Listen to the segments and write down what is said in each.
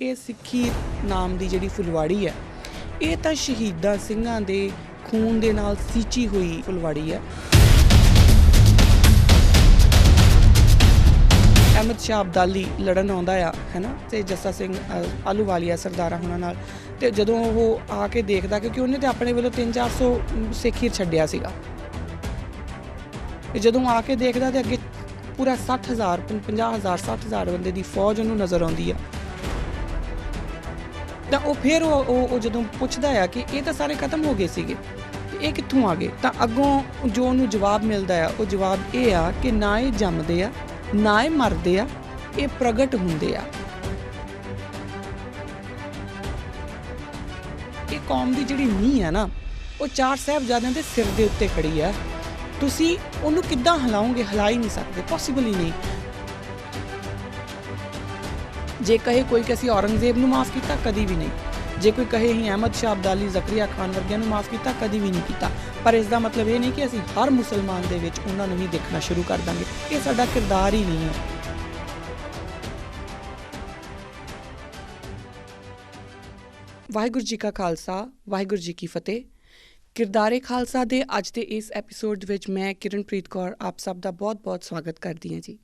ਇਹ ਸਿੱਖੀ ਨਾਮ ਦੀ ਜਿਹੜੀ ਫੁਲਵਾੜੀ ਹੈ, ਇਹ ਤਾਂ ਸ਼ਹੀਦਾਂ ਸਿੰਘਾਂ ਦੇ ਖੂਨ ਦੇ ਨਾਲ ਸੀਂਚੀ ਹੋਈ ਫੁਲਵਾੜੀ ਹੈ। ਅਹਿਮਦ ਸ਼ਾਹ ਅਬਦਾਲੀ ਲੜਨ ਆਉਂਦਾ ਆ, ਹੈ ਨਾ, ਅਤੇ ਜੱਸਾ ਸਿੰਘ ਆਹਲੂਵਾਲੀਆ ਸਰਦਾਰਾਂ ਹੋਣਾ ਨਾਲ, ਅਤੇ ਜਦੋਂ ਉਹ ਆ ਕੇ ਦੇਖਦਾ, ਕਿਉਂਕਿ ਉਹਨੇ ਤਾਂ ਆਪਣੇ ਵੱਲੋਂ 300-400 ਸਿੱਖ ਹੀ ਛੱਡਿਆ ਸੀਗਾ, ਅਤੇ ਜਦੋਂ ਆ ਕੇ ਦੇਖਦਾ ਤਾਂ ਅੱਗੇ ਪੂਰਾ 60,000 50,000 60,000 ਬੰਦੇ ਦੀ ਫੌਜ ਉਹਨੂੰ ਨਜ਼ਰ ਆਉਂਦੀ ਆ। ਤਾਂ ਉਹ ਫਿਰ ਉਹ ਜਦੋਂ ਪੁੱਛਦਾ ਆ ਕਿ ਇਹ ਤਾਂ ਸਾਰੇ ਖਤਮ ਹੋ ਗਏ ਸੀਗੇ, ਇਹ ਕਿੱਥੋਂ ਆ ਗਏ, ਤਾਂ ਅੱਗੋਂ ਜੋ ਉਹਨੂੰ ਜਵਾਬ ਮਿਲਦਾ ਆ, ਉਹ ਜਵਾਬ ਇਹ ਆ ਕਿ ਨਾ ਇਹ ਜੰਮਦੇ ਆ, ਨਾ ਇਹ ਮਰਦੇ ਆ, ਇਹ ਪ੍ਰਗਟ ਹੁੰਦੇ ਆ। ਇਹ ਕੌਮ ਦੀ ਜਿਹੜੀ ਨੀਂਹ ਆ ਨਾ, ਉਹ 4 ਸਾਹਿਬਜ਼ਾਦਿਆਂ ਦੇ ਸਿਰ ਦੇ ਉੱਤੇ ਖੜੀ ਆ। ਤੁਸੀਂ ਉਹਨੂੰ ਕਿੱਦਾਂ ਹਿਲਾਓਗੇ? ਹਿਲਾ ਹੀ ਨਹੀਂ ਸਕਦੇ, ਪੋਸੀਬਲ ਹੀ ਨਹੀਂ। ਜੇ ਕਹੇ ਕੋਈ ਕਿ ਅਸੀਂ ਔਰੰਗਜ਼ੇਬ ਨੂੰ ਮਾਫ਼ ਕੀਤਾ, ਕਦੀ ਵੀ ਨਹੀਂ। ਜੇ ਕੋਈ ਕਹੇ ਅਸੀਂ ਅਹਿਮਦ ਸ਼ਾਹ ਅਬਦਾਲੀ, ਜ਼ਕਰੀਆ ਖਾਨ ਵਰਗਿਆਂ ਨੂੰ ਮਾਫ਼ ਕੀਤਾ, ਕਦੀ ਵੀ ਨਹੀਂ ਕੀਤਾ। ਪਰ ਇਸ ਦਾ ਮਤਲਬ ਇਹ ਨਹੀਂ ਕਿ ਅਸੀਂ ਹਰ ਮੁਸਲਮਾਨ ਦੇ ਵਿੱਚ ਉਹਨਾਂ ਨੂੰ ਹੀ ਦੇਖਣਾ ਸ਼ੁਰੂ ਕਰ ਦਾਂਗੇ। ਇਹ ਸਾਡਾ ਕਿਰਦਾਰ ਹੀ ਨਹੀਂ ਹੈ। ਵਾਹਿਗੁਰੂ ਜੀ ਕਾ ਖਾਲਸਾ, ਵਾਹਿਗੁਰੂ ਜੀ ਕੀ ਫਤਿਹ। ਕਿਰਦਾਰੇ ਖਾਲਸਾ ਦੇ ਅੱਜ ਦੇ ਇਸ ਐਪੀਸੋਡ ਵਿੱਚ ਮੈਂ ਕਿਰਨਪ੍ਰੀਤ ਕੌਰ ਆਪ ਸਭ ਦਾ ਬਹੁਤ-ਬਹੁਤ ਸਵਾਗਤ ਕਰਦੀ ਹਾਂ ਜੀ।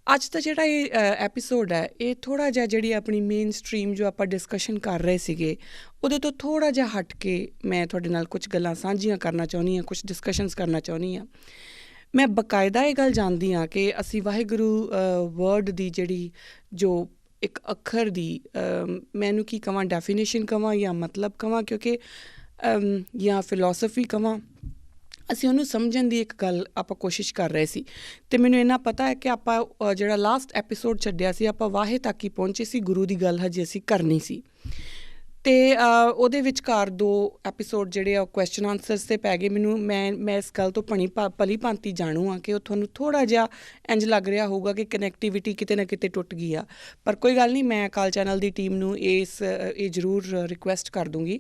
ਅੱਜ ਦਾ ਜਿਹੜਾ ਇਹ ਐਪੀਸੋਡ ਹੈ, ਇਹ ਥੋੜ੍ਹਾ ਜਿਹਾ ਜਿਹੜੀ ਆਪਣੀ ਮੇਨ ਸਟਰੀਮ ਜੋ ਆਪਾਂ ਡਿਸਕਸ਼ਨ ਕਰ ਰਹੇ ਸੀਗੇ, ਉਹਦੇ ਤੋਂ ਥੋੜ੍ਹਾ ਜਿਹਾ ਹਟ ਕੇ ਮੈਂ ਤੁਹਾਡੇ ਨਾਲ ਕੁਝ ਗੱਲਾਂ ਸਾਂਝੀਆਂ ਕਰਨਾ ਚਾਹੁੰਦੀ ਹਾਂ, ਕੁਝ ਡਿਸਕਸ਼ਨਸ ਕਰਨਾ ਚਾਹੁੰਦੀ ਹਾਂ। ਮੈਂ ਬਕਾਇਦਾ ਇਹ ਗੱਲ ਜਾਣਦੀ ਹਾਂ ਕਿ ਅਸੀਂ ਵਾਹਿਗੁਰੂ ਵਰਡ ਦੀ ਜਿਹੜੀ ਜੋ ਇੱਕ ਅੱਖਰ ਦੀ ਮੈਨੂੰ ਕੀ ਕਹਾਂ, ਡੈਫੀਨੇਸ਼ਨ ਕਹਾਂ ਜਾਂ ਮਤਲਬ ਕਹਾਂ, ਕਿਉਂਕਿ ਜਾਂ ਫਿਲੋਸਫੀ ਕਹਾਂ, ਅਸੀਂ ਉਹਨੂੰ ਸਮਝਣ ਦੀ ਇੱਕ ਗੱਲ ਆਪਾਂ ਕੋਸ਼ਿਸ਼ ਕਰ ਰਹੇ ਸੀ। ਅਤੇ ਮੈਨੂੰ ਇੰਨਾ ਪਤਾ ਹੈ ਕਿ ਆਪਾਂ ਜਿਹੜਾ ਲਾਸਟ ਐਪੀਸੋਡ ਛੱਡਿਆ ਸੀ, ਆਪਾਂ ਵਾਹੇ ਤੱਕ ਹੀ ਪਹੁੰਚੇ ਸੀ, ਗੁਰੂ ਦੀ ਗੱਲ ਹਜੇ ਅਸੀਂ ਕਰਨੀ ਸੀ। ਅਤੇ ਉਹਦੇ ਵਿਚਕਾਰ 2 ਐਪੀਸੋਡ ਜਿਹੜੇ ਆ ਉਹ ਕੁਐਸਚਨ ਆਨਸਰਸ 'ਤੇ ਪੈ ਗਏ। ਮੈਂ ਇਸ ਗੱਲ ਤੋਂ ਭਲੀ ਭਾਂਤੀ ਜਾਣੂ ਹਾਂ ਕਿ ਉਹ ਤੁਹਾਨੂੰ ਥੋੜ੍ਹਾ ਜਿਹਾ ਇੰਝ ਲੱਗ ਰਿਹਾ ਹੋਊਗਾ ਕਿ ਕਨੈਕਟੀਵਿਟੀ ਕਿਤੇ ਨਾ ਕਿਤੇ ਟੁੱਟ ਗਈ ਆ, ਪਰ ਕੋਈ ਗੱਲ ਨਹੀਂ। ਮੈਂ ਅਕਾਲ ਚੈਨਲ ਦੀ ਟੀਮ ਨੂੰ ਇਹ ਜ਼ਰੂਰ ਰਿਕੁਐਸਟ ਕਰ ਦੂੰਗੀ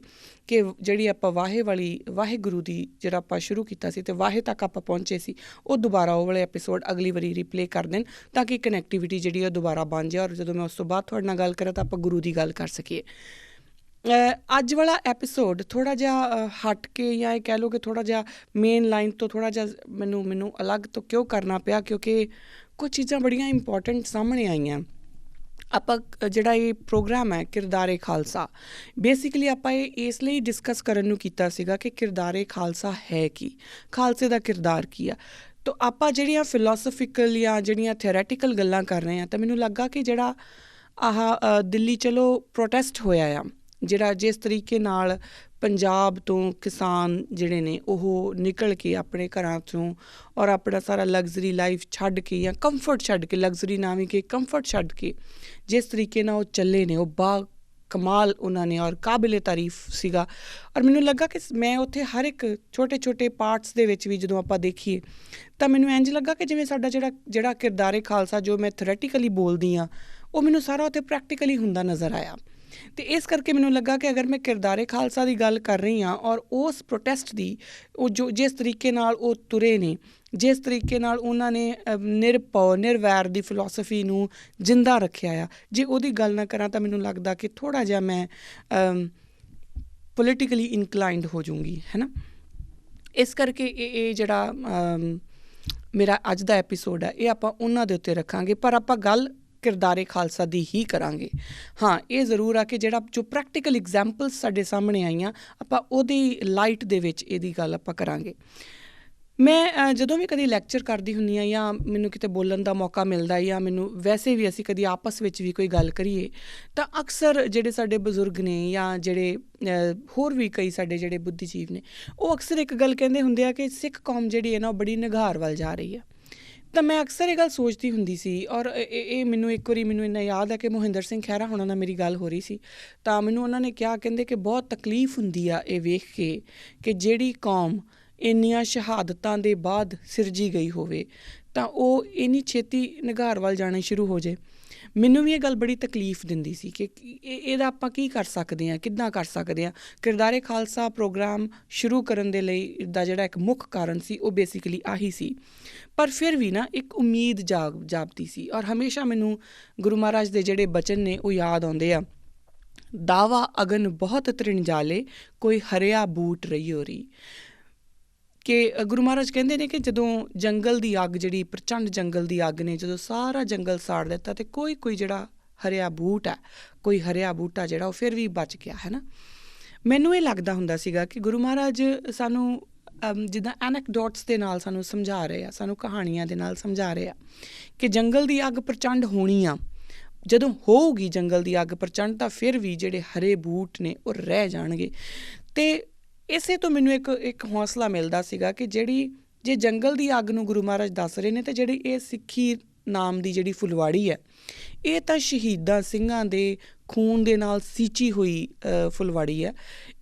ਕਿ ਜਿਹੜੀ ਆਪਾਂ ਵਾਹਿਗੁਰੂ ਦੀ ਜਿਹੜਾ ਆਪਾਂ ਸ਼ੁਰੂ ਕੀਤਾ ਸੀ ਅਤੇ ਵਾਹੇ ਤੱਕ ਆਪਾਂ ਪਹੁੰਚੇ ਸੀ, ਉਹ ਦੁਬਾਰਾ ਉਹ ਵਾਲੇ ਐਪੀਸੋਡ ਅਗਲੀ ਵਾਰੀ ਰਿਪਲੇ ਕਰ ਦੇਣ, ਤਾਂ ਕਿ ਕਨੈਕਟੀਵਿਟੀ ਜਿਹੜੀ ਉਹ ਦੁਬਾਰਾ ਬਣ ਜਾਏ, ਔਰ ਜਦੋਂ ਮੈਂ ਉਸ ਤੋਂ ਬਾਅਦ ਤੁਹਾਡੇ ਨਾਲ ਗੱਲ ਕਰਾਂ ਤਾਂ ਆਪਾਂ ਗੁਰੂ ਦੀ ਗੱਲ ਕਰ ਸਕੀਏ। ਅੱਜ ਵਾਲਾ ਐਪੀਸੋਡ ਥੋੜ੍ਹਾ ਜਿਹਾ ਹਟ ਕੇ, ਜਾਂ ਇਹ ਕਹਿ ਲਓ ਕਿ ਥੋੜ੍ਹਾ ਜਿਹਾ ਮੇਨ ਲਾਈਨ ਤੋਂ ਥੋੜ੍ਹਾ ਜਿਹਾ ਮੈਨੂੰ ਅਲੱਗ ਤੋਂ ਕਿਉਂ ਕਰਨਾ ਪਿਆ, ਕਿਉਂਕਿ ਕੁਝ ਚੀਜ਼ਾਂ ਬੜੀਆਂ ਇੰਪੋਰਟੈਂਟ ਸਾਹਮਣੇ ਆਈਆਂ। ਆਪਾਂ ਜਿਹੜਾ ਇਹ ਪ੍ਰੋਗਰਾਮ ਹੈ ਕਿਰਦਾਰੇ ਖਾਲਸਾ, ਬੇਸਿਕਲੀ ਆਪਾਂ ਇਹ ਇਸ ਲਈ ਡਿਸਕਸ ਕਰਨ ਨੂੰ ਕੀਤਾ ਸੀਗਾ ਕਿ ਕਿਰਦਾਰੇ ਖਾਲਸਾ ਹੈ ਕੀ, ਖਾਲਸੇ ਦਾ ਕਿਰਦਾਰ ਕੀ ਆ। ਤਾਂ ਆਪਾਂ ਜਿਹੜੀਆਂ ਫਿਲੋਸਫਿਕਲ ਜਾਂ ਜਿਹੜੀਆਂ ਥਿਓਰੈਟੀਕਲ ਗੱਲਾਂ ਕਰ ਰਹੇ ਹਾਂ, ਤਾਂ ਮੈਨੂੰ ਲੱਗਾ ਕਿ ਜਿਹੜਾ ਦਿੱਲੀ ਚਲੋ ਪ੍ਰੋਟੈਸਟ ਹੋਇਆ ਆ, ਜਿਹੜਾ ਜਿਸ ਤਰੀਕੇ ਨਾਲ ਪੰਜਾਬ ਤੋਂ ਕਿਸਾਨ ਜਿਹੜੇ ਨੇ ਉਹ ਨਿਕਲ ਕੇ ਆਪਣੇ ਘਰਾਂ 'ਚੋਂ ਔਰ ਆਪਣਾ ਸਾਰਾ ਲਗਜ਼ਰੀ ਲਾਈਫ ਛੱਡ ਕੇ, ਜਾਂ ਕੰਫਰਟ ਛੱਡ ਕੇ, ਲਗਜ਼ਰੀ ਨਾ ਵੀ ਕਿ ਕੰਫਰਟ ਛੱਡ ਕੇ ਜਿਸ ਤਰੀਕੇ ਨਾਲ ਉਹ ਚੱਲੇ ਨੇ, ਉਹ ਕਮਾਲ ਉਹਨਾਂ ਨੇ ਔਰ ਕਾਬਿਲੇ ਤਾਰੀਫ ਸੀਗਾ। ਔਰ ਮੈਨੂੰ ਲੱਗਾ ਕਿ ਮੈਂ ਉੱਥੇ ਹਰ ਇੱਕ ਛੋਟੇ ਪਾਰਟਸ ਦੇ ਵਿੱਚ ਵੀ ਜਦੋਂ ਆਪਾਂ ਦੇਖੀਏ, ਤਾਂ ਮੈਨੂੰ ਇੰਝ ਲੱਗਾ ਕਿ ਜਿਵੇਂ ਸਾਡਾ ਜਿਹੜਾ ਕਿਰਦਾਰੇ ਖਾਲਸਾ ਜੋ ਮੈਂ ਥਿਓਰੈਟੀਕਲੀ ਬੋਲਦੀ ਹਾਂ, ਉਹ ਮੈਨੂੰ ਸਾਰਾ ਉੱਥੇ ਪ੍ਰੈਕਟੀਕਲੀ ਹੁੰਦਾ ਨਜ਼ਰ ਆਇਆ। ਅਤੇ ਇਸ ਕਰਕੇ ਮੈਨੂੰ ਲੱਗਾ ਕਿ ਅਗਰ ਮੈਂ ਕਿਰਦਾਰੇ ਖਾਲਸਾ ਦੀ ਗੱਲ ਕਰ ਰਹੀ ਹਾਂ, ਔਰ ਉਸ ਪ੍ਰੋਟੈਸਟ ਦੀ ਉਹ ਜਿਸ ਤਰੀਕੇ ਨਾਲ ਉਹ ਤੁਰੇ ਨੇ, ਜਿਸ ਤਰੀਕੇ ਨਾਲ ਉਹਨਾਂ ਨੇ ਨਿਰਵੈਰ ਦੀ ਫਿਲੋਸਫੀ ਨੂੰ ਜਿੰਦਾ ਰੱਖਿਆ ਆ, ਜੇ ਉਹਦੀ ਗੱਲ ਨਾ ਕਰਾਂ ਤਾਂ ਮੈਨੂੰ ਲੱਗਦਾ ਕਿ ਥੋੜ੍ਹਾ ਜਿਹਾ ਮੈਂ ਪੋਲੀਟੀਕਲੀ ਇਨਕਲਾਈਨਡ ਹੋ ਜਾਊਂਗੀ, ਹੈ ਨਾ। ਇਸ ਕਰਕੇ ਇਹ ਜਿਹੜਾ ਮੇਰਾ ਅੱਜ ਦਾ ਐਪੀਸੋਡ ਹੈ, ਇਹ ਆਪਾਂ ਉਹਨਾਂ ਦੇ ਉੱਤੇ ਰੱਖਾਂਗੇ, ਪਰ ਆਪਾਂ ਗੱਲ ਕਿਰਦਾਰੇ ਖਾਲਸਾ ਦੀ ਹੀ ਕਰਾਂਗੇ। ਹਾਂ, ਇਹ ਜ਼ਰੂਰ ਆ ਕਿ ਜੋ ਪ੍ਰੈਕਟੀਕਲ ਐਗਜ਼ਾਮਪਲਸ ਸਾਡੇ ਸਾਹਮਣੇ ਆਈਆਂ, ਆਪਾਂ ਉਹਦੀ ਲਾਈਟ ਦੇ ਵਿੱਚ ਇਹਦੀ ਗੱਲ ਆਪਾਂ ਕਰਾਂਗੇ। ਮੈਂ ਜਦੋਂ ਵੀ ਕਦੀ ਲੈਕਚਰ ਕਰਦੀ ਹੁੰਦੀ ਹਾਂ, ਜਾਂ ਮੈਨੂੰ ਕਿਤੇ ਬੋਲਣ ਦਾ ਮੌਕਾ ਮਿਲਦਾ, ਜਾਂ ਮੈਨੂੰ ਵੈਸੇ ਵੀ ਅਸੀਂ ਕਦੀ ਆਪਸ ਵਿੱਚ ਵੀ ਕੋਈ ਗੱਲ ਕਰੀਏ, ਤਾਂ ਅਕਸਰ ਜਿਹੜੇ ਸਾਡੇ ਬਜ਼ੁਰਗ ਨੇ, ਜਾਂ ਜਿਹੜੇ ਹੋਰ ਵੀ ਕਈ ਸਾਡੇ ਜਿਹੜੇ ਬੁੱਧੀਜੀਵ ਨੇ, ਉਹ ਅਕਸਰ ਇੱਕ ਗੱਲ ਕਹਿੰਦੇ ਹੁੰਦੇ ਆ ਕਿ ਸਿੱਖ ਕੌਮ ਜਿਹੜੀ ਹੈ ਨਾ, ਉਹ ਬੜੀ ਨਿਘਾਰ ਵੱਲ ਜਾ ਰਹੀ ਆ। ਤਾਂ ਮੈਂ ਅਕਸਰ ਇਹ ਗੱਲ ਸੋਚਦੀ ਹੁੰਦੀ ਸੀ, ਔਰ ਇਹ ਮੈਨੂੰ ਇੱਕ ਵਾਰੀ ਮੈਨੂੰ ਇੰਨਾ ਯਾਦ ਹੈ ਕਿ ਮੋਹਿੰਦਰ ਸਿੰਘ ਖਹਿਰਾ ਹੋਣਾ ਨਾਲ ਮੇਰੀ ਗੱਲ ਹੋ ਰਹੀ ਸੀ, ਤਾਂ ਮੈਨੂੰ ਉਹਨਾਂ ਨੇ ਕਿਹਾ, ਕਹਿੰਦੇ ਕਿ ਬਹੁਤ ਤਕਲੀਫ ਹੁੰਦੀ ਆ ਇਹ ਵੇਖ ਕੇ ਕਿ ਜਿਹੜੀ ਕੌਮ ਇੰਨੀਆਂ ਸ਼ਹਾਦਤਾਂ ਦੇ ਬਾਅਦ ਸਿਰਜੀ ਗਈ ਹੋਵੇ, ਤਾਂ ਉਹ ਇੰਨੀ ਛੇਤੀ ਨਿਘਾਰ ਵੱਲ ਜਾਣਾ ਸ਼ੁਰੂ ਹੋ ਜਾਏ। ਮੈਨੂੰ ਵੀ ਇਹ ਗੱਲ ਬੜੀ ਤਕਲੀਫ ਦਿੰਦੀ ਸੀ ਕਿ ਇਹਦਾ ਆਪਾਂ ਕੀ ਕਰ ਸਕਦੇ ਹਾਂ, ਕਿੱਦਾਂ ਕਰ ਸਕਦੇ ਹਾਂ। ਕਿਰਦਾਰੇ ਖਾਲਸਾ ਪ੍ਰੋਗਰਾਮ ਸ਼ੁਰੂ ਕਰਨ ਦੇ ਲਈ ਦਾ ਜਿਹੜਾ ਇੱਕ ਮੁੱਖ ਕਾਰਨ ਸੀ ਉਹ ਬੇਸਿਕਲੀ ਆਹੀ ਸੀ। ਪਰ ਫਿਰ ਵੀ ਨਾ ਇੱਕ ਉਮੀਦ ਜਾਪਦੀ ਸੀ। ਔਰ ਹਮੇਸ਼ਾ ਮੈਨੂੰ ਗੁਰੂ ਮਹਾਰਾਜ ਦੇ ਜਿਹੜੇ ਬਚਨ ਨੇ ਉਹ ਯਾਦ ਆਉਂਦੇ ਆ, ਦਾਵਾ ਅਗਨ ਬਹੁਤ ਤ੍ਰਿਣਜਾਲੇ, ਕੋਈ ਹਰਿਆ ਬੂਟ ਰਹੀਓ ਰੀ। ਕਿ ਗੁਰੂ ਮਹਾਰਾਜ ਕਹਿੰਦੇ ਨੇ ਕਿ ਜਦੋਂ ਜੰਗਲ ਦੀ ਅੱਗ, ਜਿਹੜੀ ਪ੍ਰਚੰਡ ਜੰਗਲ ਦੀ ਅੱਗ ਨੇ ਜਦੋਂ ਸਾਰਾ ਜੰਗਲ ਸਾੜ ਦਿੱਤਾ ਅਤੇ ਕੋਈ ਜਿਹੜਾ ਹਰਿਆ ਬੂਟ ਹੈ, ਕੋਈ ਹਰਿਆ ਬੂਟਾ ਜਿਹੜਾ ਉਹ ਫਿਰ ਵੀ ਬਚ ਗਿਆ, ਹੈ ਨਾ। ਮੈਨੂੰ ਇਹ ਲੱਗਦਾ ਹੁੰਦਾ ਸੀਗਾ ਕਿ ਗੁਰੂ ਮਹਾਰਾਜ ਸਾਨੂੰ ਜਿੱਦਾਂ ਐਨੈਕਡੋਟਸ ਦੇ ਨਾਲ ਸਾਨੂੰ ਸਮਝਾ ਰਹੇ ਆ, ਸਾਨੂੰ ਕਹਾਣੀਆਂ ਦੇ ਨਾਲ ਸਮਝਾ ਰਹੇ ਆ ਕਿ ਜੰਗਲ ਦੀ ਅੱਗ ਪ੍ਰਚੰਡ ਹੋਣੀ ਆ। ਜਦੋਂ ਹੋਊਗੀ ਜੰਗਲ ਦੀ ਅੱਗ ਪ੍ਰਚੰਡ ਤਾਂ ਫਿਰ ਵੀ ਜਿਹੜੇ ਹਰੇ ਬੂਟ ਨੇ ਉਹ ਰਹਿ ਜਾਣਗੇ। ਅਤੇ ਇਸੇ ਤੋਂ ਮੈਨੂੰ ਇੱਕ ਹੌਸਲਾ ਮਿਲਦਾ ਸੀਗਾ ਕਿ ਜੇ ਜੰਗਲ ਦੀ ਅੱਗ ਨੂੰ ਗੁਰੂ ਮਹਾਰਾਜ ਦੱਸ ਰਹੇ ਨੇ ਤਾਂ ਜਿਹੜੀ ਇਹ ਸਿੱਖੀ ਨਾਮ ਦੀ ਜਿਹੜੀ ਫੁਲਵਾੜੀ ਹੈ, ਇਹ ਤਾਂ ਸ਼ਹੀਦਾਂ ਸਿੰਘਾਂ ਦੇ ਖੂਨ ਦੇ ਨਾਲ ਸੀਂਚੀ ਹੋਈ ਫੁਲਵਾੜੀ ਹੈ।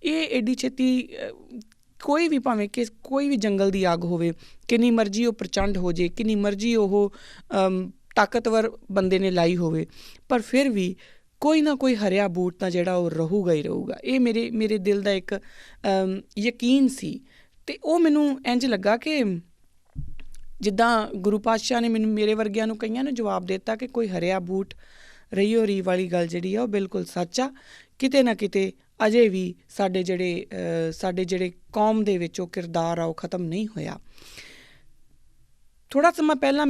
ਇਹ ਐਡੀ ਛੇਤੀ ਕੋਈ ਵੀ, ਭਾਵੇਂ ਕਿ ਕੋਈ ਵੀ ਜੰਗਲ ਦੀ ਅੱਗ ਹੋਵੇ, ਕਿੰਨੀ ਮਰਜ਼ੀ ਉਹ ਪ੍ਰਚੰਡ ਹੋ ਜੇ, ਕਿੰਨੀ ਮਰਜ਼ੀ ਉਹ ਤਾਕਤਵਰ ਬੰਦੇ ਨੇ ਲਾਈ ਹੋਵੇ, ਪਰ ਫਿਰ ਵੀ ਕੋਈ ਨਾ ਕੋਈ ਹਰਿਆ ਬੂਟ ਤਾਂ ਜਿਹੜਾ ਉਹ ਰਹੂਗਾ ਹੀ ਰਹੂਗਾ। ਇਹ ਮੇਰੇ ਦਿਲ ਦਾ ਇੱਕ ਯਕੀਨ ਸੀ। ਅਤੇ ਉਹ ਮੈਨੂੰ ਇੰਝ ਲੱਗਾ ਕਿ ਜਿੱਦਾਂ ਗੁਰੂ ਪਾਤਸ਼ਾਹ ਨੇ ਮੇਰੇ ਵਰਗਿਆਂ ਨੂੰ, ਕਈਆਂ ਨੂੰ ਜਵਾਬ ਦੇ ਦਿੱਤਾ ਕਿ ਕੋਈ ਹਰਿਆ ਬੂਟ ਰਹੀਓ ਰੀ ਵਾਲੀ ਗੱਲ ਜਿਹੜੀ ਆ ਉਹ ਬਿਲਕੁਲ ਸੱਚ ਆ। ਕਿਤੇ ਨਾ ਕਿਤੇ ਅਜੇ ਵੀ ਸਾਡੇ ਜਿਹੜੇ ਕੌਮ ਦੇ ਵਿੱਚ ਉਹ ਕਿਰਦਾਰ ਆ ਉਹ ਖ਼ਤਮ ਨਹੀਂ ਹੋਇਆ। ਥੋੜ੍ਹਾ ਸਮਾਂ ਪਹਿਲਾਂ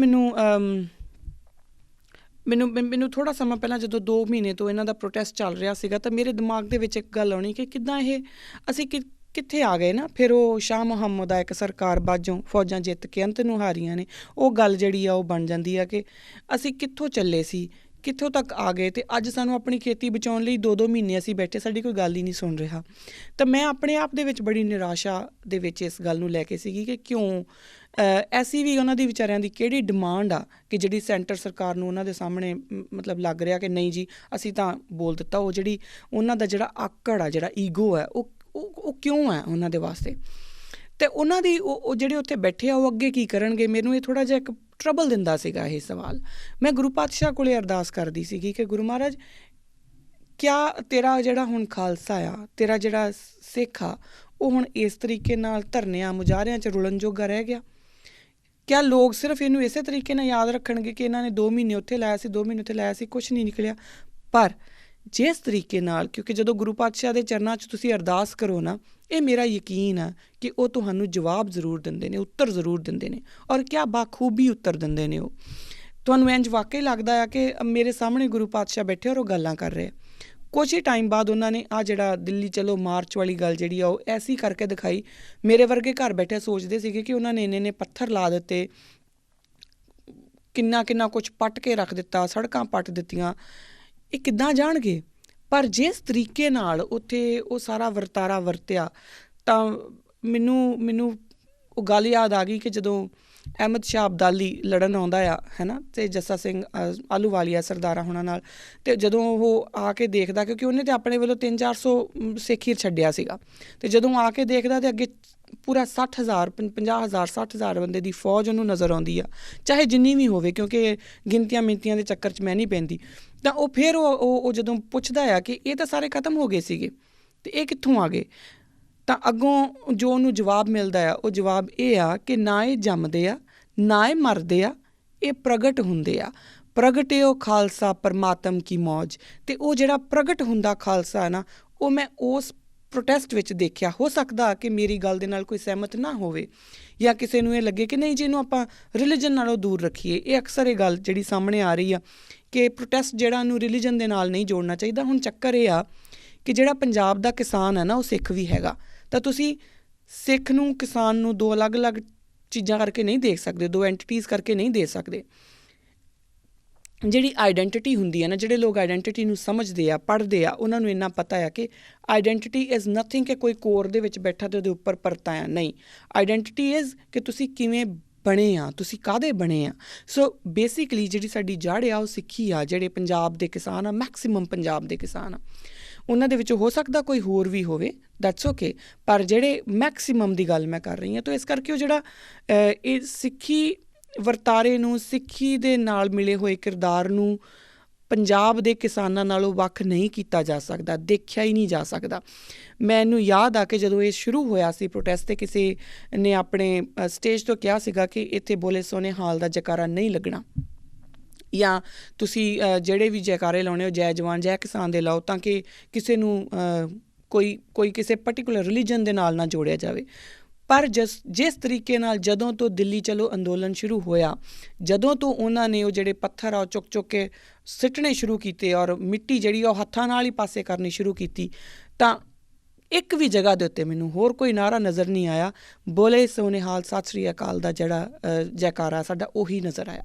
ਮੈਨੂੰ ਥੋੜ੍ਹਾ ਸਮਾਂ ਪਹਿਲਾਂ ਜਦੋਂ 2 ਮਹੀਨੇ ਤੋਂ ਇਹਨਾਂ ਦਾ ਪ੍ਰੋਟੈਸਟ ਚੱਲ ਰਿਹਾ ਸੀਗਾ, ਤਾਂ ਮੇਰੇ ਦਿਮਾਗ ਦੇ ਵਿੱਚ ਇੱਕ ਗੱਲ ਆਉਣੀ ਕਿ ਕਿੱਦਾਂ ਅਸੀਂ ਕਿੱਥੇ ਆ ਗਏ ਨਾ। ਫਿਰ ਉਹ ਸ਼ਾਹ ਮੁਹੰਮਦ ਆ ਇੱਕ ਸਰਕਾਰ ਬਾਝੋਂ ਫੌਜਾਂ ਜਿੱਤ ਕੇ ਅੰਤ ਨੂੰ ਹਾਰੀਆਂ ਨੇ, ਉਹ ਗੱਲ ਜਿਹੜੀ ਆ ਉਹ ਬਣ ਜਾਂਦੀ ਆ ਕਿ ਅਸੀਂ ਕਿੱਥੋਂ ਚੱਲੇ ਸੀ, ਕਿੱਥੋਂ ਤੱਕ ਆ ਗਏ। ਅਤੇ ਅੱਜ ਸਾਨੂੰ ਆਪਣੀ ਖੇਤੀ ਬਚਾਉਣ ਲਈ 2-2 ਮਹੀਨੇ ਅਸੀਂ ਬੈਠੇ, ਸਾਡੀ ਕੋਈ ਗੱਲ ਹੀ ਨਹੀਂ ਸੁਣ ਰਿਹਾ। ਤਾਂ ਮੈਂ ਆਪਣੇ ਆਪ ਦੇ ਵਿੱਚ ਬੜੀ ਨਿਰਾਸ਼ਾ ਦੇ ਵਿੱਚ ਇਸ ਗੱਲ ਨੂੰ ਲੈ ਕੇ ਸੀਗੀ ਕਿ ਕਿਉਂ ਐਸੀ ਵੀ ਉਹਨਾਂ ਦੀ ਵਿਚਾਰਿਆਂ ਦੀ ਕਿਹੜੀ ਡਿਮਾਂਡ ਆ ਕਿ ਜਿਹੜੀ ਸੈਂਟਰ ਸਰਕਾਰ ਨੂੰ ਉਹਨਾਂ ਦੇ ਸਾਹਮਣੇ ਮਤਲਬ ਲੱਗ ਰਿਹਾ ਕਿ ਨਹੀਂ ਜੀ ਅਸੀਂ ਤਾਂ ਬੋਲ ਦਿੱਤਾ। ਉਹ ਜਿਹੜੀ ਉਹਨਾਂ ਦਾ ਜਿਹੜਾ ਆਕੜ ਆ, ਜਿਹੜਾ ਈਗੋ ਹੈ, ਉਹ ਕਿਉਂ ਹੈ ਉਹਨਾਂ ਦੇ ਵਾਸਤੇ। ਅਤੇ ਉਹਨਾਂ ਦੀ ਉਹ ਜਿਹੜੇ ਉੱਥੇ ਬੈਠੇ ਆ ਉਹ ਅੱਗੇ ਕੀ ਕਰਨਗੇ। ਮੈਨੂੰ ਇਹ ਥੋੜ੍ਹਾ ਜਿਹਾ ਇੱਕ ਟਰਬਲ ਦਿੰਦਾ ਸੀਗਾ ਇਹ ਸਵਾਲ। ਮੈਂ ਗੁਰੂ ਪਾਤਸ਼ਾਹ ਕੋਲ ਅਰਦਾਸ ਕਰਦੀ ਸੀਗੀ ਕਿ ਗੁਰੂ ਮਹਾਰਾਜ, ਕਿਆ ਤੇਰਾ ਜਿਹੜਾ ਹੁਣ ਖਾਲਸਾ ਆ, ਤੇਰਾ ਜਿਹੜਾ ਸਿੱਖ ਆ, ਉਹ ਹੁਣ ਇਸ ਤਰੀਕੇ ਨਾਲ ਧਰਨਿਆਂ ਮੁਜ਼ਾਹਰਿਆਂ 'ਚ ਰੁਲਣ ਜੋਗਾ ਰਹਿ ਗਿਆ? ਕਿਆ ਲੋਕ ਸਿਰਫ ਇਹਨੂੰ ਇਸੇ ਤਰੀਕੇ ਨਾਲ ਯਾਦ ਰੱਖਣਗੇ ਕਿ ਇਹਨਾਂ ਨੇ 2 ਮਹੀਨੇ ਉੱਥੇ ਲਾਇਆ ਸੀ, 2 ਮਹੀਨੇ ਉੱਥੇ ਲਾਇਆ ਸੀ, ਕੁਛ ਨਹੀਂ ਨਿਕਲਿਆ? ਪਰ ਜਿਸ ਤਰੀਕੇ ਨਾਲ, ਕਿਉਂਕਿ ਜਦੋਂ ਗੁਰੂ ਪਾਤਸ਼ਾਹ ਦੇ ਚਰਨਾਂ 'ਚ ਤੁਸੀਂ ਅਰਦਾਸ ਕਰੋ ਨਾ, ਇਹ ਮੇਰਾ ਯਕੀਨ ਆ ਕਿ ਉਹ ਤੁਹਾਨੂੰ ਜਵਾਬ ਜ਼ਰੂਰ ਦਿੰਦੇ ਨੇ, ਉੱਤਰ ਜ਼ਰੂਰ ਦਿੰਦੇ ਨੇ, ਔਰ ਕਿਆ ਬਾਖੂਬੀ ਉੱਤਰ ਦਿੰਦੇ ਨੇ ਉਹ। ਤੁਹਾਨੂੰ ਇੰਝ ਵਾਕਈ ਲੱਗਦਾ ਆ ਕਿ ਮੇਰੇ ਸਾਹਮਣੇ ਗੁਰੂ ਪਾਤਸ਼ਾਹ ਬੈਠੇ ਔਰ ਉਹ ਗੱਲਾਂ ਕਰ ਰਹੇ। ਕੁਛ ਹੀ ਟਾਈਮ ਬਾਅਦ ਉਹਨਾਂ ਨੇ ਜਿਹੜਾ ਦਿੱਲੀ ਚਲੋ ਮਾਰਚ ਵਾਲੀ ਗੱਲ ਜਿਹੜੀ ਆ ਉਹ ਐਸੀ ਕਰਕੇ ਦਿਖਾਈ। ਮੇਰੇ ਵਰਗੇ ਘਰ ਬੈਠੇ ਸੋਚਦੇ ਸੀਗੇ ਕਿ ਉਹਨਾਂ ਨੇ ਇੰਨੇ ਪੱਥਰ ਲਾ ਦਿੱਤੇ, ਕਿੰਨਾ ਕੁਛ ਪੱਟ ਕੇ ਰੱਖ ਦਿੱਤਾ, ਸੜਕਾਂ ਪੱਟ ਦਿੱਤੀਆਂ, ਇਹ ਕਿੱਦਾਂ ਜਾਣਗੇ? ਪਰ ਜਿਸ ਤਰੀਕੇ ਨਾਲ ਉੱਥੇ ਉਹ ਸਾਰਾ ਵਰਤਾਰਾ ਵਰਤਿਆ, ਤਾਂ ਮੈਨੂੰ ਉਹ ਗੱਲ ਯਾਦ ਆ ਗਈ ਕਿ ਜਦੋਂ ਅਹਿਮਦ ਸ਼ਾਹ ਅਬਦਾਲੀ ਲੜਨ ਆਉਂਦਾ ਆ, ਹੈ ਨਾ, ਅਤੇ ਜੱਸਾ ਸਿੰਘ ਆਹਲੂਵਾਲੀਆ ਸਰਦਾਰਾਂ ਹੋਣਾ ਨਾਲ, ਅਤੇ ਜਦੋਂ ਉਹ ਆ ਕੇ ਦੇਖਦਾ, ਕਿਉਂਕਿ ਉਹਨੇ ਤਾਂ ਆਪਣੇ ਵੱਲੋਂ 300-400 ਸਿੱਖ ਹੀ ਛੱਡਿਆ ਸੀਗਾ, ਅਤੇ ਜਦੋਂ ਆ ਕੇ ਦੇਖਦਾ ਤਾਂ ਅੱਗੇ ਪੂਰਾ 60,000 50,000 60,000 ਬੰਦੇ ਦੀ ਫੌਜ ਉਹਨੂੰ ਨਜ਼ਰ ਆਉਂਦੀ ਆ, ਚਾਹੇ ਜਿੰਨੀ ਵੀ ਹੋਵੇ, ਕਿਉਂਕਿ ਗਿਣਤੀਆਂ ਮਿਣਤੀਆਂ ਦੇ ਚੱਕਰ 'ਚ ਮੈਂ ਨਹੀਂ ਪੈਂਦੀ। ਤਾਂ ਉਹ ਫਿਰ ਉਹ ਜਦੋਂ ਪੁੱਛਦਾ ਆ ਕਿ ਇਹ ਤਾਂ ਸਾਰੇ ਖਤਮ ਹੋ ਗਏ ਸੀਗੇ ਅਤੇ ਇਹ ਕਿੱਥੋਂ ਆ ਗਏ, ਤਾਂ ਅੱਗੋਂ ਜੋ ਉਹਨੂੰ ਜਵਾਬ ਮਿਲਦਾ ਆ, ਉਹ ਜਵਾਬ ਇਹ ਆ ਕਿ ਨਾ ਇਹ ਜੰਮਦੇ ਆ, ਨਾ ਇਹ ਮਰਦੇ ਆ, ਇਹ ਪ੍ਰਗਟ ਹੁੰਦੇ ਆ। ਪ੍ਰਗਟਿਓ ਖਾਲਸਾ ਪਰਮਾਤਮ ਕੀ ਮੌਜ। ਅਤੇ ਉਹ ਜਿਹੜਾ ਪ੍ਰਗਟ ਹੁੰਦਾ ਖਾਲਸਾ ਨਾ, ਉਹ ਮੈਂ ਉਸ ਪ੍ਰੋਟੈਸਟ ਵਿੱਚ ਦੇਖਿਆ। ਹੋ ਸਕਦਾ ਕਿ ਮੇਰੀ ਗੱਲ ਦੇ ਨਾਲ ਕੋਈ ਸਹਿਮਤ ਨਾ ਹੋਵੇ, ਜਾਂ ਕਿਸੇ ਨੂੰ ਇਹ ਲੱਗੇ ਕਿ ਨਹੀਂ ਜੀ ਇਹਨੂੰ ਆਪਾਂ ਰਿਲੀਜਨ ਨਾਲੋਂ ਦੂਰ ਰੱਖੀਏ। ਇਹ ਅਕਸਰ ਇਹ ਗੱਲ ਜਿਹੜੀ ਸਾਹਮਣੇ ਆ ਰਹੀ ਆ ਕਿ ਪ੍ਰੋਟੈਸਟ ਜਿਹੜਾ ਉਹਨੂੰ ਰਿਲੀਜਨ ਦੇ ਨਾਲ ਨਹੀਂ ਜੋੜਨਾ ਚਾਹੀਦਾ। ਹੁਣ ਚੱਕਰ ਇਹ ਆ ਕਿ ਜਿਹੜਾ ਪੰਜਾਬ ਦਾ ਕਿਸਾਨ ਹੈ ਨਾ, ਉਹ ਸਿੱਖ ਵੀ ਹੈਗਾ। ਤਾਂ ਤੁਸੀਂ ਸਿੱਖ ਨੂੰ, ਕਿਸਾਨ ਨੂੰ 2 ਅਲੱਗ-ਅਲੱਗ ਚੀਜ਼ਾਂ ਕਰਕੇ ਨਹੀਂ ਦੇਖ ਸਕਦੇ, 2 ਐਂਟੀਟੀਜ਼ ਕਰਕੇ ਨਹੀਂ ਦੇ ਸਕਦੇ। ਜਿਹੜੀ ਆਈਡੈਂਟੀਟੀ ਹੁੰਦੀ ਹੈ ਨਾ, ਜਿਹੜੇ ਲੋਕ ਆਈਡੈਂਟੀਟੀ ਨੂੰ ਸਮਝਦੇ ਆ, ਪੜ੍ਹਦੇ ਆ, ਉਹਨਾਂ ਨੂੰ ਇੰਨਾ ਪਤਾ ਆ ਕਿ ਆਈਡੈਂਟੀਟੀ ਇਜ਼ ਨਥਿੰਗ ਕਿ ਕੋਈ ਕੋਰ ਦੇ ਵਿੱਚ ਬੈਠਾ ਅਤੇ ਉਹਦੇ ਉੱਪਰ ਪਰਤਾਂ ਆ। ਨਹੀਂ, ਆਈਡੈਂਟੀਟੀ ਇਜ਼ ਕਿ ਤੁਸੀਂ ਕਿਵੇਂ ਬਣੇ ਆ, ਤੁਸੀਂ ਕਾਹਦੇ ਬਣੇ ਆ। ਸੋ ਬੇਸਿਕਲੀ ਜਿਹੜੀ ਸਾਡੀ ਜੜ੍ਹ ਆ ਉਹ ਸਿੱਖੀ ਆ। ਜਿਹੜੇ ਪੰਜਾਬ ਦੇ ਕਿਸਾਨ ਆ, ਮੈਕਸੀਮਮ ਪੰਜਾਬ ਦੇ ਕਿਸਾਨ ਆ, ਉਹਨਾਂ ਦੇ ਵਿੱਚੋਂ ਹੋ ਸਕਦਾ ਕੋਈ ਹੋਰ ਵੀ ਹੋਵੇ, ਦੈਟਸ ਓਕੇ, ਪਰ ਜਿਹੜੇ ਮੈਕਸੀਮਮ ਦੀ ਗੱਲ ਮੈਂ ਕਰ ਰਹੀ ਹਾਂ। ਤਾਂ ਇਸ ਕਰਕੇ ਉਹ ਜਿਹੜਾ ਇਹ ਸਿੱਖੀ ਵਰਤਾਰੇ ਨੂੰ, ਸਿੱਖੀ ਦੇ ਨਾਲ ਮਿਲੇ ਹੋਏ ਕਿਰਦਾਰ ਨੂੰ ਪੰਜਾਬ ਦੇ ਕਿਸਾਨਾਂ ਨਾਲੋਂ ਵੱਖ ਨਹੀਂ ਕੀਤਾ ਜਾ ਸਕਦਾ, ਦੇਖਿਆ ਹੀ ਨਹੀਂ ਜਾ ਸਕਦਾ। ਮੈਨੂੰ ਯਾਦ ਆ ਕਿ ਜਦੋਂ ਇਹ ਸ਼ੁਰੂ ਹੋਇਆ ਸੀ ਪ੍ਰੋਟੈਸਟ, ਤੇ ਕਿਸੇ ਨੇ ਆਪਣੇ ਸਟੇਜ ਤੋਂ ਕਿਹਾ ਸੀਗਾ ਕਿ ਇੱਥੇ ਬੋਲੇ ਸੋਨੇ ਹਾਲ ਦਾ ਜੈਕਾਰਾ ਨਹੀਂ ਲੱਗਣਾ, ਜਾਂ ਤੁਸੀਂ ਜਿਹੜੇ ਵੀ ਜੈਕਾਰੇ ਲਾਉਣੇ ਹੋ ਜੈ ਜਵਾਨ ਜੈ ਕਿਸਾਨ ਦੇ ਲਾਓ, ਤਾਂ ਕਿ ਕਿਸੇ ਨੂੰ ਕੋਈ ਕਿਸੇ ਪਰਟੀਕੂਲਰ ਰਿਲੀਜਨ ਦੇ ਨਾਲ ਨਾ ਜੋੜਿਆ ਜਾਵੇ। ਪਰ ਜਿਸ ਤਰੀਕੇ ਨਾਲ ਜਦੋਂ ਤੋਂ ਦਿੱਲੀ ਚਲੋ ਅੰਦੋਲਨ ਸ਼ੁਰੂ ਹੋਇਆ, ਜਦੋਂ ਤੋਂ ਉਹਨਾਂ ਨੇ ਉਹ ਜਿਹੜੇ ਪੱਥਰ ਆ ਉਹ ਚੁੱਕ ਚੁੱਕ ਕੇ ਸਿੱਟਣੇ ਸ਼ੁਰੂ ਕੀਤੇ ਔਰ ਮਿੱਟੀ ਜਿਹੜੀ ਉਹ ਹੱਥਾਂ ਨਾਲ ਹੀ ਪਾਸੇ ਕਰਨੀ ਸ਼ੁਰੂ ਕੀਤੀ, ਤਾਂ ਇੱਕ ਵੀ ਜਗ੍ਹਾ ਦੇ ਉੱਤੇ ਮੈਨੂੰ ਹੋਰ ਕੋਈ ਨਾਅਰਾ ਨਜ਼ਰ ਨਹੀਂ ਆਇਆ। ਬੋਲੇ ਸੋਨੇ ਹਾਲ ਸਤਿ ਸ਼੍ਰੀ ਅਕਾਲ ਦਾ ਜਿਹੜਾ ਜੈਕਾਰਾ ਸਾਡਾ ਉਹੀ ਨਜ਼ਰ ਆਇਆ।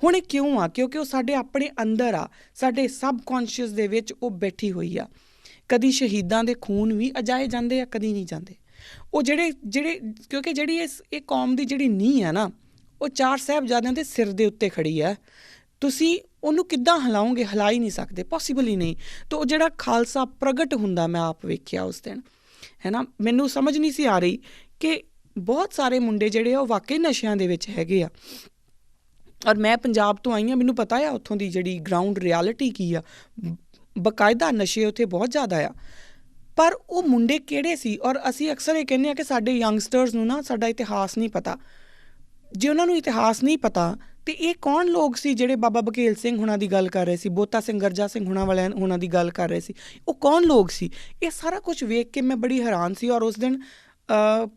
ਹੁਣ ਇਹ ਕਿਉਂ ਆ? ਕਿਉਂਕਿ ਉਹ ਸਾਡੇ ਆਪਣੇ ਅੰਦਰ ਆ, ਸਾਡੇ ਸਬਕੌਨਸ਼ੀਅਸ ਦੇ ਵਿੱਚ ਉਹ ਬੈਠੀ ਹੋਈ ਆ। ਕਦੀ ਸ਼ਹੀਦਾਂ ਦੇ ਖੂਨ ਵੀ ਅਜਾਏ ਜਾਂਦੇ ਆ, ਕਦੀ ਨਹੀਂ ਜਾਂਦੇ। ਉਹ ਜਿਹੜੇ ਕਿਉਂਕਿ ਜਿਹੜੀ ਇਹ ਕੌਮ ਦੀ ਜਿਹੜੀ ਨੀਂਹ ਆ ਨਾ, ਉਹ 4 ਸਾਹਿਬਜ਼ਾਦਿਆਂ ਦੇ ਸਿਰ ਦੇ ਉੱਤੇ ਖੜੀ ਆ। ਤੁਸੀਂ ਉਹਨੂੰ ਕਿੱਦਾਂ ਹਿਲਾਓਗੇ? ਹਿਲਾ ਹੀ ਨਹੀਂ ਸਕਦੇ, ਪੋਸੀਬਲ ਹੀ ਨਹੀਂ। ਤਾਂ ਉਹ ਜਿਹੜਾ ਖਾਲਸਾ ਪ੍ਰਗਟ ਹੁੰਦਾ, ਮੈਂ ਆਪ ਵੇਖਿਆ ਉਸ ਦਿਨ, ਹੈ ਨਾ। ਮੈਨੂੰ ਸਮਝ ਨਹੀਂ ਸੀ ਆ ਰਹੀ ਕਿ ਬਹੁਤ ਸਾਰੇ ਮੁੰਡੇ ਜਿਹੜੇ ਆ ਉਹ ਵਾਕਈ ਨਸ਼ਿਆਂ ਦੇ ਵਿੱਚ ਹੈਗੇ ਆ। ਔਰ ਮੈਂ ਪੰਜਾਬ ਤੋਂ ਆਈ ਹਾਂ, ਮੈਨੂੰ ਪਤਾ ਆ ਉੱਥੋਂ ਦੀ ਜਿਹੜੀ ਗਰਾਊਂਡ ਰਿਐਲਿਟੀ ਕੀ ਆ। ਬਕਾਇਦਾ ਨਸ਼ੇ ਉੱਥੇ ਬਹੁਤ ਜ਼ਿਆਦਾ ਆ। ਪਰ ਉਹ ਮੁੰਡੇ ਕਿਹੜੇ ਸੀ? ਔਰ ਅਸੀਂ ਅਕਸਰ ਇਹ ਕਹਿੰਦੇ ਹਾਂ ਕਿ ਸਾਡੇ ਯੰਗਸਟਰਸ ਨੂੰ ਨਾ ਸਾਡਾ ਇਤਿਹਾਸ ਨਹੀਂ ਪਤਾ। ਜੇ ਉਹਨਾਂ ਨੂੰ ਇਤਿਹਾਸ ਨਹੀਂ ਪਤਾ ਤੇ ਇਹ ਕੌਣ ਲੋਕ ਸੀ ਜਿਹੜੇ ਬਾਬਾ ਬਘੇਲ ਸਿੰਘ ਹੁਣਾਂ ਦੀ ਗੱਲ ਕਰ ਰਹੇ ਸੀ, ਬੋਤਾ ਸਿੰਘ ਗਰਜਾ ਸਿੰਘ ਹੁਣਾਂ ਦੀ ਗੱਲ ਕਰ ਰਹੇ ਸੀ? ਉਹ ਕੌਣ ਲੋਕ ਸੀ? ਇਹ ਸਾਰਾ ਕੁਝ ਵੇਖ ਕੇ ਮੈਂ ਬੜੀ ਹੈਰਾਨ ਸੀ। ਔਰ ਉਸ ਦਿਨ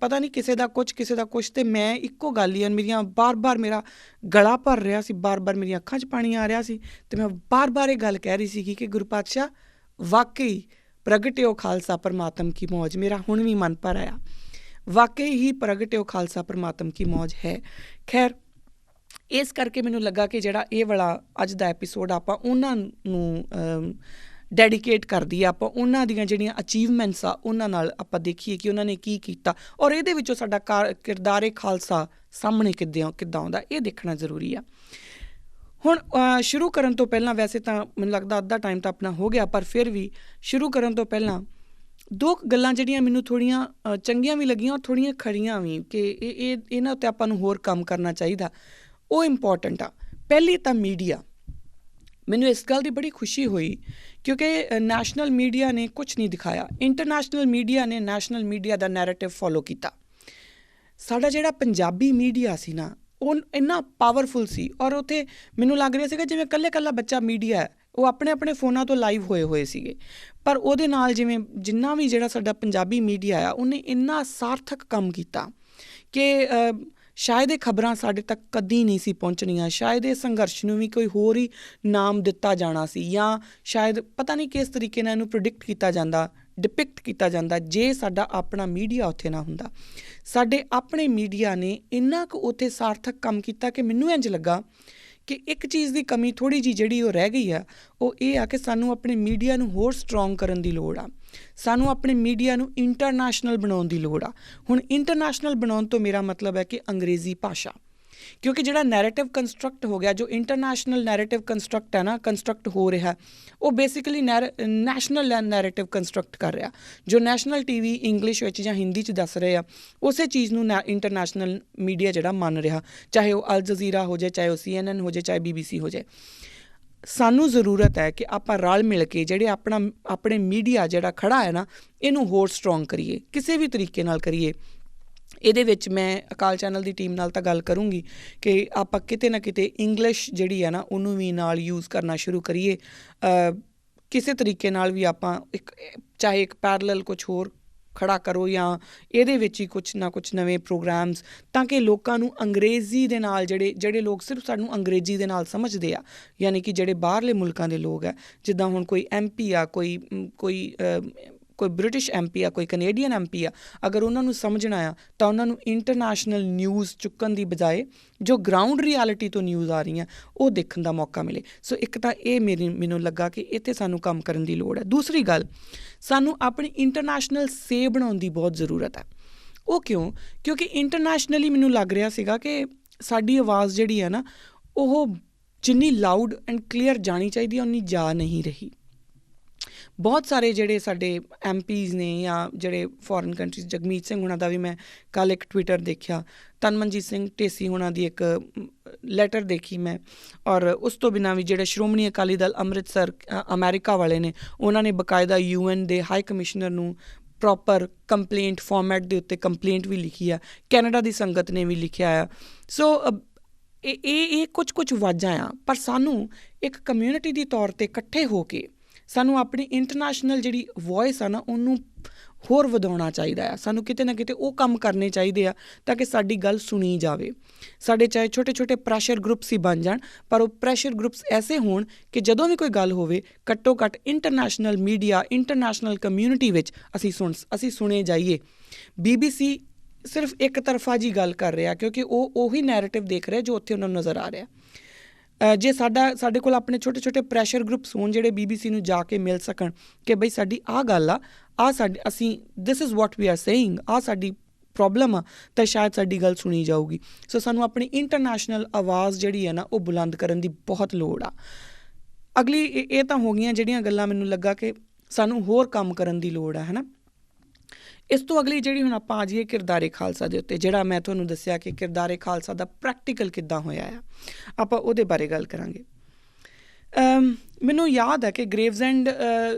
ਪਤਾ ਨਹੀਂ ਕਿਸੇ ਦਾ ਕੁਛ ਤੇ ਮੈਂ ਇੱਕੋ ਗੱਲ ਹੀ ਮੇਰੀਆਂ ਬਾਰ-ਬਾਰ ਮੇਰਾ ਗਲਾ ਭਰ ਰਿਹਾ ਸੀ, ਬਾਰ-ਬਾਰ ਮੇਰੀਆਂ ਅੱਖਾਂ 'ਚ ਪਾਣੀ ਆ ਰਿਹਾ ਸੀ, ਤੇ ਮੈਂ ਬਾਰ-ਬਾਰ ਇਹ ਗੱਲ ਕਹਿ ਰਹੀ ਸੀ ਕਿ ਗੁਰੂ ਪਾਤਸ਼ਾਹ ਵਾਕਈ ਪ੍ਰਗਟਿਓ ਖਾਲਸਾ ਪਰਮਾਤਮ ਕੀ ਮੌਜ। ਮੇਰਾ ਹੁਣ ਵੀ ਮਨ ਭਰ ਆਇਆ, ਵਾਕਈ ਹੀ ਪ੍ਰਗਟਿਓ ਖਾਲਸਾ ਪਰਮਾਤਮ ਕੀ ਮੌਜ ਹੈ। ਖੈਰ, ਇਸ ਕਰਕੇ ਮੈਨੂੰ ਲੱਗਾ ਕਿ ਜਿਹੜਾ ਇਹ ਵਾਲਾ ਅੱਜ ਦਾ ਐਪੀਸੋਡ ਆਪਾਂ ਉਹਨਾਂ ਨੂੰ ਡੈਡੀਕੇਟ ਕਰਦੀ ਆ, ਆਪਾਂ ਉਹਨਾਂ ਦੀਆਂ ਜਿਹੜੀਆਂ ਅਚੀਵਮੈਂਟਸ ਆ ਉਹਨਾਂ ਨਾਲ ਆਪਾਂ ਦੇਖੀਏ ਕਿ ਉਹਨਾਂ ਨੇ ਕੀ ਕੀਤਾ, ਔਰ ਇਹਦੇ ਵਿੱਚੋਂ ਸਾਡਾ ਕਿਰਦਾਰੇ ਖਾਲਸਾ ਸਾਹਮਣੇ ਕਿੱਦਾਂ ਆਉਂਦਾ, ਇਹ ਦੇਖਣਾ ਜ਼ਰੂਰੀ ਆ। ਹੁਣ ਸ਼ੁਰੂ ਕਰਨ ਤੋਂ ਪਹਿਲਾਂ, ਵੈਸੇ ਤਾਂ ਮੈਨੂੰ ਲੱਗਦਾ ਅੱਧਾ ਟਾਈਮ ਤਾਂ ਆਪਣਾ ਹੋ ਗਿਆ, ਪਰ ਫਿਰ ਵੀ ਸ਼ੁਰੂ ਕਰਨ ਤੋਂ ਪਹਿਲਾਂ 2 ਗੱਲਾਂ ਜਿਹੜੀਆਂ ਮੈਨੂੰ ਥੋੜ੍ਹੀਆਂ ਚੰਗੀਆਂ ਵੀ ਲੱਗੀਆਂ ਔਰ ਥੋੜ੍ਹੀਆਂ ਖੜੀਆਂ ਵੀ, ਕਿ ਇਹਨਾਂ ਉੱਤੇ ਆਪਾਂ ਨੂੰ ਹੋਰ ਕੰਮ ਕਰਨਾ ਚਾਹੀਦਾ, ਉਹ ਇੰਪੋਰਟੈਂਟ ਆ। ਪਹਿਲੀ ਤਾਂ ਮੀਡੀਆ। ਮੈਨੂੰ ਇਸ ਗੱਲ ਦੀ ਬੜੀ ਖੁਸ਼ੀ ਹੋਈ ਕਿਉਂਕਿ ਨੈਸ਼ਨਲ ਮੀਡੀਆ ਨੇ ਕੁਛ ਨਹੀਂ ਦਿਖਾਇਆ, ਇੰਟਰਨੈਸ਼ਨਲ ਮੀਡੀਆ ਨੇ ਨੈਸ਼ਨਲ ਮੀਡੀਆ ਦਾ ਨੈਰੇਟਿਵ ਫੋਲੋ ਕੀਤਾ। ਸਾਡਾ ਜਿਹੜਾ ਪੰਜਾਬੀ ਮੀਡੀਆ ਸੀ ਨਾ, ਉਹ ਇੰਨਾ ਪਾਵਰਫੁਲ ਸੀ। ਔਰ ਉੱਥੇ ਮੈਨੂੰ ਲੱਗ ਰਿਹਾ ਸੀਗਾ ਜਿਵੇਂ ਇਕੱਲਾ ਬੱਚਾ ਮੀਡੀਆ ਹੈ, ਉਹ ਆਪਣੇ ਫੋਨਾਂ ਤੋਂ ਲਾਈਵ ਹੋਏ ਸੀਗੇ। ਪਰ ਉਹਦੇ ਨਾਲ ਜਿਵੇਂ ਜਿੰਨਾ ਵੀ ਜਿਹੜਾ ਸਾਡਾ ਪੰਜਾਬੀ ਮੀਡੀਆ ਆ, ਉਹਨੇ ਇੰਨਾ ਸਾਰਥਕ ਕੰਮ ਕੀਤਾ ਕਿ ਸ਼ਾਇਦ ਇਹ ਖਬਰਾਂ ਸਾਡੇ ਤੱਕ ਕਦੀ ਨਹੀਂ ਸੀ ਪਹੁੰਚਣੀਆਂ। ਸ਼ਾਇਦ ਇਹ ਸੰਘਰਸ਼ ਨੂੰ ਵੀ ਕੋਈ ਹੋਰ ਹੀ ਨਾਮ ਦਿੱਤਾ ਜਾਣਾ ਸੀ, ਜਾਂ ਸ਼ਾਇਦ ਪਤਾ ਨਹੀਂ ਕਿਸ ਤਰੀਕੇ ਨਾਲ ਇਹਨੂੰ ਡਿਪਿਕਟ ਕੀਤਾ ਜਾਂਦਾ ਜੇ ਸਾਡਾ ਆਪਣਾ ਮੀਡੀਆ ਉੱਥੇ ਨਾ ਹੁੰਦਾ। ਸਾਡੇ ਆਪਣੇ ਮੀਡੀਆ ਨੇ ਇੰਨਾ ਕੁ ਉੱਥੇ ਸਾਰਥਕ ਕੰਮ ਕੀਤਾ ਕਿ ਮੈਨੂੰ ਇੰਝ ਲੱਗਾ ਕਿ ਇੱਕ ਚੀਜ਼ ਦੀ ਕਮੀ ਥੋੜ੍ਹੀ ਜਿਹੀ ਜਿਹੜੀ ਉਹ ਰਹਿ ਗਈ ਆ, ਉਹ ਇਹ ਆ ਕਿ ਸਾਨੂੰ ਆਪਣੇ ਮੀਡੀਆ ਨੂੰ ਹੋਰ ਸਟਰੋਂਗ ਕਰਨ ਦੀ ਲੋੜ ਆ। ਸਾਨੂੰ ਆਪਣੇ ਮੀਡੀਆ ਨੂੰ ਇੰਟਰਨੈਸ਼ਨਲ ਬਣਾਉਣ ਦੀ ਲੋੜ ਆ। ਹੁਣ ਇੰਟਰਨੈਸ਼ਨਲ ਬਣਾਉਣ ਤੋਂ ਮੇਰਾ ਮਤਲਬ ਹੈ ਕਿ ਅੰਗਰੇਜ਼ੀ ਭਾਸ਼ਾ, ਕਿਉਂਕਿ ਜਿਹੜਾ ਨੈਰੇਟਿਵ ਕੰਸਟਰਕਟ ਹੋ ਗਿਆ, ਜੋ ਇੰਟਰਨੈਸ਼ਨਲ ਨੈਰੇਟਿਵ ਕੰਸਟਰਕਟ ਹੈ ਨਾ, ਕੰਸਟਰਕਟ ਹੋ ਰਿਹਾ, ਉਹ ਬੇਸਿਕਲੀ ਨੈਸ਼ਨਲ ਨੈਰੇਟਿਵ ਕੰਸਟਰਕਟ ਕਰ ਰਿਹਾ। ਜੋ ਨੈਸ਼ਨਲ TV ਇੰਗਲਿਸ਼ ਵਿੱਚ ਜਾਂ ਹਿੰਦੀ 'ਚ ਦੱਸ ਰਹੇ ਆ, ਉਸੇ ਚੀਜ਼ ਨੂੰ ਇੰਟਰਨੈਸ਼ਨਲ ਮੀਡੀਆ ਜਿਹੜਾ ਮੰਨ ਰਿਹਾ, ਚਾਹੇ ਉਹ ਅਲ ਜਜ਼ੀਰਾ ਹੋ ਜਾਏ, ਚਾਹੇ ਉਹ CNN ਹੋ ਜਾਏ, ਚਾਹੇ BBC ਹੋ ਜਾਏ। ਸਾਨੂੰ ਜ਼ਰੂਰਤ ਹੈ ਕਿ ਆਪਾਂ ਰਲ ਮਿਲ ਕੇ ਜਿਹੜੇ ਆਪਣੇ ਮੀਡੀਆ ਜਿਹੜਾ ਖੜਾ ਹੈ ਨਾ, ਇਹਨੂੰ ਹੋਰ ਸਟਰੋਂਗ ਕਰੀਏ, ਕਿਸੇ ਵੀ ਤਰੀਕੇ ਨਾਲ ਕਰੀਏ। ਇਹਦੇ ਵਿੱਚ ਮੈਂ ਅਕਾਲ ਚੈਨਲ ਦੀ ਟੀਮ ਨਾਲ ਤਾਂ ਗੱਲ ਕਰੂੰਗੀ ਕਿ ਆਪਾਂ ਕਿਤੇ ਨਾ ਕਿਤੇ ਇੰਗਲਿਸ਼ ਜਿਹੜੀ ਹੈ ਨਾ, ਉਹਨੂੰ ਵੀ ਨਾਲ ਯੂਜ਼ ਕਰਨਾ ਸ਼ੁਰੂ ਕਰੀਏ। ਕਿਸੇ ਤਰੀਕੇ ਨਾਲ ਵੀ ਆਪਾਂ ਚਾਹੇ ਇੱਕ ਪੈਰਲਲ ਕੁਛ ਹੋਰ ਖੜਾ ਕਰੋ, ਜਾਂ ਇਹਦੇ ਵਿੱਚ ਹੀ ਕੁਛ ਨਾ ਕੁਛ ਨਵੇਂ ਪ੍ਰੋਗਰਾਮਸ, ਤਾਂ ਕਿ ਲੋਕਾਂ ਨੂੰ ਅੰਗਰੇਜ਼ੀ ਦੇ ਨਾਲ ਜਿਹੜੇ ਲੋਕ ਸਿਰਫ ਸਾਨੂੰ ਅੰਗਰੇਜ਼ੀ ਦੇ ਨਾਲ ਸਮਝਦੇ ਆ, ਯਾਨੀ ਕਿ ਜਿਹੜੇ ਬਾਹਰਲੇ ਮੁਲਕਾਂ ਦੇ ਲੋਕ ਆ, ਜਿੱਦਾਂ ਹੁਣ ਕੋਈ MP ਆ, ਕੋਈ ਬ੍ਰਿਟਿਸ਼ MP ਆ, ਕੋਈ ਕੈਨੇਡੀਅਨ MP ਆ, ਅਗਰ ਉਹਨਾਂ ਨੂੰ ਸਮਝਣਾ ਆ ਤਾਂ ਉਹਨਾਂ ਨੂੰ ਇੰਟਰਨੈਸ਼ਨਲ ਨਿਊਜ਼ ਚੁੱਕਣ ਦੀ ਬਜਾਏ ਜੋ ਗਰਾਊਂਡ ਰਿਐਲਿਟੀ ਤੋਂ ਨਿਊਜ਼ ਆ ਰਹੀਆਂ ਉਹ ਦੇਖਣ ਦਾ ਮੌਕਾ ਮਿਲੇ। ਸੋ ਇੱਕ ਤਾਂ ਇਹ ਮੈਨੂੰ ਲੱਗਾ ਕਿ ਇੱਥੇ ਸਾਨੂੰ ਕੰਮ ਕਰਨ ਦੀ ਲੋੜ ਹੈ। ਦੂਸਰੀ ਗੱਲ, ਸਾਨੂੰ ਆਪਣੀ ਇੰਟਰਨੈਸ਼ਨਲ ਸੇ ਬਣਾਉਣ ਦੀ ਬਹੁਤ ਜ਼ਰੂਰਤ ਹੈ। ਉਹ ਕਿਉਂਕਿ ਇੰਟਰਨੈਸ਼ਨਲੀ ਮੈਨੂੰ ਲੱਗ ਰਿਹਾ ਸੀਗਾ ਕਿ ਸਾਡੀ ਆਵਾਜ਼ ਜਿਹੜੀ ਹੈ ਨਾ, ਉਹ ਜਿੰਨੀ ਲਾਊਡ ਐਂਡ ਕਲੀਅਰ ਜਾਣੀ ਚਾਹੀਦੀ ਹੈ ਉਨੀ ਜਾ ਨਹੀਂ ਰਹੀ। ਬਹੁਤ ਸਾਰੇ ਜਿਹੜੇ ਸਾਡੇ MPs ਨੇ ਜਾਂ ਜਿਹੜੇ ਫੋਰਨ ਕੰਟਰੀਜ਼, ਜਗਮੀਤ ਸਿੰਘ ਹੁਣਾਂ ਦਾ ਵੀ ਮੈਂ ਕੱਲ੍ਹ ਇੱਕ ਟਵਿੱਟਰ ਦੇਖਿਆ, ਤਨਮਨਜੀਤ ਸਿੰਘ ਢੇਸੀ ਹੁਣਾਂ ਦੀ ਇੱਕ ਲੈਟਰ ਦੇਖੀ ਮੈਂ, ਔਰ ਉਸ ਤੋਂ ਬਿਨਾਂ ਵੀ ਜਿਹੜੇ ਸ਼੍ਰੋਮਣੀ ਅਕਾਲੀ ਦਲ ਅੰਮ੍ਰਿਤਸਰ ਅਮਰੀਕਾ ਵਾਲੇ ਨੇ, ਉਹਨਾਂ ਨੇ ਬਕਾਇਦਾ UN ਦੇ ਹਾਈ ਕਮਿਸ਼ਨਰ ਨੂੰ ਪ੍ਰੋਪਰ ਕੰਪਲੇਂਟ ਫਾਰਮੈਟ ਦੇ ਉੱਤੇ ਕੰਪਲੇਂਟ ਵੀ ਲਿਖੀ ਆ, ਕੈਨੇਡਾ ਦੀ ਸੰਗਤ ਨੇ ਵੀ ਲਿਖਿਆ ਆ। ਸੋ ਇਹ ਕੁਝ ਆਵਾਜ਼ਾਂ ਆ, ਪਰ ਸਾਨੂੰ ਇੱਕ ਕਮਿਊਨਿਟੀ ਦੀ ਤੌਰ 'ਤੇ ਇਕੱਠੇ ਹੋ ਕੇ ਸਾਨੂੰ ਆਪਣੀ ਇੰਟਰਨੈਸ਼ਨਲ ਜਿਹੜੀ ਵੋਇਸ ਆ ਨਾ, ਉਹਨੂੰ ਹੋਰ ਵਧਾਉਣਾ ਚਾਹੀਦਾ ਆ। ਸਾਨੂੰ ਕਿਤੇ ਨਾ ਕਿਤੇ ਉਹ ਕੰਮ ਕਰਨੇ ਚਾਹੀਦੇ ਆ ਤਾਂ ਕਿ ਸਾਡੀ ਗੱਲ ਸੁਣੀ ਜਾਵੇ। ਸਾਡੇ ਚਾਹੇ ਛੋਟੇ ਛੋਟੇ ਪ੍ਰੈਸ਼ਰ ਗਰੁੱਪਸ ਹੀ ਬਣ ਜਾਣ, ਪਰ ਉਹ ਪ੍ਰੈਸ਼ਰ ਗਰੁੱਪਸ ਐਸੇ ਹੋਣ ਕਿ ਜਦੋਂ ਵੀ ਕੋਈ ਗੱਲ ਹੋਵੇ, ਘੱਟੋ ਘੱਟ ਇੰਟਰਨੈਸ਼ਨਲ ਮੀਡੀਆ, ਇੰਟਰਨੈਸ਼ਨਲ ਕਮਿਊਨਿਟੀ ਵਿੱਚ ਅਸੀਂ ਸੁਣੇ ਜਾਈਏ। BBC ਸਿਰਫ ਇੱਕ ਤਰਫਾ ਜੀ ਗੱਲ ਕਰ ਰਿਹਾ, ਕਿਉਂਕਿ ਉਹ ਉਹੀ ਨੈਰੇਟਿਵ ਦੇਖ ਰਿਹਾ ਜੋ ਉੱਥੇ ਉਹਨਾਂ ਨੂੰ ਨਜ਼ਰ ਆ ਰਿਹਾ। ਜੇ ਸਾਡੇ ਕੋਲ ਆਪਣੇ ਛੋਟੇ ਛੋਟੇ ਪ੍ਰੈਸ਼ਰ ਗਰੁੱਪਸ ਹੋਣ ਜਿਹੜੇ BBC ਨੂੰ ਜਾ ਕੇ ਮਿਲ ਸਕਣ ਕਿ ਬਈ ਸਾਡੀ ਆਹ ਗੱਲ ਆ, ਅਸੀਂ this is what we are saying, ਆਹ ਸਾਡੀ ਪ੍ਰੋਬਲਮ ਆ, ਤਾਂ ਸ਼ਾਇਦ ਸਾਡੀ ਗੱਲ ਸੁਣੀ ਜਾਊਗੀ। ਸੋ ਸਾਨੂੰ ਆਪਣੀ ਇੰਟਰਨੈਸ਼ਨਲ ਆਵਾਜ਼ ਜਿਹੜੀ ਹੈ ਨਾ, ਉਹ ਬੁਲੰਦ ਕਰਨ ਦੀ ਬਹੁਤ ਲੋੜ ਆ। ਅਗਲੀ ਇਹ ਤਾਂ ਹੋ ਗਈਆਂ ਜਿਹੜੀਆਂ ਗੱਲਾਂ ਮੈਨੂੰ ਲੱਗਾ ਕਿ ਸਾਨੂੰ ਹੋਰ ਕੰਮ ਕਰਨ ਦੀ ਲੋੜ ਆ, ਹੈ ਨਾ। ਇਸ ਤੋਂ ਅਗਲੀ ਜਿਹੜੀ ਹੁਣ ਆਪਾਂ ਆ ਜਾਈਏ ਕਿਰਦਾਰੇ ਖਾਲਸਾ ਦੇ ਉੱਤੇ, ਜਿਹੜਾ ਮੈਂ ਤੁਹਾਨੂੰ ਦੱਸਿਆ ਕਿ ਕਿਰਦਾਰੇ ਖਾਲਸਾ ਦਾ ਪ੍ਰੈਕਟੀਕਲ ਕਿੱਦਾਂ ਹੋਇਆ ਆ, ਆਪਾਂ ਉਹਦੇ ਬਾਰੇ ਗੱਲ ਕਰਾਂਗੇ। ਮੈਨੂੰ ਯਾਦ ਹੈ ਕਿ ਗ੍ਰੇਵਜ਼ਐਂਡ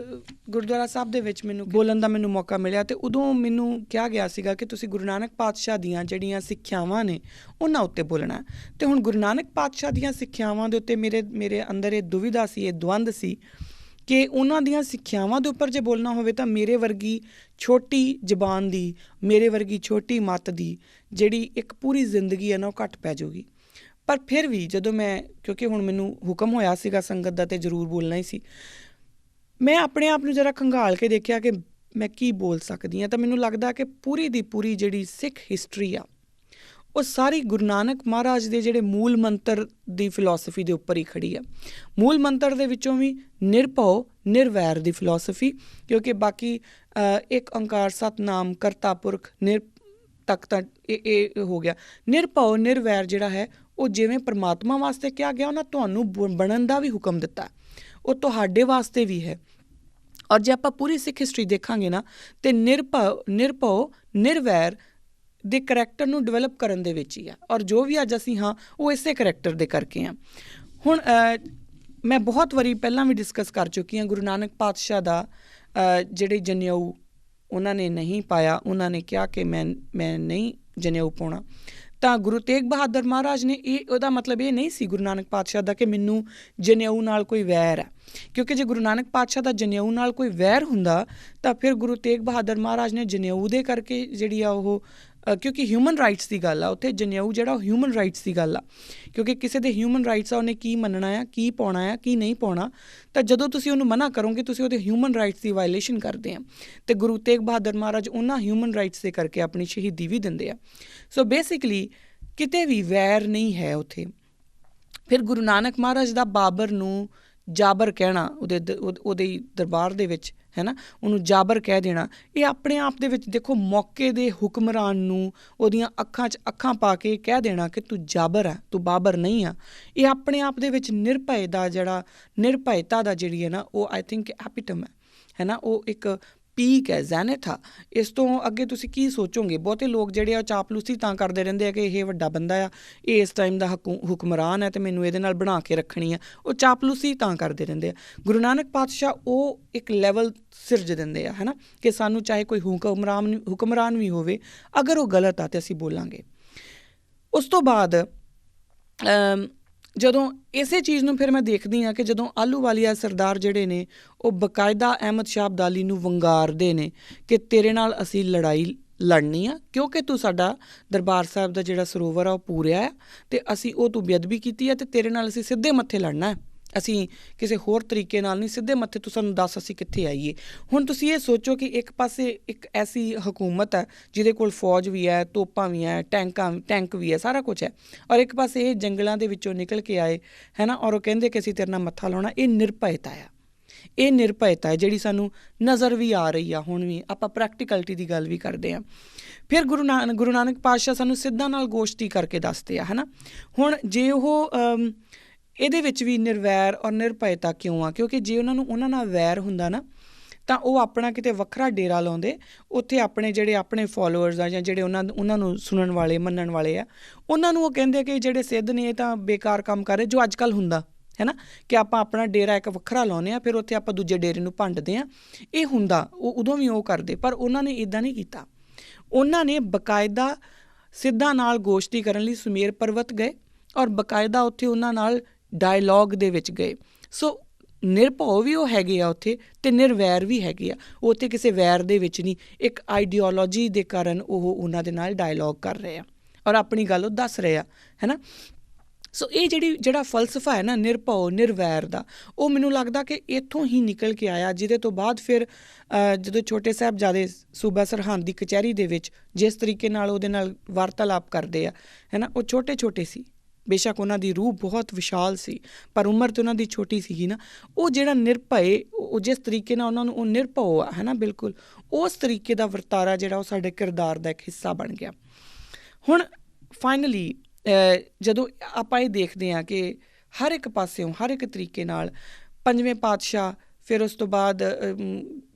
ਗੁਰਦੁਆਰਾ ਸਾਹਿਬ ਦੇ ਵਿੱਚ ਮੈਨੂੰ ਬੋਲਣ ਦਾ ਮੌਕਾ ਮਿਲਿਆ, ਅਤੇ ਉਦੋਂ ਮੈਨੂੰ ਕਿਹਾ ਗਿਆ ਸੀਗਾ ਕਿ ਤੁਸੀਂ ਗੁਰੂ ਨਾਨਕ ਪਾਤਸ਼ਾਹ ਦੀਆਂ ਜਿਹੜੀਆਂ ਸਿੱਖਿਆਵਾਂ ਨੇ ਉਹਨਾਂ ਉੱਤੇ ਬੋਲਣਾ। ਅਤੇ ਹੁਣ ਗੁਰੂ ਨਾਨਕ ਪਾਤਸ਼ਾਹ ਦੀਆਂ ਸਿੱਖਿਆਵਾਂ ਦੇ ਉੱਤੇ ਮੇਰੇ ਅੰਦਰ ਇਹ ਦੁਵਿਧਾ ਸੀ, ਇਹ ਦਵੰਦ ਸੀ ਕਿ ਉਹਨਾਂ ਦੀਆਂ ਸਿੱਖਿਆਵਾਂ ਦੇ ਉੱਪਰ ਜੇ ਬੋਲਣਾ ਹੋਵੇ ਤਾਂ ਮੇਰੇ ਵਰਗੀ ਛੋਟੀ ਜ਼ਬਾਨ ਦੀ, ਮੇਰੇ ਵਰਗੀ ਛੋਟੀ ਮੱਤ ਦੀ ਜਿਹੜੀ ਇੱਕ ਪੂਰੀ ਜ਼ਿੰਦਗੀ ਹੈ ਨਾ, ਉਹ ਘੱਟ ਪੈ ਜਾਊਗੀ। ਪਰ ਫਿਰ ਵੀ ਜਦੋਂ ਕਿਉਂਕਿ ਹੁਣ ਮੈਨੂੰ ਹੁਕਮ ਹੋਇਆ ਸੀਗਾ ਸੰਗਤ ਦਾ, ਅਤੇ ਜ਼ਰੂਰ ਬੋਲਣਾ ਹੀ ਸੀ, ਮੈਂ ਆਪਣੇ ਆਪ ਨੂੰ ਜ਼ਰਾ ਖੰਗਾਲ ਕੇ ਦੇਖਿਆ ਕਿ ਮੈਂ ਕੀ ਬੋਲ ਸਕਦੀ ਹਾਂ। ਤਾਂ ਮੈਨੂੰ ਲੱਗਦਾ ਕਿ ਪੂਰੀ ਦੀ ਪੂਰੀ ਜਿਹੜੀ ਸਿੱਖ ਹਿਸਟਰੀ ਆ, ਉਹ ਸਾਰੀ ਗੁਰੂ ਨਾਨਕ ਮਹਾਰਾਜ ਦੇ ਜਿਹੜੇ ਮੂਲ ਮੰਤਰ ਦੀ ਫਿਲੋਸਫੀ ਦੇ ਉੱਪਰ ਹੀ ਖੜੀ ਆ। ਮੂਲ ਮੰਤਰ ਦੇ ਵਿੱਚੋਂ ਵੀ ਨਿਰਭਉ ਨਿਰਵੈਰ ਦੀ ਫਿਲੋਸਫੀ, ਕਿਉਂਕਿ ਬਾਕੀ ਇੱਕ ਓਂਕਾਰ ਸਤਿਨਾਮ ਕਰਤਾ ਪੁਰਖ ਤੱਕ ਤਾਂ ਇਹ ਹੋ ਗਿਆ। ਨਿਰਭਉ ਨਿਰਵੈਰ ਜਿਹੜਾ ਹੈ, ਉਹ ਜਿਵੇਂ ਪਰਮਾਤਮਾ ਵਾਸਤੇ ਕਿਹਾ ਗਿਆ, ਉਹਨਾਂ ਤੁਹਾਨੂੰ ਬਣਨ ਦਾ ਵੀ ਹੁਕਮ ਦਿੱਤਾ, ਉਹ ਤੁਹਾਡੇ ਵਾਸਤੇ ਵੀ ਹੈ। ਔਰ ਜੇ ਆਪਾਂ ਪੂਰੀ ਸਿੱਖ ਹਿਸਟਰੀ ਦੇਖਾਂਗੇ ਨਾ, ਤੇ ਨਿਰਭਉ ਨਿਰਵੈਰ ਦੇ ਕਰੈਕਟਰ ਨੂੰ ਡਿਵੈਲਪ ਕਰਨ ਦੇ ਵਿੱਚ ਹੀ ਆ, ਔਰ ਜੋ ਵੀ ਅੱਜ ਅਸੀਂ ਹਾਂ ਉਹ ਇਸੇ ਕਰੈਕਟਰ ਦੇ ਕਰਕੇ ਆ। ਹੁਣ ਮੈਂ ਬਹੁਤ ਵਾਰੀ ਪਹਿਲਾਂ ਵੀ ਡਿਸਕਸ ਕਰ ਚੁੱਕੀ ਹਾਂ, ਗੁਰੂ ਨਾਨਕ ਪਾਤਸ਼ਾਹ ਦਾ ਜਿਹੜੇ ਜਨੇਊ ਉਹਨਾਂ ਨੇ ਨਹੀਂ ਪਾਇਆ, ਉਹਨਾਂ ਨੇ ਕਿਹਾ ਕਿ ਮੈਂ ਨਹੀਂ ਜਨੇਊ ਪਾਉਣਾ। ਤਾਂ ਗੁਰੂ ਤੇਗ ਬਹਾਦਰ ਮਹਾਰਾਜ ਨੇ ਉਹਦਾ ਮਤਲਬ ਇਹ ਨਹੀਂ ਸੀ ਗੁਰੂ ਨਾਨਕ ਪਾਤਸ਼ਾਹ ਦਾ ਕਿ ਮੈਨੂੰ ਜਨੇਊ ਨਾਲ ਕੋਈ ਵੈਰ ਹੈ, ਕਿਉਂਕਿ ਜੇ ਗੁਰੂ ਨਾਨਕ ਪਾਤਸ਼ਾਹ ਦਾ ਜਨੇਊ ਨਾਲ ਕੋਈ ਵੈਰ ਹੁੰਦਾ ਤਾਂ ਫਿਰ ਗੁਰੂ ਤੇਗ ਬਹਾਦਰ ਮਹਾਰਾਜ ਨੇ ਜਨੇਊ ਦੇ ਕਰਕੇ ਜਿਹੜੀ ਆ ਉਹ, ਕਿਉਂਕਿ ਹਿਊਮਨ ਰਾਈਟਸ ਦੀ ਗੱਲ ਆ ਉੱਥੇ, ਜਨੇਊ ਜਿਹੜਾ ਉਹ ਹਿਊਮਨ ਰਾਈਟਸ ਦੀ ਗੱਲ ਆ, ਕਿਉਂਕਿ ਕਿਸੇ ਦੇ ਹਿਊਮਨ ਰਾਈਟਸ ਆ, ਉਹਨੇ ਕੀ ਮੰਨਣਾ ਆ, ਕੀ ਪਾਉਣਾ ਆ, ਕੀ ਨਹੀਂ ਪਾਉਣਾ। ਤਾਂ ਜਦੋਂ ਤੁਸੀਂ ਉਹਨੂੰ ਮਨਾ ਕਰੋਗੇ, ਤੁਸੀਂ ਉਹਦੇ ਹਿਊਮਨ ਰਾਈਟਸ ਦੀ ਵਾਇਲੇਸ਼ਨ ਕਰਦੇ ਆ। ਅਤੇ ਗੁਰੂ ਤੇਗ ਬਹਾਦਰ ਮਹਾਰਾਜ ਉਹਨਾਂ ਹਿਊਮਨ ਰਾਈਟਸ ਦੇ ਕਰਕੇ ਆਪਣੀ ਸ਼ਹੀਦੀ ਵੀ ਦਿੰਦੇ ਆ। ਸੋ ਬੇਸਿਕਲੀ ਕਿਤੇ ਵੀ ਵੈਰ ਨਹੀਂ ਹੈ ਉੱਥੇ। ਫਿਰ ਗੁਰੂ ਨਾਨਕ ਮਹਾਰਾਜ ਦਾ ਬਾਬਰ ਨੂੰ ਜਾਬਰ ਕਹਿਣਾ, ਉਹਦੇ ਦਰਬਾਰ ਦੇ ਵਿੱਚ, ਹੈ ਨਾ, ਉਹਨੂੰ ਜਾਬਰ ਕਹਿ ਦੇਣਾ, ਇਹ ਆਪਣੇ ਆਪ ਦੇ ਵਿੱਚ ਦੇਖੋ, ਮੌਕੇ ਦੇ ਹੁਕਮਰਾਨ ਨੂੰ ਉਹਦੀਆਂ ਅੱਖਾਂ 'ਚ ਅੱਖਾਂ ਪਾ ਕੇ ਕਹਿ ਦੇਣਾ ਕਿ ਤੂੰ ਜਾਬਰ ਆ, ਤੂੰ ਬਾਬਰ ਨਹੀਂ ਆ, ਇਹ ਆਪਣੇ ਆਪ ਦੇ ਵਿੱਚ ਨਿਰਭੈਤਾ ਦਾ ਜਿਹੜੀ ਹੈ ਨਾ, ਉਹ ਆਈ ਥਿੰਕ ਐਪੀਟਮ ਹੈ ਨਾ, ਉਹ ਇੱਕ ਪੀਕ ਹੈ, ਜ਼ੈਨਿਥ ਆ। ਇਸ ਤੋਂ ਅੱਗੇ ਤੁਸੀਂ ਕੀ ਸੋਚੋਗੇ? ਬਹੁਤੇ ਲੋਕ ਜਿਹੜੇ ਆ ਚਾਪਲੂਸੀ ਤਾਂ ਕਰਦੇ ਰਹਿੰਦੇ ਆ ਕਿ ਇਹ ਵੱਡਾ ਬੰਦਾ ਆ, ਇਹ ਇਸ ਟਾਈਮ ਦਾ ਹੁਕਮਰਾਨ ਹੈ ਅਤੇ ਮੈਨੂੰ ਇਹਦੇ ਨਾਲ ਬਣਾ ਕੇ ਰੱਖਣੀ ਆ, ਉਹ ਚਾਪਲੂਸੀ ਤਾਂ ਕਰਦੇ ਰਹਿੰਦੇ ਆ। ਗੁਰੂ ਨਾਨਕ ਪਾਤਸ਼ਾਹ ਉਹ ਇੱਕ ਲੈਵਲ ਸਿਰਜ ਦਿੰਦੇ ਆ, ਹੈ ਨਾ, ਕਿ ਸਾਨੂੰ ਚਾਹੇ ਕੋਈ ਹੁਕਮਰਾਨ ਵੀ ਹੋਵੇ, ਅਗਰ ਉਹ ਗਲਤ ਆ ਤਾਂ ਅਸੀਂ ਬੋਲਾਂਗੇ। ਉਸ ਤੋਂ ਬਾਅਦ ਜਦੋਂ ਇਸੇ ਚੀਜ਼ ਨੂੰ ਫਿਰ ਮੈਂ ਦੇਖਦੀ ਹਾਂ ਕਿ ਜਦੋਂ ਆਹਲੂਵਾਲੀਆ ਸਰਦਾਰ ਜਿਹੜੇ ਨੇ ਉਹ ਬਕਾਇਦਾ ਅਹਿਮਦ ਸ਼ਾਹ ਅਬਦਾਲੀ ਨੂੰ ਵੰਗਾਰਦੇ ਨੇ ਕਿ ਤੇਰੇ ਨਾਲ ਅਸੀਂ ਲੜਾਈ ਲੜਨੀ ਆ, ਕਿਉਂਕਿ ਤੂੰ ਸਾਡਾ ਦਰਬਾਰ ਸਾਹਿਬ ਦਾ ਜਿਹੜਾ ਸਰੋਵਰ ਆ ਉਹ ਪੂਰਿਆ ਆ, ਅਤੇ ਅਸੀਂ ਉਹ ਤੂੰ ਬੇਅਦਬੀ ਕੀਤੀ ਹੈ, ਅਤੇ ਤੇਰੇ ਨਾਲ ਅਸੀਂ ਸਿੱਧੇ ਮੱਥੇ ਲੜਨਾ, ਅਸੀਂ ਕਿਸੇ ਹੋਰ ਤਰੀਕੇ ਨਾਲ ਨਹੀਂ, ਸਿੱਧੇ ਮੱਥੇ ਤੂੰ ਸਾਨੂੰ ਦੱਸ ਅਸੀਂ ਕਿੱਥੇ ਆਈਏ। ਹੁਣ ਤੁਸੀਂ ਇਹ ਸੋਚੋ ਕਿ ਇੱਕ ਪਾਸੇ ਇੱਕ ਐਸੀ ਹਕੂਮਤ ਹੈ ਜਿਹਦੇ ਕੋਲ ਫੌਜ ਵੀ ਹੈ, ਤੋਪਾਂ ਵੀ ਹੈ, ਟੈਂਕ ਵੀ ਹੈ, ਸਾਰਾ ਕੁਛ ਹੈ, ਔਰ ਇੱਕ ਪਾਸੇ ਇਹ ਜੰਗਲਾਂ ਦੇ ਵਿੱਚੋਂ ਨਿਕਲ ਕੇ ਆਏ, ਹੈ ਨਾ, ਔਰ ਉਹ ਕਹਿੰਦੇ ਕਿ ਅਸੀਂ ਤੇਰੇ ਨਾਲ ਮੱਥਾ ਲਾਉਣਾ। ਇਹ ਨਿਰਭੈਤਾ ਆ, ਇਹ ਨਿਰਭੈਤਾ ਹੈ ਜਿਹੜੀ ਸਾਨੂੰ ਨਜ਼ਰ ਵੀ ਆ ਰਹੀ ਆ। ਹੁਣ ਵੀ ਆਪਾਂ ਪ੍ਰੈਕਟੀਕਲਿਟੀ ਦੀ ਗੱਲ ਵੀ ਕਰਦੇ ਹਾਂ। ਫਿਰ ਗੁਰੂ ਨਾਨਕ ਪਾਤਸ਼ਾਹ ਸਾਨੂੰ ਸਿੱਧਾਂ ਨਾਲ ਗੋਸ਼ਟੀ ਕਰਕੇ ਦੱਸਦੇ ਆ, ਹੈ ਨਾ। ਹੁਣ ਜੇ ਉਹ ਇਹਦੇ ਵਿੱਚ ਵੀ ਨਿਰਵੈਰ ਔਰ ਨਿਰਭੈਤਾ ਕਿਉਂ ਆ? ਕਿਉਂਕਿ ਜੇ ਉਹਨਾਂ ਨਾਲ ਵੈਰ ਹੁੰਦਾ ਨਾ, ਤਾਂ ਉਹ ਆਪਣਾ ਕਿਤੇ ਵੱਖਰਾ ਡੇਰਾ ਲਾਉਂਦੇ, ਉੱਥੇ ਆਪਣੇ ਜਿਹੜੇ ਆਪਣੇ ਫੋਲੋਅਰਸ ਆ ਜਾਂ ਜਿਹੜੇ ਉਹਨਾਂ ਨੂੰ ਸੁਣਨ ਵਾਲੇ ਮੰਨਣ ਵਾਲੇ ਆ, ਉਹਨਾਂ ਨੂੰ ਉਹ ਕਹਿੰਦੇ ਕਿ ਜਿਹੜੇ ਸਿੱਧ ਨੇ ਇਹ ਤਾਂ ਬੇਕਾਰ ਕੰਮ ਕਰ ਰਹੇ, ਜੋ ਅੱਜ ਕੱਲ੍ਹ ਹੁੰਦਾ ਹੈ ਨਾ, ਕਿ ਆਪਾਂ ਆਪਣਾ ਡੇਰਾ ਇੱਕ ਵੱਖਰਾ ਲਾਉਂਦੇ ਹਾਂ, ਫਿਰ ਉੱਥੇ ਆਪਾਂ ਦੂਜੇ ਡੇਰੇ ਨੂੰ ਭੰਡਦੇ ਹਾਂ। ਇਹ ਹੁੰਦਾ, ਉਹ ਉਦੋਂ ਵੀ ਉਹ ਕਰਦੇ, ਪਰ ਉਹਨਾਂ ਨੇ ਇੱਦਾਂ ਨਹੀਂ ਕੀਤਾ। ਉਹਨਾਂ ਨੇ ਬਕਾਇਦਾ ਸਿੱਧਾਂ ਨਾਲ ਗੋਸ਼ਟੀ ਕਰਨ ਲਈ ਸੁਮੇਰ ਪਰਬਤ ਗਏ ਔਰ ਬਕਾਇਦਾ ਉੱਥੇ ਉਹਨਾਂ ਨਾਲ ਡਾਇਲੋਗ ਦੇ ਵਿੱਚ ਗਏ। ਸੋ ਨਿਰਭਉ ਵੀ ਉਹ ਹੈਗੇ ਆ ਉੱਥੇ ਅਤੇ ਨਿਰਵੈਰ ਵੀ ਹੈਗੇ ਆ। ਉਹ ਉੱਥੇ ਕਿਸੇ ਵੈਰ ਦੇ ਵਿੱਚ ਨਹੀਂ, ਇੱਕ ਆਈਡੀਓਲੋਜੀ ਦੇ ਕਾਰਨ ਉਹ ਉਹਨਾਂ ਦੇ ਨਾਲ ਡਾਇਲੋਗ ਕਰ ਰਹੇ ਆ ਔਰ ਆਪਣੀ ਗੱਲ ਉਹ ਦੱਸ ਰਹੇ ਆ, ਹੈ ਨਾ। ਸੋ ਇਹ ਜਿਹੜਾ ਫਲਸਫਾ ਹੈ ਨਾ ਨਿਰਭਉ ਨਿਰਵੈਰ ਦਾ, ਉਹ ਮੈਨੂੰ ਲੱਗਦਾ ਕਿ ਇੱਥੋਂ ਹੀ ਨਿਕਲ ਕੇ ਆਇਆ, ਜਿਹਦੇ ਤੋਂ ਬਾਅਦ ਫਿਰ ਜਦੋਂ ਛੋਟੇ ਸਾਹਿਬਜ਼ਾਦੇ ਸੂਬਾ ਸਰਹੰਦ ਦੀ ਕਚਹਿਰੀ ਦੇ ਵਿੱਚ ਜਿਸ ਤਰੀਕੇ ਨਾਲ ਉਹਦੇ ਨਾਲ ਵਾਰਤਾਲਾਪ ਕਰਦੇ ਆ, ਹੈ ਨਾ, ਉਹ ਛੋਟੇ ਛੋਟੇ ਸੀ, ਬੇਸ਼ੱਕ ਉਹਨਾਂ ਦੀ ਰੂਹ ਬਹੁਤ ਵਿਸ਼ਾਲ ਸੀ ਪਰ ਉਮਰ ਤਾਂ ਉਹਨਾਂ ਦੀ ਛੋਟੀ ਸੀਗੀ ਨਾ। ਉਹ ਜਿਹੜਾ ਨਿਰਭੈ, ਉਹ ਜਿਸ ਤਰੀਕੇ ਨਾਲ ਉਹਨਾਂ ਨੂੰ ਉਹ ਨਿਰਭਉ ਆ, ਹੈ ਨਾ, ਬਿਲਕੁਲ ਉਸ ਤਰੀਕੇ ਦਾ ਵਰਤਾਰਾ ਜਿਹੜਾ ਉਹ ਸਾਡੇ ਕਿਰਦਾਰ ਦਾ ਇੱਕ ਹਿੱਸਾ ਬਣ ਗਿਆ। ਹੁਣ ਫਾਈਨਲੀ ਜਦੋਂ ਆਪਾਂ ਇਹ ਦੇਖਦੇ ਹਾਂ ਕਿ ਹਰ ਇੱਕ ਪਾਸਿਓਂ ਹਰ ਇੱਕ ਤਰੀਕੇ ਨਾਲ ਪੰਜਵੇਂ ਪਾਤਸ਼ਾਹ, ਫਿਰ ਉਸ ਤੋਂ ਬਾਅਦ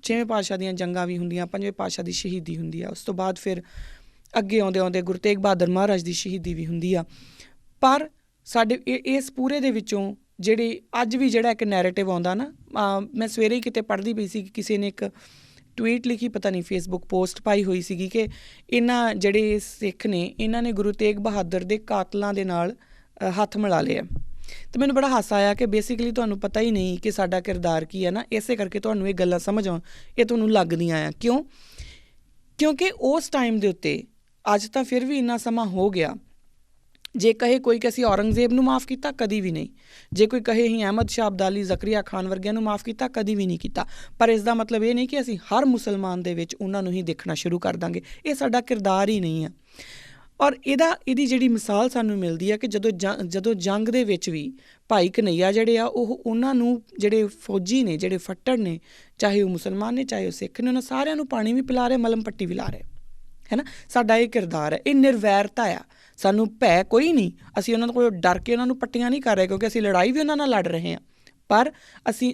ਛੇਵੇਂ ਪਾਤਸ਼ਾਹ ਦੀਆਂ ਜੰਗਾਂ ਵੀ ਹੁੰਦੀਆਂ, ਪੰਜਵੇਂ ਪਾਤਸ਼ਾਹ ਦੀ ਸ਼ਹੀਦੀ ਹੁੰਦੀ ਆ, ਉਸ ਤੋਂ ਬਾਅਦ ਫਿਰ ਅੱਗੇ ਆਉਂਦੇ ਆਉਂਦੇ ਗੁਰੂ ਤੇਗ ਬਹਾਦਰ ਮਹਾਰਾਜ ਦੀ ਸ਼ਹੀਦੀ ਵੀ ਹੁੰਦੀ ਆ। ਪਰ ਸਾਡੇ ਇਸ ਪੂਰੇ ਦੇ ਵਿੱਚੋਂ ਜਿਹੜੀ ਅੱਜ ਵੀ ਜਿਹੜਾ ਇੱਕ ਨੈਰੇਟਿਵ ਆਉਂਦਾ ਨਾ, ਮੈਂ ਸਵੇਰੇ ਹੀ ਕਿਤੇ ਪੜ੍ਹਦੀ ਪਈ ਸੀ ਕਿ ਕਿਸੇ ਨੇ ਇੱਕ ਟਵੀਟ ਲਿਖੀ, ਪਤਾ ਨਹੀਂ ਫੇਸਬੁੱਕ ਪੋਸਟ ਪਾਈ ਹੋਈ ਸੀਗੀ ਕਿ ਇਹਨਾਂ ਜਿਹੜੇ ਸਿੱਖ ਨੇ, ਇਹਨਾਂ ਨੇ ਗੁਰੂ ਤੇਗ ਬਹਾਦਰ ਦੇ ਕਾਤਲਾਂ ਦੇ ਨਾਲ ਹੱਥ ਮਿਲਾ ਲਏ ਆ। ਅਤੇ ਮੈਨੂੰ ਬੜਾ ਹਾਸਾ ਆਇਆ ਕਿ ਬੇਸਿਕਲੀ ਤੁਹਾਨੂੰ ਪਤਾ ਹੀ ਨਹੀਂ ਕਿ ਸਾਡਾ ਕਿਰਦਾਰ ਕੀ ਹੈ ਨਾ, ਇਸੇ ਕਰਕੇ ਤੁਹਾਨੂੰ ਇਹ ਗੱਲਾਂ ਸਮਝ ਆਉਣ, ਇਹ ਤੁਹਾਨੂੰ ਲੱਗਦੀਆਂ ਆ। ਕਿਉਂਕਿ ਉਸ ਟਾਈਮ ਦੇ ਉੱਤੇ, ਅੱਜ ਤਾਂ ਫਿਰ ਵੀ ਇੰਨਾ ਸਮਾਂ ਹੋ ਗਿਆ, ਜੇ ਕਹੇ ਕੋਈ ਕਿ ਅਸੀਂ ਔਰੰਗਜ਼ੇਬ ਨੂੰ ਮਾਫ਼ ਕੀਤਾ, ਕਦੀ ਵੀ ਨਹੀਂ। ਜੇ ਕੋਈ ਕਹੇ ਅਸੀਂ ਅਹਿਮਦ ਸ਼ਾਹ ਅਬਦਾਲੀ, ਜ਼ਕਰੀਆ ਖਾਨ ਵਰਗਿਆਂ ਨੂੰ ਮਾਫ਼ ਕੀਤਾ, ਕਦੀ ਵੀ ਨਹੀਂ ਕੀਤਾ। ਪਰ ਇਸ ਦਾ ਮਤਲਬ ਇਹ ਨਹੀਂ ਕਿ ਅਸੀਂ ਹਰ ਮੁਸਲਮਾਨ ਦੇ ਵਿੱਚ ਉਹਨਾਂ ਨੂੰ ਹੀ ਦੇਖਣਾ ਸ਼ੁਰੂ ਕਰ ਦਾਂਗੇ, ਇਹ ਸਾਡਾ ਕਿਰਦਾਰ ਹੀ ਨਹੀਂ ਆ। ਔਰ ਇਹਦੀ ਜਿਹੜੀ ਮਿਸਾਲ ਸਾਨੂੰ ਮਿਲਦੀ ਹੈ ਕਿ ਜਦੋਂ ਜੰਗ ਦੇ ਵਿੱਚ ਵੀ ਭਾਈ ਕਨ੍ਹੱਈਆ ਜਿਹੜੇ ਆ, ਉਹ ਉਹਨਾਂ ਨੂੰ ਜਿਹੜੇ ਫੌਜੀ ਨੇ, ਜਿਹੜੇ ਫੱਟੜ ਨੇ, ਚਾਹੇ ਉਹ ਮੁਸਲਮਾਨ ਨੇ ਚਾਹੇ ਉਹ ਸਿੱਖ ਨੇ, ਉਹਨਾਂ ਸਾਰਿਆਂ ਨੂੰ ਪਾਣੀ ਵੀ ਪਿਲਾ ਰਹੇ, ਮਲਮ ਪੱਟੀ ਵੀ ਲਾ ਰਹੇ, ਹੈ ਨਾ। ਸਾਡਾ ਇਹ ਕਿਰਦਾਰ ਹੈ, ਇਹ ਨਿਰਵੈਰਤਾ ਆ। ਸਾਨੂੰ ਭੈ ਕੋਈ ਨਹੀਂ, ਅਸੀਂ ਉਹਨਾਂ ਕੋਲ ਡਰ ਕੇ ਉਹਨਾਂ ਨੂੰ ਪੱਟੀਆਂ ਨਹੀਂ ਕਰ ਰਹੇ, ਕਿਉਂਕਿ ਅਸੀਂ ਲੜਾਈ ਵੀ ਉਹਨਾਂ ਨਾਲ ਲੜ ਰਹੇ ਹਾਂ, ਪਰ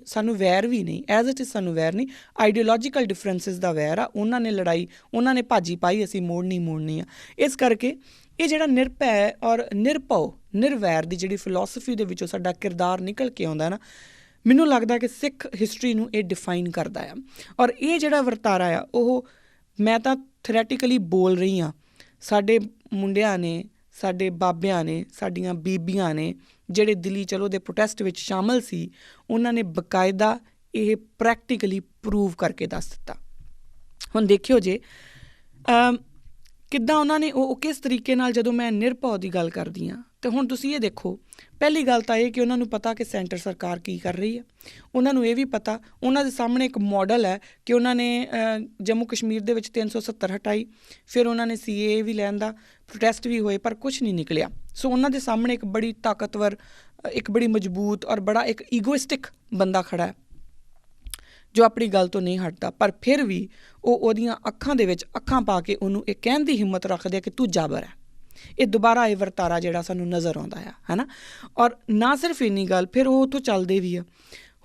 ਸਾਨੂੰ ਵੈਰ ਵੀ ਨਹੀਂ, ਐਜ਼ ਇਟ ਇਜ਼ ਸਾਨੂੰ ਵੈਰ ਨਹੀਂ, ਆਈਡੀਓਲੋਜੀਕਲ ਡਿਫਰੈਂਸਿਸ ਦਾ ਵੈਰ ਆ। ਉਹਨਾਂ ਨੇ ਲੜਾਈ, ਉਹਨਾਂ ਨੇ ਭਾਜੀ ਪਾਈ, ਅਸੀਂ ਮੋੜਨੀ ਆ। ਇਸ ਕਰਕੇ ਇਹ ਜਿਹੜਾ ਨਿਰਭੈ ਔਰ ਨਿਰਭਉ ਨਿਰਵੈਰ ਦੀ ਜਿਹੜੀ ਫਿਲੋਸਫੀ ਦੇ ਵਿੱਚੋਂ ਸਾਡਾ ਕਿਰਦਾਰ ਨਿਕਲ ਕੇ ਆਉਂਦਾ ਨਾ, ਮੈਨੂੰ ਲੱਗਦਾ ਕਿ ਸਿੱਖ ਹਿਸਟਰੀ ਨੂੰ ਇਹ ਡਿਫਾਈਨ ਕਰਦਾ ਆ। ਔਰ ਇਹ ਜਿਹੜਾ ਵਰਤਾਰਾ ਆ, ਉਹ ਮੈਂ ਤਾਂ ਥਿਓਰੈਟੀਕਲੀ ਬੋਲ ਰਹੀ ਹਾਂ, ਸਾਡੇ ਮੁੰਡਿਆਂ ਨੇ, ਸਾਡੇ ਬਾਬਿਆਂ ਨੇ, ਸਾਡੀਆਂ ਬੀਬੀਆਂ ਨੇ, ਜਿਹੜੇ ਦਿੱਲੀ ਚਲੋ ਦੇ ਪ੍ਰੋਟੈਸਟ ਵਿੱਚ ਸ਼ਾਮਲ ਸੀ, ਉਹਨਾਂ ਨੇ ਬਕਾਇਦਾ ਇਹ ਪ੍ਰੈਕਟੀਕਲੀ ਪ੍ਰੂਵ ਕਰਕੇ ਦੱਸ ਦਿੱਤਾ। ਹੁਣ ਦੇਖਿਓ ਜੇ ਕਿੱਦਾਂ ਉਹਨਾਂ ਨੇ ਉਹ ਕਿਸ ਤਰੀਕੇ ਨਾਲ, ਜਦੋਂ ਮੈਂ ਨਿਰਭਉ ਦੀ ਗੱਲ ਕਰਦੀ ਹਾਂ, ਅਤੇ ਹੁਣ ਤੁਸੀਂ ਇਹ ਦੇਖੋ, ਪਹਿਲੀ ਗੱਲ ਤਾਂ ਇਹ ਕਿ ਉਹਨਾਂ ਨੂੰ ਪਤਾ ਕਿ ਸੈਂਟਰ ਸਰਕਾਰ ਕੀ ਕਰ ਰਹੀ ਹੈ। ਉਹਨਾਂ ਨੂੰ ਇਹ ਵੀ ਪਤਾ, ਉਹਨਾਂ ਦੇ ਸਾਹਮਣੇ ਇੱਕ ਮਾਡਲ ਹੈ ਕਿ ਉਹਨਾਂ ਨੇ ਜੰਮੂ ਕਸ਼ਮੀਰ ਦੇ ਵਿੱਚ 370 ਹਟਾਈ, ਫਿਰ ਉਹਨਾਂ ਨੇ CAA ਵੀ ਲੈਣ ਦਾ, ਪ੍ਰੋਟੈਸਟ ਵੀ ਹੋਏ, ਪਰ ਕੁਛ ਨਹੀਂ ਨਿਕਲਿਆ। ਸੋ ਉਹਨਾਂ ਦੇ ਸਾਹਮਣੇ ਇੱਕ ਬੜੀ ਤਾਕਤਵਰ, ਇੱਕ ਬੜੀ ਮਜ਼ਬੂਤ ਔਰ ਬੜਾ ਇੱਕ ਈਗੋਇਸਟਿਕ ਬੰਦਾ ਖੜ੍ਹਾ ਹੈ, ਜੋ ਆਪਣੀ ਗੱਲ ਤੋਂ ਨਹੀਂ ਹਟਦਾ, ਪਰ ਫਿਰ ਵੀ ਉਹਦੀਆਂ ਅੱਖਾਂ ਦੇ ਵਿੱਚ ਅੱਖਾਂ ਪਾ ਕੇ ਉਹਨੂੰ ਇਹ ਕਹਿਣ ਦੀ ਹਿੰਮਤ ਰੱਖਦੇ ਆ ਕਿ ਤੂੰ ਜਾਬਰ ਹੈ। ਇਹ ਦੁਬਾਰਾ ਇਹ ਵਰਤਾਰਾ ਜਿਹੜਾ ਸਾਨੂੰ ਨਜ਼ਰ ਆਉਂਦਾ ਆ, ਹੈ ਨਾ। ਔਰ ਨਾ ਸਿਰਫ ਇੰਨੀ ਗੱਲ, ਫਿਰ ਉਹ ਉੱਥੋਂ ਚੱਲਦੇ ਵੀ ਆ।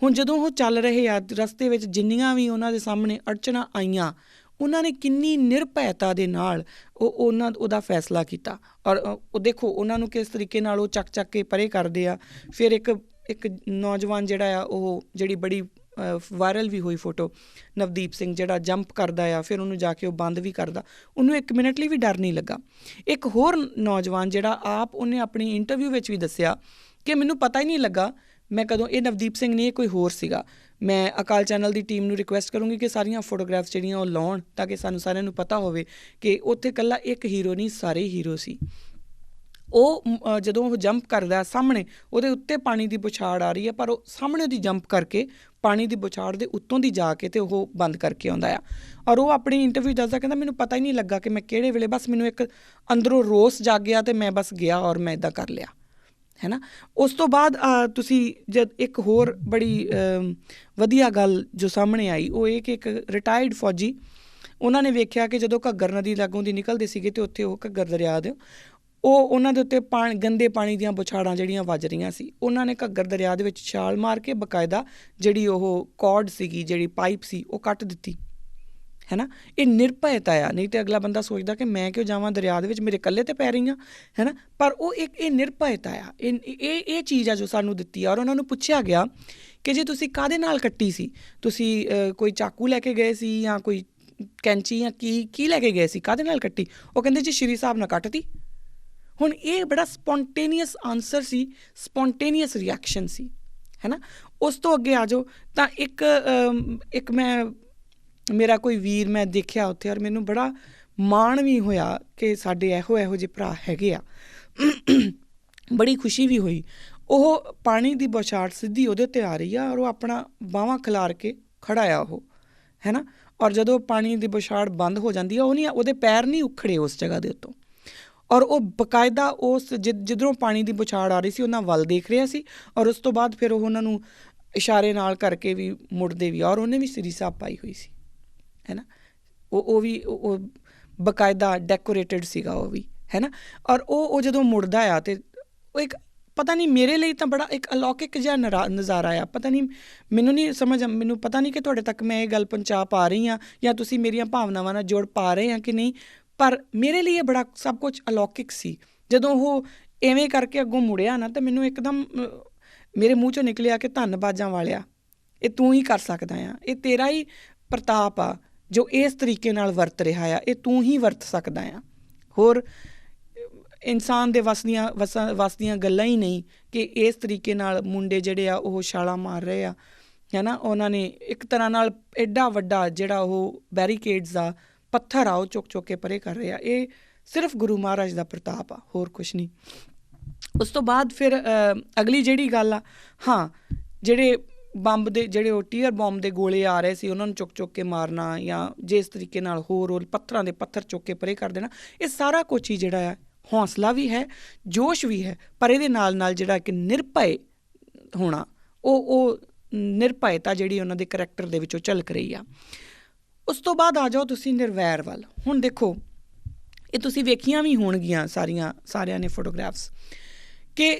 ਹੁਣ ਜਦੋਂ ਉਹ ਚੱਲ ਰਹੇ ਆ, ਰਸਤੇ ਵਿੱਚ ਜਿੰਨੀਆਂ ਵੀ ਉਹਨਾਂ ਦੇ ਸਾਹਮਣੇ ਅੜਚਣਾਂ ਆਈਆਂ, ਉਹਨਾਂ ਨੇ ਕਿੰਨੀ ਨਿਰਭੈਤਾ ਦੇ ਨਾਲ ਉਹਦਾ ਫੈਸਲਾ ਕੀਤਾ। ਔਰ ਉਹ ਦੇਖੋ ਉਹਨਾਂ ਨੂੰ ਕਿਸ ਤਰੀਕੇ ਨਾਲ ਉਹ ਚੱਕ ਕੇ ਪਰੇ ਕਰਦੇ ਆ। ਫਿਰ ਇੱਕ ਨੌਜਵਾਨ ਜਿਹੜਾ ਆ, ਉਹ ਜਿਹੜੀ ਬੜੀ ਵਾਇਰਲ ਵੀ ਹੋਈ ਫੋਟੋ, ਨਵਦੀਪ ਸਿੰਘ ਜਿਹੜਾ ਜੰਪ ਕਰਦਾ ਆ, ਫਿਰ ਉਹਨੂੰ ਜਾ ਕੇ ਉਹ ਬੰਦ ਵੀ ਕਰਦਾ, ਉਹਨੂੰ ਇੱਕ ਮਿੰਟ ਲਈ ਵੀ ਡਰ ਨਹੀਂ ਲੱਗਾ। ਇੱਕ ਹੋਰ ਨੌਜਵਾਨ ਜਿਹੜਾ ਆਪ, ਉਹਨੇ ਆਪਣੀ ਇੰਟਰਵਿਊ ਵਿੱਚ ਵੀ ਦੱਸਿਆ ਕਿ ਮੈਨੂੰ ਪਤਾ ਹੀ ਨਹੀਂ ਲੱਗਾ ਮੈਂ ਕਦੋਂ, ਇਹ ਨਵਦੀਪ ਸਿੰਘ ਨਹੀਂ, ਇਹ ਕੋਈ ਹੋਰ ਸੀਗਾ। ਮੈਂ ਅਕਾਲ ਚੈਨਲ ਦੀ ਟੀਮ ਨੂੰ ਰਿਕੁਐਸਟ ਕਰੂੰਗੀ ਕਿ ਸਾਰੀਆਂ ਫੋਟੋਗ੍ਰਾਫਸ ਜਿਹੜੀਆਂ ਉਹ ਲਾਉਣ, ਤਾਂ ਕਿ ਸਾਨੂੰ ਸਾਰਿਆਂ ਨੂੰ ਪਤਾ ਹੋਵੇ ਕਿ ਉੱਥੇ ਇਕੱਲਾ ਇੱਕ ਹੀਰੋ ਨਹੀਂ, ਸਾਰੇ ਹੀਰੋ ਸੀ। ਉਹ ਜਦੋਂ ਉਹ ਜੰਪ ਕਰਦਾ, ਸਾਹਮਣੇ ਉਹਦੇ ਉੱਤੇ ਪਾਣੀ ਦੀ ਬੁਛਾੜ ਆ ਰਹੀ ਹੈ, ਪਰ ਉਹ ਸਾਹਮਣੇ ਉਹਦੀ ਜੰਪ ਕਰਕੇ ਪਾਣੀ ਦੀ ਬੁਛਾੜ ਦੇ ਉੱਤੋਂ ਦੀ ਜਾ ਕੇ ਅਤੇ ਉਹ ਬੰਦ ਕਰਕੇ ਆਉਂਦਾ ਆ। ਔਰ ਉਹ ਆਪਣੀ ਇੰਟਰਵਿਊ ਦੱਸਦਾ, ਕਹਿੰਦਾ ਮੈਨੂੰ ਪਤਾ ਹੀ ਨਹੀਂ ਲੱਗਾ ਕਿ ਮੈਂ ਕਿਹੜੇ ਵੇਲੇ, ਬਸ ਮੈਨੂੰ ਇੱਕ ਅੰਦਰੋਂ ਰੋਸ ਜਾਗ ਗਿਆ ਅਤੇ ਮੈਂ ਬਸ ਗਿਆ ਔਰ ਮੈਂ ਇੱਦਾਂ ਕਰ ਲਿਆ, ਹੈ ਨਾ। ਉਸ ਤੋਂ ਬਾਅਦ ਤੁਸੀਂ ਜਦ ਇੱਕ ਹੋਰ ਬੜੀ ਵਧੀਆ ਗੱਲ ਜੋ ਸਾਹਮਣੇ ਆਈ, ਉਹ ਇਹ ਕਿ ਇੱਕ ਰਿਟਾਇਰਡ ਫੌਜੀ, ਉਹਨਾਂ ਨੇ ਵੇਖਿਆ ਕਿ ਜਦੋਂ ਘੱਗਰ ਨਦੀ ਲਾਗੋਂ ਦੀ ਨਿਕਲਦੇ ਸੀਗੇ ਅਤੇ ਉੱਥੇ ਉਹ ਘੱਗਰ ਦਰਿਆ ਦੇ ਉਹ ਉਹਨਾਂ ਦੇ ਉੱਤੇ ਗੰਦੇ ਪਾਣੀ ਦੀਆਂ ਬੁਛਾੜਾਂ ਜਿਹੜੀਆਂ ਵੱਜ ਰਹੀਆਂ ਸੀ, ਉਹਨਾਂ ਨੇ ਘੱਗਰ ਦਰਿਆ ਦੇ ਵਿੱਚ ਛਾਲ ਮਾਰ ਕੇ ਬਕਾਇਦਾ ਜਿਹੜੀ ਉਹ ਕੌਰਡ ਸੀਗੀ, ਜਿਹੜੀ ਪਾਈਪ ਸੀ, ਉਹ ਕੱਟ ਦਿੱਤੀ, ਹੈ ਨਾ। ਇਹ ਨਿਰਭੈਤਾ ਆ। ਨਹੀਂ ਤਾਂ ਅਗਲਾ ਬੰਦਾ ਸੋਚਦਾ ਕਿ ਮੈਂ ਕਿਉਂ ਜਾਵਾਂ ਦਰਿਆ ਦੇ ਵਿੱਚ, ਮੇਰੇ ਇਕੱਲੇ 'ਤੇ ਪੈ ਰਹੀਆਂ, ਹੈ ਨਾ। ਪਰ ਉਹ ਇਹ ਨਿਰਭੈਤਾ ਆ, ਇਹ ਚੀਜ਼ ਆ ਜੋ ਸਾਨੂੰ ਦਿੱਤੀ ਆ। ਔਰ ਉਹਨਾਂ ਨੂੰ ਪੁੱਛਿਆ ਗਿਆ ਕਿ ਜੇ ਤੁਸੀਂ ਕਾਹਦੇ ਨਾਲ ਕੱਟੀ ਸੀ, ਤੁਸੀਂ ਕੋਈ ਚਾਕੂ ਲੈ ਕੇ ਗਏ ਸੀ ਜਾਂ ਕੋਈ ਕੈਂਚੀ ਜਾਂ ਕੀ ਲੈ ਕੇ ਗਏ ਸੀ, ਕਾਹਦੇ ਨਾਲ ਕੱਟੀ? ਉਹ ਕਹਿੰਦੇ ਜੀ ਸ਼੍ਰੀ ਸਾਹਿਬ ਨਾਲ ਕੱਟਤੀ। ਹੁਣ ਇਹ ਬੜਾ ਸਪੌਂਟੇਨੀਅਸ ਆਨਸਰ ਸੀ, ਸਪੌਂਟੇਨੀਅਸ ਰਿਐਕਸ਼ਨ ਸੀ, ਹੈ ਨਾ। ਉਸ ਤੋਂ ਅੱਗੇ ਆ ਜਾਓ ਤਾਂ ਇੱਕ ਮੇਰਾ ਕੋਈ ਵੀਰ ਮੈਂ ਦੇਖਿਆ ਉੱਥੇ, ਔਰ ਮੈਨੂੰ ਬੜਾ ਮਾਣ ਵੀ ਹੋਇਆ ਕਿ ਸਾਡੇ ਇਹੋ ਜਿਹੇ ਭਰਾ ਹੈਗੇ ਆ। ਬੜੀ ਖੁਸ਼ੀ ਵੀ ਹੋਈ। ਉਹ ਪਾਣੀ ਦੀ ਬੌਛਾਰ ਸਿੱਧੀ ਉਹਦੇ 'ਤੇ ਆ ਰਹੀ ਆ ਔਰ ਉਹ ਆਪਣਾ ਬਾਹਾਂ ਖਿਲਾਰ ਕੇ ਖੜ੍ਹਾ ਆ ਉਹ, ਹੈ ਨਾ। ਔਰ ਜਦੋਂ ਪਾਣੀ ਦੀ ਬੌਛਾਰ ਬੰਦ ਹੋ ਜਾਂਦੀ ਆ, ਉਹਦੇ ਪੈਰ ਨਹੀਂ ਉਖੜੇ ਉਸ ਜਗ੍ਹਾ ਦੇ ਉੱਤੋਂ, ਔਰ ਉਹ ਬਕਾਇਦਾ ਉਸ ਜਿੱਧਰੋਂ ਪਾਣੀ ਦੀ ਬੌਛਾਰ ਆ ਰਹੀ ਸੀ ਉਹਨਾਂ ਵੱਲ ਦੇਖ ਰਿਹਾ ਸੀ। ਔਰ ਉਸ ਤੋਂ ਬਾਅਦ ਫਿਰ ਉਹ ਉਹਨਾਂ ਨੂੰ ਇਸ਼ਾਰੇ ਨਾਲ ਕਰਕੇ ਵੀ ਮੁੜਦੇ ਵੀ, ਔਰ ਉਹਨੇ ਵੀ ਸ਼੍ਰੀ ਸਾਹਿਬ ਪਾਈ ਹੋਈ ਸੀ, ਹੈ ਨਾ। ਉਹ ਵੀ ਉਹ ਬਕਾਇਦਾ ਡੈਕੋਰੇਟਡ ਸੀਗਾ ਉਹ ਵੀ, ਹੈ ਨਾ। ਔਰ ਉਹ ਜਦੋਂ ਮੁੜਦਾ ਆ ਅਤੇ ਉਹ ਇੱਕ ਪਤਾ ਨਹੀਂ, ਮੇਰੇ ਲਈ ਤਾਂ ਬੜਾ ਇੱਕ ਅਲੌਕਿਕ ਜਿਹਾ ਨਜ਼ਾਰਾ ਆ। ਪਤਾ ਨਹੀਂ, ਮੈਨੂੰ ਪਤਾ ਨਹੀਂ ਕਿ ਤੁਹਾਡੇ ਤੱਕ ਮੈਂ ਇਹ ਗੱਲ ਪਹੁੰਚਾ ਪਾ ਰਹੀ ਹਾਂ ਜਾਂ ਤੁਸੀਂ ਮੇਰੀਆਂ ਭਾਵਨਾਵਾਂ ਨਾਲ ਜੋੜ ਪਾ ਰਹੇ ਹਾਂ ਕਿ ਨਹੀਂ, ਪਰ ਮੇਰੇ ਲਈ ਇਹ ਬੜਾ ਸਭ ਕੁਝ ਅਲੌਕਿਕ ਸੀ। ਜਦੋਂ ਉਹ ਐਵੇਂ ਕਰਕੇ ਅੱਗੋਂ ਮੁੜਿਆ ਨਾ, ਤਾਂ ਮੈਨੂੰ ਇੱਕਦਮ ਮੇਰੇ ਮੂੰਹ 'ਚੋਂ ਨਿਕਲਿਆ ਕਿ ਧੰਨਵਾਜਾਂ ਵਾਲਿਆ, ਇਹ ਤੂੰ ਹੀ ਕਰ ਸਕਦਾ ਆ, ਇਹ ਤੇਰਾ ਹੀ ਪ੍ਰਤਾਪ ਆ ਜੋ ਇਸ ਤਰੀਕੇ ਨਾਲ ਵਰਤ ਰਿਹਾ ਆ, ਇਹ ਤੂੰ ਹੀ ਵਰਤ ਸਕਦਾ ਆ। ਹੋਰ ਇਨਸਾਨ ਦੇ ਵੱਸ ਦੀਆਂ ਗੱਲਾਂ ਹੀ ਨਹੀਂ ਕਿ ਇਸ ਤਰੀਕੇ ਨਾਲ ਮੁੰਡੇ ਜਿਹੜੇ ਆ ਉਹ ਛਾਲਾਂ ਮਾਰ ਰਹੇ ਆ, ਹੈ ਨਾ। ਉਹਨਾਂ ਨੇ ਇੱਕ ਤਰ੍ਹਾਂ ਨਾਲ ਐਡਾ ਵੱਡਾ ਜਿਹੜਾ ਉਹ ਬੈਰੀਕੇਡਸ ਆ, ਪੱਥਰ ਆ, ਉਹ ਚੁੱਕ ਕੇ ਪਰੇ ਕਰ ਰਹੇ ਆ। ਇਹ ਸਿਰਫ ਗੁਰੂ ਮਹਾਰਾਜ ਦਾ ਪ੍ਰਤਾਪ ਆ, ਹੋਰ ਕੁਛ ਨਹੀਂ। ਉਸ ਤੋਂ ਬਾਅਦ ਫਿਰ ਅਗਲੀ ਜਿਹੜੀ ਗੱਲ ਆ, ਹਾਂ, ਜਿਹੜੇ ਬੰਬ ਦੇ ਜਿਹੜੇ ਉਹ ਟੀਅਰ ਬੋਂਬ ਦੇ ਗੋਲੇ ਆ ਰਹੇ ਸੀ, ਉਹਨਾਂ ਨੂੰ ਚੁੱਕ ਕੇ ਮਾਰਨਾ ਜਾਂ ਜਿਸ ਤਰੀਕੇ ਨਾਲ ਹੋਰ ਪੱਥਰਾਂ ਦੇ ਪੱਥਰ ਚੁੱਕ ਕੇ ਪਰੇ ਕਰ ਦੇਣਾ, ਇਹ ਸਾਰਾ ਕੁਛ ਹੀ ਜਿਹੜਾ ਆ ਹੌਸਲਾ ਵੀ ਹੈ, ਜੋਸ਼ ਵੀ ਹੈ, ਪਰ ਇਹਦੇ ਨਾਲ ਜਿਹੜਾ ਕਿ ਨਿਰਭੈ ਹੋਣਾ, ਉਹ ਨਿਰਭੈਤਾ ਜਿਹੜੀ ਉਹਨਾਂ ਦੇ ਕਰੈਕਟਰ ਦੇ ਵਿੱਚੋਂ ਝਲਕ ਰਹੀ ਆ। ਉਸ ਤੋਂ ਬਾਅਦ ਆ ਜਾਓ ਤੁਸੀਂ ਨਿਰਵੈਰ ਵੱਲ। ਹੁਣ ਦੇਖੋ, ਇਹ ਤੁਸੀਂ ਵੇਖੀਆਂ ਵੀ ਹੋਣਗੀਆਂ ਸਾਰਿਆਂ ਨੇ ਫੋਟੋਗ੍ਰਾਫਸ, ਕਿ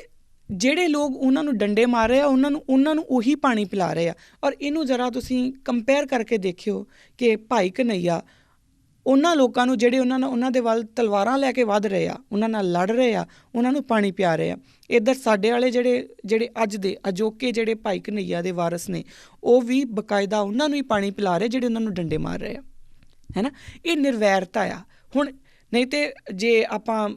ਜਿਹੜੇ ਲੋਕ ਉਹਨਾਂ ਨੂੰ ਡੰਡੇ ਮਾਰ ਰਹੇ ਆ, ਉਹਨਾਂ ਨੂੰ ਉਹੀ ਪਾਣੀ ਪਿਲਾ ਰਹੇ ਆ। ਔਰ ਇਹਨੂੰ ਜ਼ਰਾ ਤੁਸੀਂ ਕੰਪੇਅਰ ਕਰਕੇ ਦੇਖਿਓ ਕਿ ਭਾਈ ਕਨ੍ਹਈਆ ਉਹਨਾਂ ਲੋਕਾਂ ਨੂੰ ਜਿਹੜੇ ਉਹਨਾਂ ਦੇ ਵੱਲ ਤਲਵਾਰਾਂ ਲੈ ਕੇ ਵੱਧ ਰਹੇ ਆ, ਉਹਨਾਂ ਨਾਲ ਲੜ ਰਹੇ ਆ, ਉਹਨਾਂ ਨੂੰ ਪਾਣੀ ਪਿਆ ਰਹੇ ਆ। ਇੱਧਰ ਸਾਡੇ ਵਾਲੇ ਜਿਹੜੇ ਅੱਜ ਦੇ ਅਜੋਕੇ ਜਿਹੜੇ ਭਾਈ ਕਨ੍ਹਈਆ ਦੇ ਵਾਰਸ ਨੇ, ਉਹ ਵੀ ਬਕਾਇਦਾ ਉਹਨਾਂ ਨੂੰ ਹੀ ਪਾਣੀ ਪਿਲਾ ਰਹੇ ਜਿਹੜੇ ਉਹਨਾਂ ਨੂੰ ਡੰਡੇ ਮਾਰ ਰਹੇ ਆ, ਹੈ ਨਾ। ਇਹ ਨਿਰਵੈਰਤਾ ਆ। ਹੁਣ ਨਹੀਂ ਤਾਂ ਜੇ ਆਪਾਂ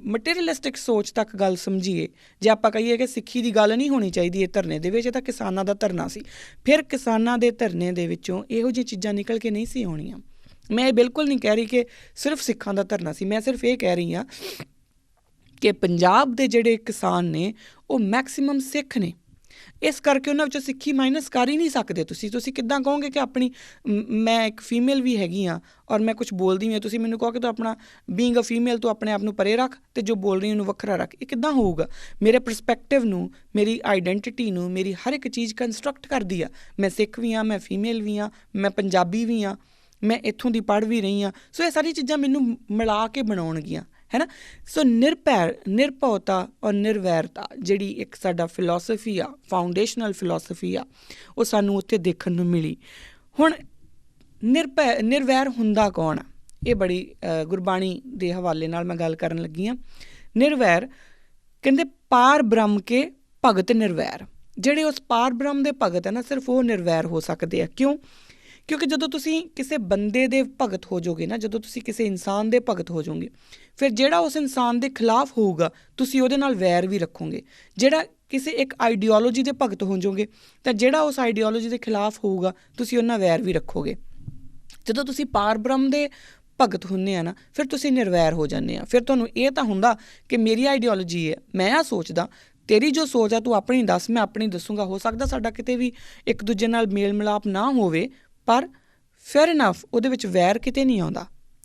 ਮਟੀਰੀਅਲਿਸਟਿਕ ਸੋਚ ਤੱਕ ਗੱਲ ਸਮਝੀਏ, ਜੇ ਆਪਾਂ ਕਹੀਏ ਕਿ ਸਿੱਖੀ ਦੀ ਗੱਲ ਨਹੀਂ ਹੋਣੀ ਚਾਹੀਦੀ ਇਹ ਧਰਨੇ ਦੇ ਵਿੱਚ, ਇਹ ਤਾਂ ਕਿਸਾਨਾਂ ਦਾ ਧਰਨਾ ਸੀ, ਫਿਰ ਕਿਸਾਨਾਂ ਦੇ ਧਰਨੇ ਦੇ ਵਿੱਚੋਂ ਇਹੋ ਜਿਹੀਆਂ ਚੀਜ਼ਾਂ ਨਿਕਲ ਕੇ ਨਹੀਂ ਸੀ ਆਉਣੀਆਂ। ਮੈਂ ਇਹ ਬਿਲਕੁਲ ਨਹੀਂ ਕਹਿ ਰਹੀ ਕਿ ਸਿਰਫ ਸਿੱਖਾਂ ਦਾ ਧਰਨਾ ਸੀ, ਮੈਂ ਸਿਰਫ ਇਹ ਕਹਿ ਰਹੀ ਹਾਂ ਕਿ ਪੰਜਾਬ ਦੇ ਜਿਹੜੇ ਕਿਸਾਨ ਨੇ ਉਹ ਮੈਕਸੀਮਮ ਸਿੱਖ ਨੇ, ਇਸ ਕਰਕੇ ਉਹਨਾਂ ਵਿੱਚੋਂ ਸਿੱਖੀ ਮਾਈਨਸ ਕਰ ਹੀ ਨਹੀਂ ਸਕਦੇ। ਤੁਸੀਂ ਕਿੱਦਾਂ ਕਹੋਗੇ ਕਿ ਮੈਂ ਇੱਕ ਫੀਮੇਲ ਵੀ ਹੈਗੀ ਹਾਂ ਔਰ ਮੈਂ ਕੁਛ ਬੋਲਦੀ ਹਾਂ, ਤੁਸੀਂ ਮੈਨੂੰ ਕਹੋ ਕਿ ਤੂੰ ਆਪਣਾ ਬੀਇੰਗ ਅ ਫੀਮੇਲ ਤੂੰ ਆਪਣੇ ਆਪ ਨੂੰ ਪਰੇ ਰੱਖ ਅਤੇ ਜੋ ਬੋਲ ਰਹੀ ਉਹਨੂੰ ਵੱਖਰਾ ਰੱਖ। ਇਹ ਕਿੱਦਾਂ ਹੋਊਗਾ? ਮੇਰੇ ਪਰਸਪੈਕਟਿਵ ਨੂੰ, ਮੇਰੀ ਆਈਡੈਂਟੀਟੀ ਨੂੰ, ਮੇਰੀ ਹਰ ਇੱਕ ਚੀਜ਼ ਕੰਸਟਰਕਟ ਕਰਦੀ ਆ। ਮੈਂ ਸਿੱਖ ਵੀ ਹਾਂ, ਮੈਂ ਫੀਮੇਲ ਵੀ ਹਾਂ, ਮੈਂ ਪੰਜਾਬੀ ਵੀ ਹਾਂ, ਮੈਂ ਇੱਥੋਂ ਦੀ ਪੜ੍ਹ ਵੀ ਰਹੀ ਹਾਂ। ਸੋ ਇਹ ਸਾਰੀਆਂ ਚੀਜ਼ਾਂ ਮੈਨੂੰ ਮਿਲਾ ਕੇ ਬਣਾਉਣਗੀਆਂ, ਹੈ ਨਾ। ਸੋ ਨਿਰਭਉਤਾ ਔਰ ਨਿਰਵੈਰਤਾ ਜਿਹੜੀ ਇੱਕ ਸਾਡਾ ਫਿਲੋਸਫੀ ਆ, ਫਾਊਂਡੇਸ਼ਨਲ ਫਿਲੋਸਫੀ ਆ, ਉਹ ਸਾਨੂੰ ਉੱਥੇ ਦੇਖਣ ਨੂੰ ਮਿਲੀ। ਹੁਣ ਨਿਰਵੈਰ ਹੁੰਦਾ ਕੌਣ ਆ? ਇਹ ਬੜੀ ਗੁਰਬਾਣੀ ਦੇ ਹਵਾਲੇ ਨਾਲ ਮੈਂ ਗੱਲ ਕਰਨ ਲੱਗੀ ਹਾਂ। ਨਿਰਵੈਰ ਕਹਿੰਦੇ ਪਾਰ ਬ੍ਰਹਮ ਕੇ ਭਗਤ ਨਿਰਵੈਰ। ਜਿਹੜੇ ਉਸ ਪਾਰ ਬ੍ਰਹਮ ਦੇ ਭਗਤ ਹੈ ਨਾ, ਸਿਰਫ ਉਹ ਨਿਰਵੈਰ ਹੋ ਸਕਦੇ ਆ। ਕਿਉਂਕਿ ਜਦੋਂ ਤੁਸੀਂ ਕਿਸੇ ਬੰਦੇ ਦੇ ਭਗਤ ਹੋ ਜਾਓਗੇ ਨਾ, ਜਦੋਂ ਤੁਸੀਂ ਕਿਸੇ ਇਨਸਾਨ ਦੇ ਭਗਤ ਹੋ ਜਾਓਗੇ, ਫਿਰ ਜਿਹੜਾ ਉਸ ਇਨਸਾਨ ਦੇ ਖਿਲਾਫ ਹੋਊਗਾ ਤੁਸੀਂ ਉਹਦੇ ਨਾਲ ਵੈਰ ਵੀ ਰੱਖੋਗੇ। ਜਿਹੜਾ ਕਿਸੇ ਇੱਕ ਆਈਡੀਓਲੋਜੀ ਦੇ ਭਗਤ ਹੋ ਜਾਓਗੇ ਤਾਂ ਜਿਹੜਾ ਉਸ ਆਈਡੀਓਲੋਜੀ ਦੇ ਖਿਲਾਫ ਹੋਊਗਾ ਤੁਸੀਂ ਉਹਨਾਂ ਵੈਰ ਵੀ ਰੱਖੋਗੇ। ਜਦੋਂ ਤੁਸੀਂ ਪਾਰ ਬ੍ਰਹਮ ਦੇ ਭਗਤ ਹੁੰਦੇ ਆ ਨਾ, ਫਿਰ ਤੁਸੀਂ ਨਿਰਵੈਰ ਹੋ ਜਾਂਦੇ ਆ। ਫਿਰ ਤੁਹਾਨੂੰ ਇਹ ਤਾਂ ਹੁੰਦਾ ਕਿ ਮੇਰੀ ਆਈਡੀਓਲੋਜੀ ਹੈ, ਮੈਂ ਆ ਸੋਚਦਾ, ਤੇਰੀ ਜੋ ਸੋਚ ਆ ਤੂੰ ਆਪਣੀ ਦੱਸ, ਮੈਂ ਆਪਣੀ ਦੱਸੂਗਾ। ਹੋ ਸਕਦਾ ਸਾਡਾ ਕਿਤੇ ਵੀ ਇੱਕ ਦੂਜੇ ਨਾਲ ਮੇਲ ਮਿਲਾਪ ਨਾ ਹੋਵੇ, ਪਰ ਫੇਅਰ ਇਨਫ ਉਹਦੇ ਵਿੱਚ ਵੈਰ ਕਿਤੇ ਨਹੀਂ ਆਉਂਦਾ,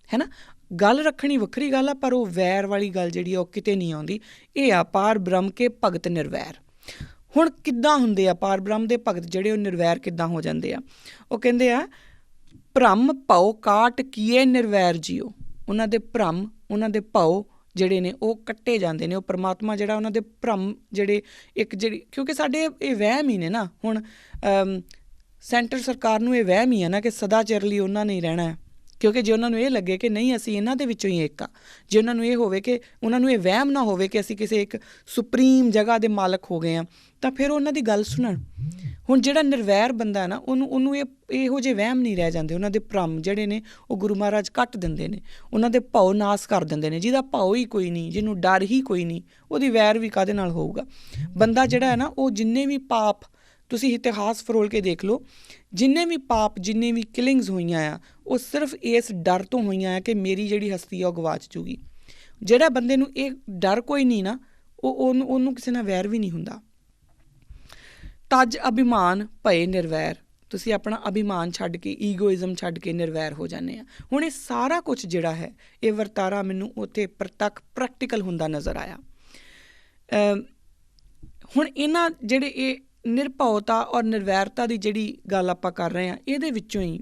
ਹੈ ਨਾ। ਗੱਲ ਰੱਖਣੀ ਵੱਖਰੀ ਗੱਲ ਆ, ਪਰ ਉਹ ਵੈਰ ਵਾਲੀ ਗੱਲ ਜਿਹੜੀ ਆ ਉਹ ਕਿਤੇ ਨਹੀਂ ਆਉਂਦੀ। ਇਹ ਆ ਪਾਰ ਬ੍ਰਹਮ ਕੇ ਭਗਤ ਨਿਰਵੈਰ। ਹੁਣ ਕਿੱਦਾਂ ਹੁੰਦੇ ਆ ਪਾਰ ਬ੍ਰਹਮ ਦੇ ਭਗਤ ਜਿਹੜੇ ਉਹ ਨਿਰਵੈਰ ਕਿੱਦਾਂ ਹੋ ਜਾਂਦੇ ਆ? ਉਹ ਕਹਿੰਦੇ ਆ ਭਰਮ ਭਉ ਕਾਟ ਕੀਏ ਨਿਰਵੈਰ ਜੀਓ। ਉਹਨਾਂ ਦੇ ਭਰਮ, ਉਹਨਾਂ ਦੇ ਭਉ ਜਿਹੜੇ ਨੇ ਉਹ ਕੱਟੇ ਜਾਂਦੇ ਨੇ। ਉਹ ਪਰਮਾਤਮਾ ਜਿਹੜਾ ਉਹਨਾਂ ਦੇ ਭਰਮ ਜਿਹੜੇ ਕਿਉਂਕਿ ਸਾਡੇ ਇਹ ਵਹਿਮ ਹੀ ਨੇ ਨਾ। ਹੁਣ ਸੈਂਟਰ ਸਰਕਾਰ ਨੂੰ ਇਹ ਵਹਿਮ ਹੀ ਹੈ ਨਾ ਕਿ ਸਦਾ ਚਿਰ ਲਈ ਉਹਨਾਂ ਨੇ ਹੀ ਰਹਿਣਾ ਹੈ। ਕਿਉਂਕਿ ਜੇ ਉਹਨਾਂ ਨੂੰ ਇਹ ਲੱਗੇ ਕਿ ਨਹੀਂ ਅਸੀਂ ਇਹਨਾਂ ਦੇ ਵਿੱਚੋਂ ਹੀ ਇੱਕ ਆ, ਜੇ ਉਹਨਾਂ ਨੂੰ ਇਹ ਹੋਵੇ ਕਿ ਉਹਨਾਂ ਨੂੰ ਇਹ ਵਹਿਮ ਨਾ ਹੋਵੇ ਕਿ ਅਸੀਂ ਕਿਸੇ ਇੱਕ ਸੁਪਰੀਮ ਜਗ੍ਹਾ ਦੇ ਮਾਲਕ ਹੋ ਗਏ ਹਾਂ, ਤਾਂ ਫਿਰ ਉਹਨਾਂ ਦੀ ਗੱਲ ਸੁਣਨ। ਹੁਣ ਜਿਹੜਾ ਨਿਰਵੈਰ ਬੰਦਾ ਨਾ ਉਹਨੂੰ ਇਹੋ ਜਿਹੇ ਵਹਿਮ ਨਹੀਂ ਰਹਿ ਜਾਂਦੇ। ਉਹਨਾਂ ਦੇ ਭਰਮ ਜਿਹੜੇ ਨੇ ਉਹ ਗੁਰੂ ਮਹਾਰਾਜ ਕੱਟ ਦਿੰਦੇ ਨੇ, ਉਹਨਾਂ ਦੇ ਭਾਉ ਨਾਸ ਕਰ ਦਿੰਦੇ ਨੇ। ਜਿਹਦਾ ਭਾਉ ਹੀ ਕੋਈ ਨਹੀਂ, ਜਿਹਨੂੰ ਡਰ ਹੀ ਕੋਈ ਨਹੀਂ, ਉਹਦੀ ਵੈਰ ਵੀ ਕਾਹਦੇ ਨਾਲ ਹੋਊਗਾ। ਬੰਦਾ ਜਿਹੜਾ ਹੈ ਨਾ ਉਹ ਜਿੰਨੇ ਵੀ ਪਾਪ ਤੁਸੀਂ ਇਤਿਹਾਸ ਫਰੋਲ ਕੇ ਦੇਖ ਲਓ, ਜਿੰਨੇ ਵੀ ਪਾਪ ਜਿੰਨੇ ਵੀ ਕਿਲਿੰਗਸ ਹੋਈਆਂ ਆ ਉਹ ਸਿਰਫ ਇਸ ਡਰ ਤੋਂ ਹੋਈਆਂ ਆ ਕਿ ਮੇਰੀ ਜਿਹੜੀ ਹਸਤੀ ਆ ਉਹ ਗਵਾਚ ਜੂਗੀ। ਜਿਹੜਾ ਬੰਦੇ ਨੂੰ ਇਹ ਡਰ ਕੋਈ ਨਹੀਂ ਨਾ ਉਹਨੂੰ ਕਿਸੇ ਨਾਲ ਵੈਰ ਵੀ ਨਹੀਂ ਹੁੰਦਾ। ਤਜ ਅਭਿਮਾਨ ਭਏ ਨਿਰਵੈਰ। ਤੁਸੀਂ ਆਪਣਾ ਅਭਿਮਾਨ ਛੱਡ ਕੇ, ਈਗੋਇਜ਼ਮ ਛੱਡ ਕੇ ਨਿਰਵੈਰ ਹੋ ਜਾਂਦੇ ਆ। ਹੁਣ ਇਹ ਸਾਰਾ ਕੁਛ ਜਿਹੜਾ ਹੈ ਇਹ ਵਰਤਾਰਾ ਮੈਨੂੰ ਉੱਥੇ ਪ੍ਰਤੱਖ ਪ੍ਰੈਕਟੀਕਲ ਹੁੰਦਾ ਨਜ਼ਰ ਆਇਆ। ਹੁਣ ਇਹਨਾਂ ਜਿਹੜੇ ਇਹ ਨਿਰਭਉਤਾ ਔਰ ਨਿਰਵੈਰਤਾ ਦੀ ਜਿਹੜੀ ਗੱਲ ਆਪਾਂ ਕਰ ਰਹੇ ਹਾਂ, ਇਹਦੇ ਵਿੱਚੋਂ ਹੀ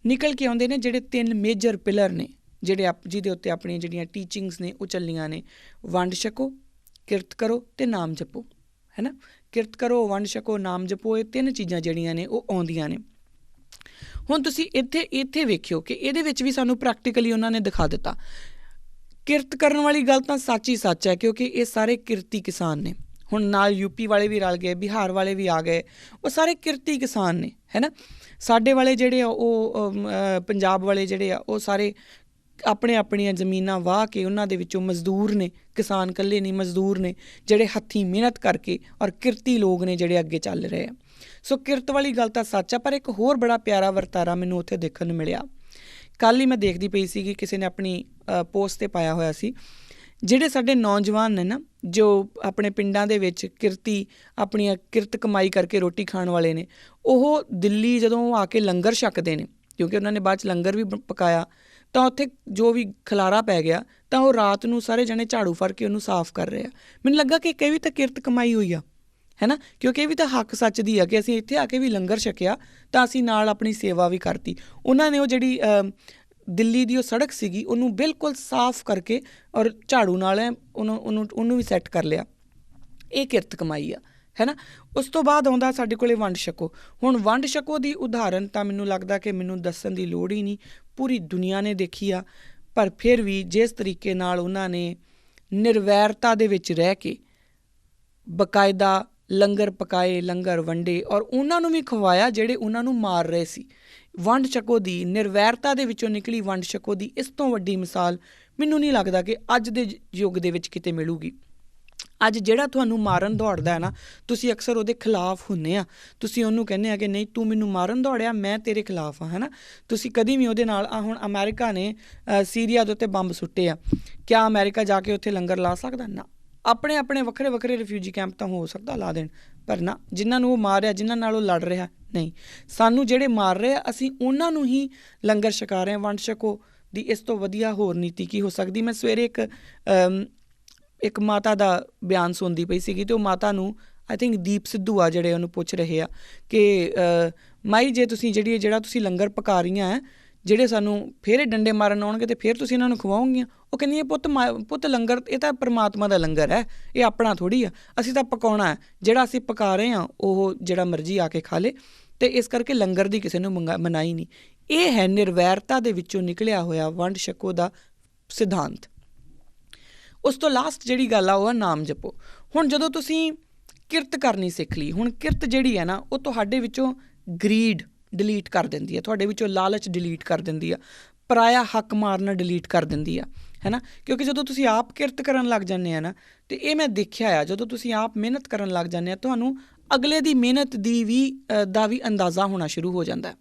ਨਿਕਲ ਕੇ ਆਉਂਦੇ ਨੇ ਜਿਹੜੇ 3 ਮੇਜਰ ਪਿਲਰ ਨੇ ਜਿਹਦੇ ਉੱਤੇ ਆਪਣੀਆਂ ਜਿਹੜੀਆਂ ਟੀਚਿੰਗਸ ਨੇ ਉਹ ਚੱਲੀਆਂ ਨੇ। ਵੰਡ ਛਕੋ, ਕਿਰਤ ਕਰੋ ਅਤੇ ਨਾਮ ਜਪੋ, ਹੈ ਨਾ। ਕਿਰਤ ਕਰੋ, ਵੰਡ ਛਕੋ, ਨਾਮ ਜਪੋ, ਇਹ 3 ਚੀਜ਼ਾਂ ਜਿਹੜੀਆਂ ਨੇ ਉਹ ਆਉਂਦੀਆਂ ਨੇ। ਹੁਣ ਤੁਸੀਂ ਇੱਥੇ ਵੇਖਿਓ ਕਿ ਇਹਦੇ ਵਿੱਚ ਵੀ ਸਾਨੂੰ ਪ੍ਰੈਕਟੀਕਲੀ ਉਹਨਾਂ ਨੇ ਦਿਖਾ ਦਿੱਤਾ। ਕਿਰਤ ਕਰਨ ਵਾਲੀ ਗੱਲ ਤਾਂ ਸੱਚ ਹੀ ਸੱਚ ਹੈ, ਕਿਉਂਕਿ ਇਹ ਸਾਰੇ ਕਿਰਤੀ ਕਿਸਾਨ ਨੇ। ਹੁਣ ਨਾਲ ਯੂਪੀ ਵਾਲੇ ਵੀ ਰਲ ਗਏ, ਬਿਹਾਰ ਵਾਲੇ ਵੀ ਆ ਗਏ, ਉਹ ਸਾਰੇ ਕਿਰਤੀ ਕਿਸਾਨ ਨੇ, ਹੈ ਨਾ। ਸਾਡੇ ਵਾਲੇ ਜਿਹੜੇ ਆ ਉਹ ਪੰਜਾਬ ਵਾਲੇ ਜਿਹੜੇ ਆ ਉਹ ਸਾਰੇ ਆਪਣੀਆਂ ਜ਼ਮੀਨਾਂ ਵਾਹ ਕੇ ਉਹਨਾਂ ਦੇ ਵਿੱਚੋਂ ਮਜ਼ਦੂਰ ਨੇ। ਕਿਸਾਨ ਇਕੱਲੇ ਨਹੀਂ, ਮਜ਼ਦੂਰ ਨੇ ਜਿਹੜੇ ਹੱਥੀਂ ਮਿਹਨਤ ਕਰਕੇ ਔਰ ਕਿਰਤੀ ਲੋਕ ਨੇ ਜਿਹੜੇ ਅੱਗੇ ਚੱਲ ਰਹੇ ਆ। ਸੋ ਕਿਰਤ ਵਾਲੀ ਗੱਲ ਤਾਂ ਸੱਚ ਆ, ਪਰ ਇੱਕ ਹੋਰ ਬੜਾ ਪਿਆਰਾ ਵਰਤਾਰਾ ਮੈਨੂੰ ਉੱਥੇ ਦੇਖਣ ਨੂੰ ਮਿਲਿਆ। ਕੱਲ੍ਹ ਹੀ ਮੈਂ ਦੇਖਦੀ ਪਈ ਸੀਗੀ, ਕਿਸੇ ਨੇ ਆਪਣੀ ਪੋਸਟ 'ਤੇ ਪਾਇਆ ਹੋਇਆ ਸੀ, ਜਿਹੜੇ ਸਾਡੇ ਨੌਜਵਾਨ ਨੇ ਨਾ ਜੋ ਆਪਣੇ ਪਿੰਡਾਂ ਦੇ ਵਿੱਚ ਆਪਣੀਆਂ ਕਿਰਤ ਕਮਾਈ ਕਰਕੇ ਰੋਟੀ ਖਾਣ ਵਾਲੇ ਨੇ, ਉਹ ਦਿੱਲੀ ਜਦੋਂ ਆ ਕੇ ਲੰਗਰ ਛਕਦੇ ਨੇ, ਕਿਉਂਕਿ ਉਹਨਾਂ ਨੇ ਬਾਅਦ 'ਚ ਲੰਗਰ ਵੀ ਪਕਾਇਆ, ਤਾਂ ਉੱਥੇ ਜੋ ਵੀ ਖਲਾਰਾ ਪੈ ਗਿਆ ਤਾਂ ਉਹ ਰਾਤ ਨੂੰ ਸਾਰੇ ਜਣੇ ਝਾੜੂ ਫੜ ਕੇ ਉਹਨੂੰ ਸਾਫ਼ ਕਰ ਰਹੇ ਆ। ਮੈਨੂੰ ਲੱਗਾ ਕਿ ਇਹ ਵੀ ਤਾਂ ਕਿਰਤ ਕਮਾਈ ਹੋਈ ਆ, ਹੈ ਨਾ। ਕਿਉਂਕਿ ਇਹ ਵੀ ਤਾਂ ਹੱਕ ਸੱਚ ਦੀ ਆ ਕਿ ਅਸੀਂ ਇੱਥੇ ਆ ਕੇ ਵੀ ਲੰਗਰ ਛਕਿਆ ਤਾਂ ਅਸੀਂ ਨਾਲ ਆਪਣੀ ਸੇਵਾ ਵੀ ਕਰਤੀ। ਉਹਨਾਂ ਨੇ ਉਹ ਜਿਹੜੀ ਦਿੱਲੀ ਦੀ ਉਹ ਸੜਕ ਸੀਗੀ ਉਹਨੂੰ ਬਿਲਕੁਲ ਸਾਫ਼ ਕਰਕੇ ਔਰ ਝਾੜੂ ਨਾਲ ਉਹਨੂੰ ਵੀ ਸੈੱਟ ਕਰ ਲਿਆ। ਇਹ ਕਿਰਤ ਕਮਾਈ ਆ, ਹੈ ਨਾ। ਉਸ ਤੋਂ ਬਾਅਦ ਆਉਂਦਾ ਸਾਡੇ ਕੋਲੇ ਵੰਡ ਛਕੋ। ਹੁਣ ਵੰਡ ਛਕੋ ਦੀ ਉਦਾਹਰਨ ਤਾਂ ਮੈਨੂੰ ਲੱਗਦਾ ਕਿ ਮੈਨੂੰ ਦੱਸਣ ਦੀ ਲੋੜ ਹੀ ਨਹੀਂ, ਪੂਰੀ ਦੁਨੀਆ ਨੇ ਦੇਖੀ ਆ। ਪਰ ਫਿਰ ਵੀ ਜਿਸ ਤਰੀਕੇ ਨਾਲ ਉਹਨਾਂ ਨੇ ਨਿਰਵੈਰਤਾ ਦੇ ਵਿੱਚ ਰਹਿ ਕੇ ਬਕਾਇਦਾ ਲੰਗਰ ਪਕਾਏ, ਲੰਗਰ ਵੰਡੇ ਔਰ ਉਹਨਾਂ ਨੂੰ ਵੀ ਖਵਾਇਆ ਜਿਹੜੇ ਉਹਨਾਂ ਨੂੰ ਮਾਰ ਰਹੇ ਸੀ। ਵੰਡ ਛਕੋ ਦੀ, ਨਿਰਵੈਰਤਾ ਦੇ ਵਿੱਚੋਂ ਨਿਕਲੀ ਵੰਡ ਛਕੋ ਦੀ ਇਸ ਤੋਂ ਵੱਡੀ ਮਿਸਾਲ ਮੈਨੂੰ ਨਹੀਂ ਲੱਗਦਾ ਕਿ ਅੱਜ ਦੇ ਯੁੱਗ ਦੇ ਵਿੱਚ ਕਿਤੇ ਮਿਲੂਗੀ। ਅੱਜ ਜਿਹੜਾ ਤੁਹਾਨੂੰ ਮਾਰਨ ਦੌੜਦਾ ਹੈ ਨਾ, ਤੁਸੀਂ ਅਕਸਰ ਉਹਦੇ ਖਿਲਾਫ ਹੁੰਦੇ ਆ। ਤੁਸੀਂ ਉਹਨੂੰ ਕਹਿੰਦੇ ਆ ਕਿ ਨਹੀਂ ਤੂੰ ਮੈਨੂੰ ਮਾਰਨ ਦੌੜਿਆ, ਮੈਂ ਤੇਰੇ ਖਿਲਾਫ ਆ, ਹੈ ਨਾ। ਤੁਸੀਂ ਕਦੀ ਵੀ ਉਹਦੇ ਨਾਲ ਹੁਣ ਅਮਰੀਕਾ ਨੇ ਸੀਰੀਆ ਦੇ ਉੱਤੇ ਬੰਬ ਸੁੱਟੇ ਆ, ਕਿਆ ਅਮਰੀਕਾ ਜਾ ਕੇ ਉੱਥੇ ਲੰਗਰ ਲਾ ਸਕਦਾ? ਨਾ। ਆਪਣੇ ਵੱਖਰੇ ਰਿਫਿਊਜੀ ਕੈਂਪ ਤਾਂ ਹੋ ਸਕਦਾ ਲਾ ਦੇਣ, ਪਰ ਨਾ, ਜਿਨ੍ਹਾਂ ਨੂੰ ਉਹ ਮਾਰ ਰਿਹਾ, ਜਿਨ੍ਹਾਂ ਨਾਲ ਉਹ ਲੜ ਰਿਹਾ, ਨਹੀਂ। ਸਾਨੂੰ ਜਿਹੜੇ ਮਾਰ ਰਹੇ ਆ ਅਸੀਂ ਉਹਨਾਂ ਨੂੰ ਹੀ ਲੰਗਰ ਛਕਾ ਰਹੇ ਹਾਂ। ਵੰਡ ਛਕੋ ਦੀ ਇਸ ਤੋਂ ਵਧੀਆ ਹੋਰ ਨੀਤੀ ਕੀ ਹੋ ਸਕਦੀ? ਮੈਂ ਸਵੇਰੇ ਇੱਕ ਮਾਤਾ ਦਾ ਬਿਆਨ ਸੁਣਦੀ ਪਈ ਸੀਗੀ ਅਤੇ ਉਹ ਮਾਤਾ ਨੂੰ ਆਈ ਥਿੰਕ ਦੀਪ ਸਿੱਧੂ ਆ ਜਿਹੜੇ ਉਹਨੂੰ ਪੁੱਛ ਰਹੇ ਆ ਕਿ ਮਾਈ ਜੇ ਤੁਸੀਂ ਜਿਹੜਾ ਤੁਸੀਂ ਲੰਗਰ ਪਕਾ ਰਹੀਆਂ ਹੈ, ਜਿਹੜੇ ਸਾਨੂੰ ਫਿਰ ਇਹ ਡੰਡੇ ਮਾਰਨ ਆਉਣਗੇ ਅਤੇ ਫਿਰ ਤੁਸੀਂ ਇਹਨਾਂ ਨੂੰ ਖਵਾਓਗੀਆਂ? ਉਹ ਕਹਿੰਦੀ ਇਹ ਪੁੱਤ ਲੰਗਰ ਇਹ ਤਾਂ ਪਰਮਾਤਮਾ ਦਾ ਲੰਗਰ ਹੈ, ਇਹ ਆਪਣਾ ਥੋੜ੍ਹੀ ਆ, ਅਸੀਂ ਤਾਂ ਪਕਾਉਣਾ ਹੈ। ਜਿਹੜਾ ਅਸੀਂ ਪਕਾ ਰਹੇ ਹਾਂ ਉਹ ਜਿਹੜਾ ਮਰਜ਼ੀ ਆ ਕੇ ਖਾ ਲੇ, ਅਤੇ ਇਸ ਕਰਕੇ ਲੰਗਰ ਦੀ ਕਿਸੇ ਨੂੰ ਮਨਾਹੀ ਨਹੀਂ। ਇਹ ਹੈ ਨਿਰਵੈਰਤਾ ਦੇ ਵਿੱਚੋਂ ਨਿਕਲਿਆ ਹੋਇਆ ਵੰਡ ਛਕੋ ਦਾ ਸਿਧਾਂਤ। ਉਸ ਤੋਂ ਲਾਸਟ ਜਿਹੜੀ ਗੱਲ ਆ ਉਹ ਆ ਨਾਮ ਜਪੋ। ਹੁਣ ਜਦੋਂ ਤੁਸੀਂ ਕਿਰਤ ਕਰਨੀ ਸਿੱਖ ਲਈ, ਹੁਣ ਕਿਰਤ ਜਿਹੜੀ ਹੈ ਨਾ ਉਹ ਤੁਹਾਡੇ ਵਿੱਚੋਂ ਗਰੀਡ ਡਿਲੀਟ ਕਰ ਦਿੰਦੀ ਆ, ਤੁਹਾਡੇ ਵਿੱਚੋਂ ਲਾਲਚ ਡਿਲੀਟ ਕਰ ਦਿੰਦੀ ਆ, ਪਰਾਇਆ ਹੱਕ ਮਾਰਨਾ ਡਿਲੀਟ ਕਰ ਦਿੰਦੀ ਆ, ਹੈ ਨਾ। ਕਿਉਂਕਿ ਜਦੋਂ ਤੁਸੀਂ ਆਪ ਕਿਰਤ ਕਰਨ ਲੱਗ ਜਾਂਦੇ ਆ ਨਾ, ਅਤੇ ਇਹ ਮੈਂ ਦੇਖਿਆ ਆ, ਜਦੋਂ ਤੁਸੀਂ ਆਪ ਮਿਹਨਤ ਕਰਨ ਲੱਗ ਜਾਂਦੇ ਆ ਤੁਹਾਨੂੰ ਅਗਲੇ ਦੀ ਮਿਹਨਤ ਦਾ ਵੀ ਅੰਦਾਜ਼ਾ ਹੋਣਾ ਸ਼ੁਰੂ ਹੋ ਜਾਂਦਾ।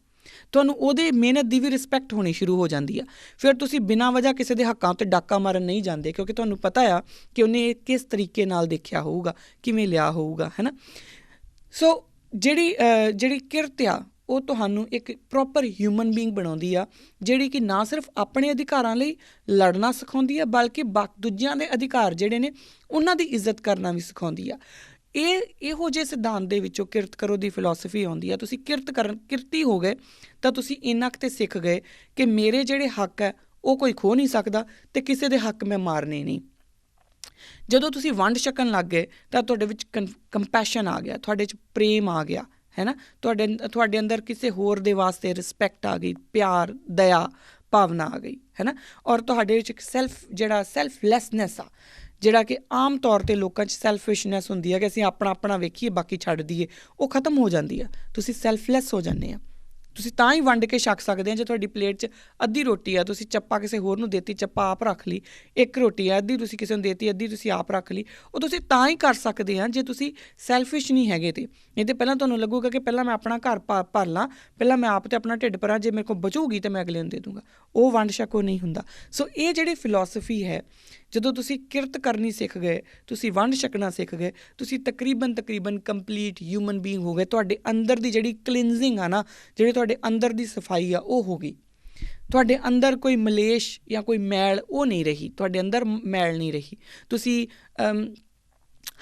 ਤੁਹਾਨੂੰ ਉਹਦੇ ਮਿਹਨਤ ਦੀ ਵੀ ਰਿਸਪੈਕਟ ਹੋਣੀ ਸ਼ੁਰੂ ਹੋ ਜਾਂਦੀ ਆ। ਫਿਰ ਤੁਸੀਂ ਬਿਨਾਂ ਵਜ੍ਹਾ ਕਿਸੇ ਦੇ ਹੱਕਾਂ ਉੱਤੇ ਡਾਕਾ ਮਾਰਨ ਨਹੀਂ ਜਾਂਦੇ, ਕਿਉਂਕਿ ਤੁਹਾਨੂੰ ਪਤਾ ਆ ਕਿ ਉਹਨੇ ਕਿਸ ਤਰੀਕੇ ਨਾਲ ਦੇਖਿਆ ਹੋਊਗਾ, ਕਿਵੇਂ ਲਿਆ ਹੋਊਗਾ, ਹੈ ਨਾ। ਸੋ ਜਿਹੜੀ ਕਿਰਤ ਆ ਉਹ ਤੁਹਾਨੂੰ ਇੱਕ ਪ੍ਰੋਪਰ ਹਿਊਮਨ ਬੀਇੰਗ ਬਣਾਉਂਦੀ ਆ, ਜਿਹੜੀ ਕਿ ਨਾ ਸਿਰਫ ਆਪਣੇ ਅਧਿਕਾਰਾਂ ਲਈ ਲੜਨਾ ਸਿਖਾਉਂਦੀ ਆ, ਬਲਕਿ ਦੂਜਿਆਂ ਦੇ ਅਧਿਕਾਰ ਜਿਹੜੇ ਨੇ ਉਹਨਾਂ ਦੀ ਇੱਜ਼ਤ ਕਰਨਾ ਵੀ ਸਿਖਾਉਂਦੀ ਆ। ਇਹੋ ਜਿਹੇ ਸਿਧਾਂਤ ਦੇ ਵਿੱਚੋਂ ਕਿਰਤ ਕਰੋ ਦੀ ਫਿਲਾਸਫੀ ਆਉਂਦੀ ਆ। ਤੁਸੀਂ ਕਿਰਤੀ ਹੋ ਗਏ ਤਾਂ ਤੁਸੀਂ ਇੰਨਾ ਕੁ 'ਤੇ ਸਿੱਖ ਗਏ ਕਿ ਮੇਰੇ ਜਿਹੜੇ ਹੱਕ ਹੈ ਉਹ ਕੋਈ ਖੋ ਨਹੀਂ ਸਕਦਾ ਅਤੇ ਕਿਸੇ ਦੇ ਹੱਕ ਮੈਂ ਮਾਰਨੇ ਨਹੀਂ। ਜਦੋਂ ਤੁਸੀਂ ਵੰਡ ਛਕਣ ਲੱਗ ਗਏ ਤਾਂ ਤੁਹਾਡੇ ਵਿੱਚ ਕੰਪੈਸ਼ਨ ਆ ਗਿਆ, ਤੁਹਾਡੇ 'ਚ ਪ੍ਰੇਮ ਆ ਗਿਆ, ਹੈ ਨਾ, ਤੁਹਾਡੇ ਅੰਦਰ ਕਿਸੇ ਹੋਰ ਦੇ ਵਾਸਤੇ ਰਿਸਪੈਕਟ ਆ ਗਈ, ਪਿਆਰ, ਦਇਆ ਭਾਵਨਾ ਆ ਗਈ, ਹੈ ਨਾ। ਔਰ ਤੁਹਾਡੇ ਵਿੱਚ ਇੱਕ ਸੈਲਫਲੈਸਨੈਸ ਆ, ਜਿਹੜਾ ਕਿ ਆਮ ਤੌਰ 'ਤੇ ਲੋਕਾਂ 'ਚ ਸੈਲਫਿਸ਼ਨੈਸ ਹੁੰਦੀ ਹੈ ਕਿ ਅਸੀਂ ਆਪਣਾ ਵੇਖੀਏ ਬਾਕੀ ਛੱਡ ਦਈਏ, ਉਹ ਖਤਮ ਹੋ ਜਾਂਦੀ ਆ। ਤੁਸੀਂ ਸੈਲਫਲੈਸ ਹੋ ਜਾਂਦੇ ਆ। ਤੁਸੀਂ ਤਾਂ ਹੀ ਵੰਡ ਕੇ ਛਕ ਸਕਦੇ ਆ ਜੇ ਤੁਹਾਡੀ ਪਲੇਟ 'ਚ ਅੱਧੀ ਰੋਟੀ ਆ, ਤੁਸੀਂ ਚੱਪਾ ਕਿਸੇ ਹੋਰ ਨੂੰ ਦੇਤੀ, ਚੱਪਾ ਆਪ ਰੱਖ ਲਈ। ਇੱਕ ਰੋਟੀ ਆ, ਅੱਧੀ ਤੁਸੀਂ ਕਿਸੇ ਨੂੰ ਦੇਤੀ, ਅੱਧੀ ਤੁਸੀਂ ਆਪ ਰੱਖ ਲਈ। ਉਹ ਤੁਸੀਂ ਤਾਂ ਹੀ ਕਰ ਸਕਦੇ ਆ ਜੇ ਤੁਸੀਂ ਸੈਲਫਿਸ਼ ਨਹੀਂ ਹੈਗੇ ਤੇ। ਨਹੀਂ ਤਾਂ ਪਹਿਲਾਂ ਤੁਹਾਨੂੰ ਲੱਗੂਗਾ ਕਿ ਪਹਿਲਾਂ ਮੈਂ ਆਪਣਾ ਘਰ ਭਰ ਲਾਂ, ਪਹਿਲਾਂ ਮੈਂ ਆਪ 'ਤੇ ਆਪਣਾ ਢਿੱਡ ਭਰਾਂ, ਜੇ ਮੇਰੇ ਕੋਲ ਬਚੂਗੀ ਤਾਂ ਮੈਂ ਅਗਲੇ ਨੂੰ ਦੇ ਦੂੰਗਾ। ਉਹ ਵੰਡ ਛਕੋ ਨਹੀਂ ਹੁੰਦਾ। ਸੋ ਇਹ ਜਿਹੜੀ ਫਿਲੋਸਫੀ ਹੈ, ਜਦੋਂ ਤੁਸੀਂ ਕਿਰਤ ਕਰਨੀ ਸਿੱਖ ਗਏ, ਤੁਸੀਂ ਵੰਡ ਛਕਣਾ ਸਿੱਖ ਗਏ, ਤੁਸੀਂ ਤਕਰੀਬਨ ਕੰਪਲੀਟ ਹਿਊਮਨ ਬੀਇੰਗ ਹੋ ਗਏ। ਤੁਹਾਡੇ ਅੰਦਰ ਦੀ ਜਿਹੜੀ ਕਲੀਨਜ਼ਿੰਗ ਆ ਨਾ, ਜਿਹੜੀ ਤੁਹਾਡੇ ਅੰਦਰ ਦੀ ਸਫਾਈ ਆ, ਉਹ ਹੋ ਗਈ। ਤੁਹਾਡੇ ਅੰਦਰ ਕੋਈ ਮਲੇਸ਼ ਜਾਂ ਕੋਈ ਮੈਲ ਉਹ ਨਹੀਂ ਰਹੀ, ਤੁਹਾਡੇ ਅੰਦਰ ਮੈਲ ਨਹੀਂ ਰਹੀ। ਤੁਸੀਂ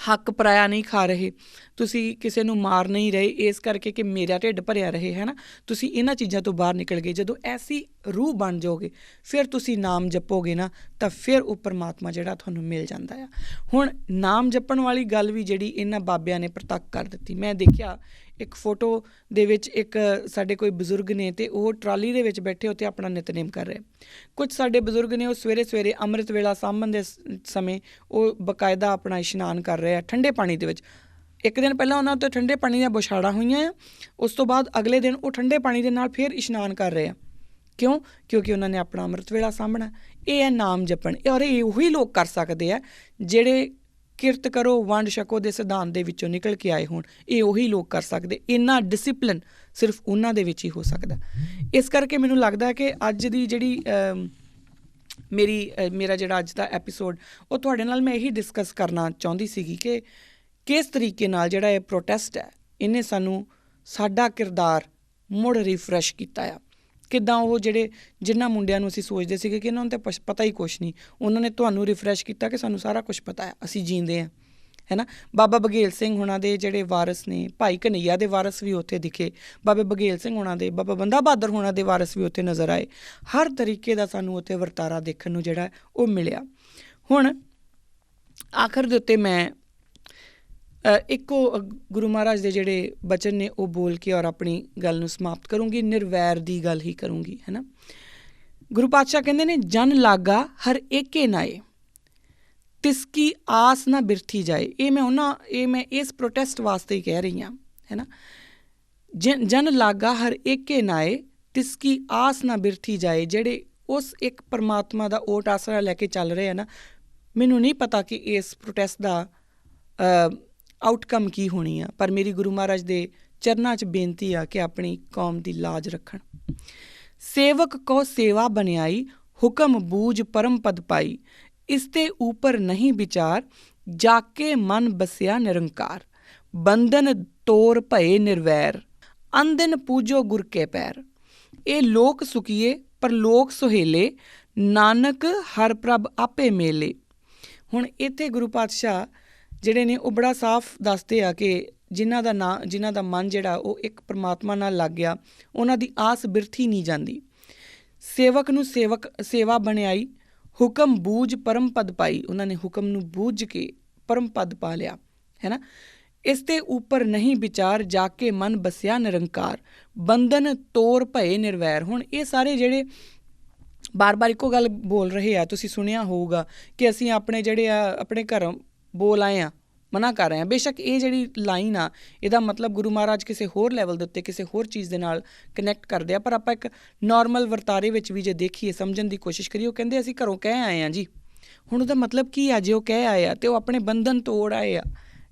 ਹੱਕ ਪਰਾਇਆ ਨਹੀਂ ਖਾ ਰਹੇ, ਤੁਸੀਂ ਕਿਸੇ ਨੂੰ ਮਾਰ ਨਹੀਂ ਰਹੇ ਇਸ ਕਰਕੇ ਕਿ ਮੇਰਾ ਢਿੱਡ ਭਰਿਆ ਰਹੇ, ਹੈ ਨਾ। ਤੁਸੀਂ ਇਹਨਾਂ ਚੀਜ਼ਾਂ ਤੋਂ ਬਾਹਰ ਨਿਕਲ ਗਏ। ਜਦੋਂ ਐਸੀ ਰੂਹ ਬਣ ਜਾਓਗੇ, ਫਿਰ ਤੁਸੀਂ ਨਾਮ ਜਪੋਗੇ ਨਾ, ਤਾਂ ਫਿਰ ਉਹ ਪਰਮਾਤਮਾ ਜਿਹੜਾ ਤੁਹਾਨੂੰ ਮਿਲ ਜਾਂਦਾ ਆ। ਹੁਣ ਨਾਮ ਜਪਣ ਵਾਲੀ ਗੱਲ ਵੀ ਜਿਹੜੀ ਇਹਨਾਂ ਬਾਬਿਆਂ ਨੇ ਪ੍ਰਤੱਖ ਕਰ ਦਿੱਤੀ। ਮੈਂ ਦੇਖਿਆ ਇੱਕ ਫੋਟੋ ਦੇ ਵਿੱਚ ਇੱਕ ਸਾਡੇ ਕੋਈ ਬਜ਼ੁਰਗ ਨੇ ਅਤੇ ਉਹ ਟਰਾਲੀ ਦੇ ਵਿੱਚ ਬੈਠੇ ਉੱਤੇ ਆਪਣਾ ਨਿਤਨੇਮ ਕਰ ਰਹੇ। ਕੁਝ ਸਾਡੇ ਬਜ਼ੁਰਗ ਨੇ ਉਹ ਸਵੇਰੇ ਅੰਮ੍ਰਿਤ ਵੇਲਾ ਸਾਂਭਣ ਦੇ ਸਮੇਂ ਉਹ ਬਾਕਾਇਦਾ ਆਪਣਾ ਇਸ਼ਨਾਨ ਕਰ ਰਹੇ ਆ ਠੰਡੇ ਪਾਣੀ ਦੇ ਵਿੱਚ। ਇੱਕ ਦਿਨ ਪਹਿਲਾਂ ਉਹਨਾਂ ਉੱਤੇ ਠੰਡੇ ਪਾਣੀ ਦੀਆਂ ਬੁਛਾੜਾਂ ਹੋਈਆਂ ਆ, ਉਸ ਤੋਂ ਬਾਅਦ ਅਗਲੇ ਦਿਨ ਉਹ ਠੰਡੇ ਪਾਣੀ ਦੇ ਨਾਲ ਫਿਰ ਇਸ਼ਨਾਨ ਕਰ ਰਹੇ ਆ। ਕਿਉਂ? ਕਿਉਂਕਿ ਉਹਨਾਂ ਨੇ ਆਪਣਾ ਅੰਮ੍ਰਿਤ ਵੇਲਾ ਸਾਂਭਣਾ। ਇਹ ਹੈ ਨਾਮ ਜਪਣ। ਔਰ ਇਹ ਉਹੀ ਲੋਕ ਕਰ ਸਕਦੇ ਆ ਜਿਹੜੇ ਕਿਰਤ ਕਰੋ ਵੰਡ ਛਕੋ ਦੇ ਸਿਧਾਂਤ ਦੇ ਵਿੱਚੋਂ ਨਿਕਲ ਕੇ ਆਏ ਹੋਣ। ਇਹ ਉਹੀ ਲੋਕ ਕਰ ਸਕਦੇ। ਇੰਨਾ ਡਿਸਿਪਲਿਨ ਸਿਰਫ ਉਹਨਾਂ ਦੇ ਵਿੱਚ ਹੀ ਹੋ ਸਕਦਾ। ਇਸ ਕਰਕੇ ਮੈਨੂੰ ਲੱਗਦਾ ਕਿ ਅੱਜ ਦੀ ਜਿਹੜੀ ਮੇਰਾ ਜਿਹੜਾ ਅੱਜ ਦਾ ਐਪੀਸੋਡ, ਉਹ ਤੁਹਾਡੇ ਨਾਲ ਮੈਂ ਇਹੀ ਡਿਸਕਸ ਕਰਨਾ ਚਾਹੁੰਦੀ ਸੀਗੀ ਕਿ ਕਿਸ ਤਰੀਕੇ ਨਾਲ ਜਿਹੜਾ ਇਹ ਪ੍ਰੋਟੈਸਟ ਹੈ, ਇਹਨੇ ਸਾਨੂੰ ਸਾਡਾ ਕਿਰਦਾਰ ਮੁੜ ਰਿਫਰੈਸ਼ ਕੀਤਾ ਆ। ਕਿੱਦਾਂ ਉਹ ਜਿਨ੍ਹਾਂ ਮੁੰਡਿਆਂ ਨੂੰ ਅਸੀਂ ਸੋਚਦੇ ਸੀਗੇ ਕਿ ਇਹਨਾਂ ਨੂੰ ਤਾਂ ਪਤਾ ਹੀ ਕੁਛ ਨਹੀਂ, ਉਹਨਾਂ ਨੇ ਤੁਹਾਨੂੰ ਰਿਫਰੈਸ਼ ਕੀਤਾ ਕਿ ਸਾਨੂੰ ਸਾਰਾ ਕੁਛ ਪਤਾ ਹੈ, ਅਸੀਂ ਜੀਂਦੇ ਹਾਂ, ਹੈ ਨਾ। ਬਾਬਾ ਬਘੇਲ ਸਿੰਘ ਹੋਣਾ ਦੇ ਜਿਹੜੇ ਵਾਰਸ ਨੇ, ਭਾਈ ਘਨੱਈਆ ਦੇ ਵਾਰਸ ਵੀ ਉੱਥੇ ਦਿਖੇ, ਬਾਬਾ ਬਘੇਲ ਸਿੰਘ ਹੋਣਾ ਦੇ, ਬਾਬਾ ਬੰਦਾ ਬਹਾਦਰ ਹੋਣਾ ਦੇ ਵਾਰਸ ਵੀ ਉੱਥੇ ਨਜ਼ਰ ਆਏ। ਹਰ ਤਰੀਕੇ ਦਾ ਸਾਨੂੰ ਉੱਥੇ ਵਰਤਾਰਾ ਦੇਖਣ ਨੂੰ ਜਿਹੜਾ ਉਹ ਮਿਲਿਆ। ਹੁਣ ਆਖਰ ਦੇ ਉੱਤੇ ਮੈਂ ਇੱਕੋ ਗੁਰੂ ਮਹਾਰਾਜ ਦੇ ਜਿਹੜੇ ਬਚਨ ਨੇ ਉਹ ਬੋਲ ਕੇ ਔਰ ਆਪਣੀ ਗੱਲ ਨੂੰ ਸਮਾਪਤ ਕਰੂੰਗੀ। ਨਿਰਵੈਰ ਦੀ ਗੱਲ ਹੀ ਕਰੂੰਗੀ, ਹੈ ਨਾ। ਗੁਰੂ ਪਾਤਸ਼ਾਹ ਕਹਿੰਦੇ ਨੇ, ਜਨ ਲਾਗਾ ਹਰ ਏਕੇ ਨਾਏ, ਤਿਸਕੀ ਆਸ ਨਾ ਬਿਰਥੀ ਜਾਏ। ਇਹ ਮੈਂ ਇਸ ਪ੍ਰੋਟੈਸਟ ਵਾਸਤੇ ਹੀ ਕਹਿ ਰਹੀ ਹਾਂ, ਹੈ ਨਾ। ਜਨ ਲਾਗਾ ਹਰ ਏਕੇ ਨਾਏ, ਤਿਸਕੀ ਆਸ ਨਾ ਬਿਰਥੀ ਜਾਏ। ਜਿਹੜੇ ਉਸ ਇੱਕ ਪਰਮਾਤਮਾ ਦਾ ਓਟ ਆਸਰਾ ਲੈ ਕੇ ਚੱਲ ਰਹੇ ਆ ਨਾ, ਮੈਨੂੰ ਨਹੀਂ ਪਤਾ ਕਿ ਇਸ ਪ੍ਰੋਟੈਸਟ ਦਾ ਆਊਟਕਮ ਕੀ ਹੋਣੀ ਆ, ਪਰ ਮੇਰੀ ਗੁਰੂ ਮਹਾਰਾਜ ਦੇ ਚਰਨਾਂ 'ਚ ਬੇਨਤੀ ਆ ਕਿ ਆਪਣੀ ਕੌਮ ਦੀ ਲਾਜ ਰੱਖਣ। ਸੇਵਕ ਕੋ ਸੇਵਾ ਬਨਿਆਈ, ਹੁਕਮ ਬੂਝ ਪਰਮ ਪਦ ਪਾਈ। ਇਸ ਤੇ ਊਪਰ ਨਹੀਂ ਵਿਚਾਰ, ਜਾਕੇ ਮਨ ਬਸਿਆ ਨਿਰੰਕਾਰ। ਬੰਧਨ ਤੋਰ ਭਏ ਨਿਰਵੈਰ, ਅੰਦਿਨ ਪੂਜੋ ਗੁਰ ਕੇ ਪੈਰ। ਇਹ ਲੋਕ ਸੁਖੀਏ ਪਰ ਲੋਕ ਸੁਹੇਲੇ, ਨਾਨਕ ਹਰ ਪ੍ਰਭ ਆਪੇ ਮੇਲੇ। ਹੁਣ ਇੱਥੇ ਗੁਰੂ ਪਾਤਸ਼ਾਹ ਜਿਹੜੇ ਨੇ ਉਹ ਬੜਾ ਸਾਫ਼ ਦੱਸਦੇ ਆ ਕਿ ਜਿਨ੍ਹਾਂ ਦਾ ਮਨ ਜਿਹੜਾ ਉਹ ਇੱਕ ਪਰਮਾਤਮਾ ਨਾਲ ਲੱਗ ਗਿਆ, ਉਹਨਾਂ ਦੀ ਆਸ ਬਿਰਥੀ ਨਹੀਂ ਜਾਂਦੀ। ਸੇਵਕ ਨੂੰ ਸੇਵਾ ਬਣਿਆਈ, ਹੁਕਮ ਬੂਝ ਪਰਮ ਪਦ ਪਾਈ। ਉਹਨਾਂ ਨੇ ਹੁਕਮ ਨੂੰ ਬੂਝ ਕੇ ਪਰਮ ਪਦ ਪਾ ਲਿਆ, ਹੈ ਨਾ। ਇਸ ਤੇ ਉੱਪਰ ਨਹੀਂ ਵਿਚਾਰ, ਜਾ ਕੇ ਮਨ ਬਸਿਆ ਨਿਰੰਕਾਰ। ਬੰਧਨ ਤੋਰ ਭਏ ਨਿਰਵੈਰ। ਹੁਣ ਇਹ ਸਾਰੇ ਜਿਹੜੇ ਬਾਰ-ਬਾਰ ਇੱਕੋ ਗੱਲ ਬੋਲ ਰਹੇ ਆ, ਤੁਸੀਂ ਸੁਣਿਆ ਹੋਊਗਾ ਕਿ ਅਸੀਂ ਆਪਣੇ ਆਪਣੇ ਘਰੋਂ ਬੋਲ ਆਏ ਹਾਂ, ਮਨਾ ਕਰ ਰਹੇ ਹਾਂ। ਬੇਸ਼ੱਕ ਇਹ ਜਿਹੜੀ ਲਾਈਨ ਆ, ਇਹਦਾ ਮਤਲਬ ਗੁਰੂ ਮਹਾਰਾਜ ਕਿਸੇ ਹੋਰ ਲੈਵਲ ਦੇ ਉੱਤੇ ਕਿਸੇ ਹੋਰ ਚੀਜ਼ ਦੇ ਨਾਲ ਕਨੈਕਟ ਕਰਦੇ ਆ, ਪਰ ਆਪਾਂ ਇੱਕ ਨੋਰਮਲ ਵਰਤਾਰੇ ਵਿੱਚ ਵੀ ਜੇ ਦੇਖੀਏ, ਸਮਝਣ ਦੀ ਕੋਸ਼ਿਸ਼ ਕਰੀਏ, ਉਹ ਕਹਿੰਦੇ ਅਸੀਂ ਘਰੋਂ ਕਹਿ ਆਏ ਹਾਂ ਜੀ। ਹੁਣ ਉਹਦਾ ਮਤਲਬ ਕੀ ਆ? ਜੇ ਉਹ ਕਹਿ ਆਏ ਆ ਅਤੇ ਉਹ ਆਪਣੇ ਬੰਧਨ ਤੋੜ ਆਏ ਆ,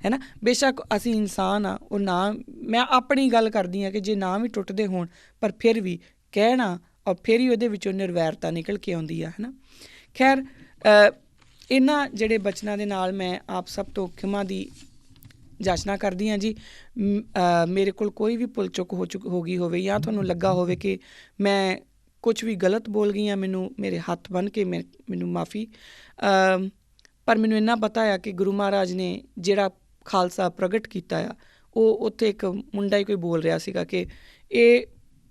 ਹੈ ਨਾ। ਬੇਸ਼ੱਕ ਅਸੀਂ ਇਨਸਾਨ ਆ, ਉਹ ਨਾ, ਮੈਂ ਆਪਣੀ ਗੱਲ ਕਰਦੀ ਹਾਂ ਕਿ ਜੇ ਨਾ ਵੀ ਟੁੱਟਦੇ ਹੋਣ, ਪਰ ਫਿਰ ਵੀ ਕਹਿਣਾ ਔਰ ਫਿਰ ਹੀ ਉਹਦੇ ਵਿੱਚੋਂ ਨਿਰਵੈਰਤਾ ਨਿਕਲ ਕੇ ਆਉਂਦੀ ਆ, ਹੈ ਨਾ। ਖੈਰ, ਇਹਨਾਂ ਜਿਹੜੇ ਬਚਨਾਂ ਦੇ ਨਾਲ ਮੈਂ ਆਪ ਸਭ ਤੋਂ ਖਿਮਾ ਦੀ ਜਾਚਨਾ ਕਰਦੀ ਹਾਂ ਜੀ। ਮੇਰੇ ਕੋਲ ਕੋਈ ਵੀ ਭੁੱਲ ਚੁੱਕ ਹੋ ਗਈ ਹੋਵੇ ਜਾਂ ਤੁਹਾਨੂੰ ਲੱਗਾ ਹੋਵੇ ਕਿ ਮੈਂ ਕੁਛ ਵੀ ਗਲਤ ਬੋਲ ਗਈ ਹਾਂ, ਮੇਰੇ ਹੱਥ ਬੰਨ੍ਹ ਕੇ ਮੈਨੂੰ ਮਾफ़ੀ। ਪਰ ਮੈਨੂੰ ਇੰਨਾ ਪਤਾ ਆ ਕਿ ਗੁਰੂ ਮਹਾਰਾਜ ਨੇ ਜਿਹੜਾ ਖਾਲਸਾ ਪ੍ਰਗਟ ਕੀਤਾ ਆ, ਉਹ ਉੱਥੇ ਇੱਕ ਮੁੰਡਾ ਹੀ ਕੋਈ ਬੋਲ ਰਿਹਾ ਸੀਗਾ ਕਿ ਇਹ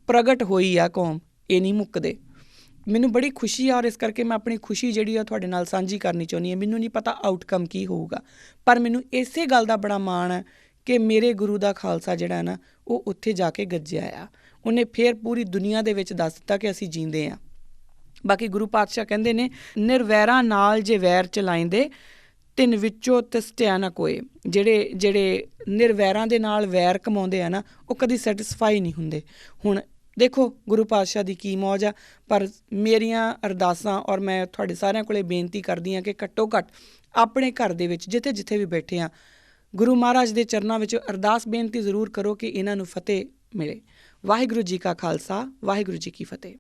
ਪ੍ਰਗਟ ਹੋਈ ਆ ਕੌਮ, ਇਹ ਨਹੀਂ ਮੁੱਕਦੇ। ਮੈਨੂੰ ਬੜੀ ਖੁਸ਼ੀ ਆ ਔਰ ਇਸ ਕਰਕੇ ਮੈਂ ਆਪਣੀ ਖੁਸ਼ੀ ਜਿਹੜੀ ਆ ਤੁਹਾਡੇ ਨਾਲ ਸਾਂਝੀ ਕਰਨੀ ਚਾਹੁੰਦੀ ਹਾਂ। ਮੈਨੂੰ ਨਹੀਂ ਪਤਾ ਆਊਟਕਮ ਕੀ ਹੋਊਗਾ, ਪਰ ਮੈਨੂੰ ਇਸੇ ਗੱਲ ਦਾ ਬੜਾ ਮਾਣ ਹੈ ਕਿ ਮੇਰੇ ਗੁਰੂ ਦਾ ਖਾਲਸਾ ਜਿਹੜਾ ਨਾ ਉਹ ਉੱਥੇ ਜਾ ਕੇ ਗੱਜਿਆ ਆ। ਉਹਨੇ ਫਿਰ ਪੂਰੀ ਦੁਨੀਆ ਦੇ ਵਿੱਚ ਦੱਸ ਦਿੱਤਾ ਕਿ ਅਸੀਂ ਜੀਂਦੇ ਹਾਂ। ਬਾਕੀ ਗੁਰੂ ਪਾਤਸ਼ਾਹ ਕਹਿੰਦੇ ਨੇ, ਨਿਰਵੈਰਾਂ ਨਾਲ ਜੇ ਵੈਰ ਚਲਾਈਂਦੇ ਤਿੰਨ ਵਿੱਚੋਂ ਤਿਸਟਿਆ ਨਾ ਕੋਏ। ਜਿਹੜੇ ਨਿਰਵੈਰਾਂ ਦੇ ਨਾਲ ਵੈਰ ਕਮਾਉਂਦੇ ਆ ਨਾ, ਉਹ ਕਦੀ ਸੈਟਿਸਫਾਈ ਨਹੀਂ ਹੁੰਦੇ। ਹੁਣ ਦੇਖੋ ਗੁਰੂ ਪਾਤਸ਼ਾਹ ਦੀ ਕੀ ਮੌਜ ਆ, ਪਰ ਮੇਰੀਆਂ ਅਰਦਾਸਾਂ ਔਰ ਮੈਂ ਤੁਹਾਡੇ ਸਾਰਿਆਂ ਕੋਲੇ ਬੇਨਤੀ ਕਰਦੀ ਹਾਂ ਕਿ ਘੱਟੋ ਘੱਟ ਆਪਣੇ ਘਰ ਦੇ ਵਿੱਚ ਜਿੱਥੇ ਜਿੱਥੇ ਵੀ ਬੈਠੇ ਹਾਂ, ਗੁਰੂ ਮਹਾਰਾਜ ਦੇ ਚਰਨਾਂ ਵਿੱਚ ਅਰਦਾਸ ਬੇਨਤੀ ਜ਼ਰੂਰ ਕਰੋ ਕਿ ਇਹਨਾਂ ਨੂੰ ਫਤਿਹ ਮਿਲੇ। ਵਾਹਿਗੁਰੂ ਜੀ ਕਾ ਖਾਲਸਾ, ਵਾਹਿਗੁਰੂ ਜੀ ਕੀ ਫਤਿਹ।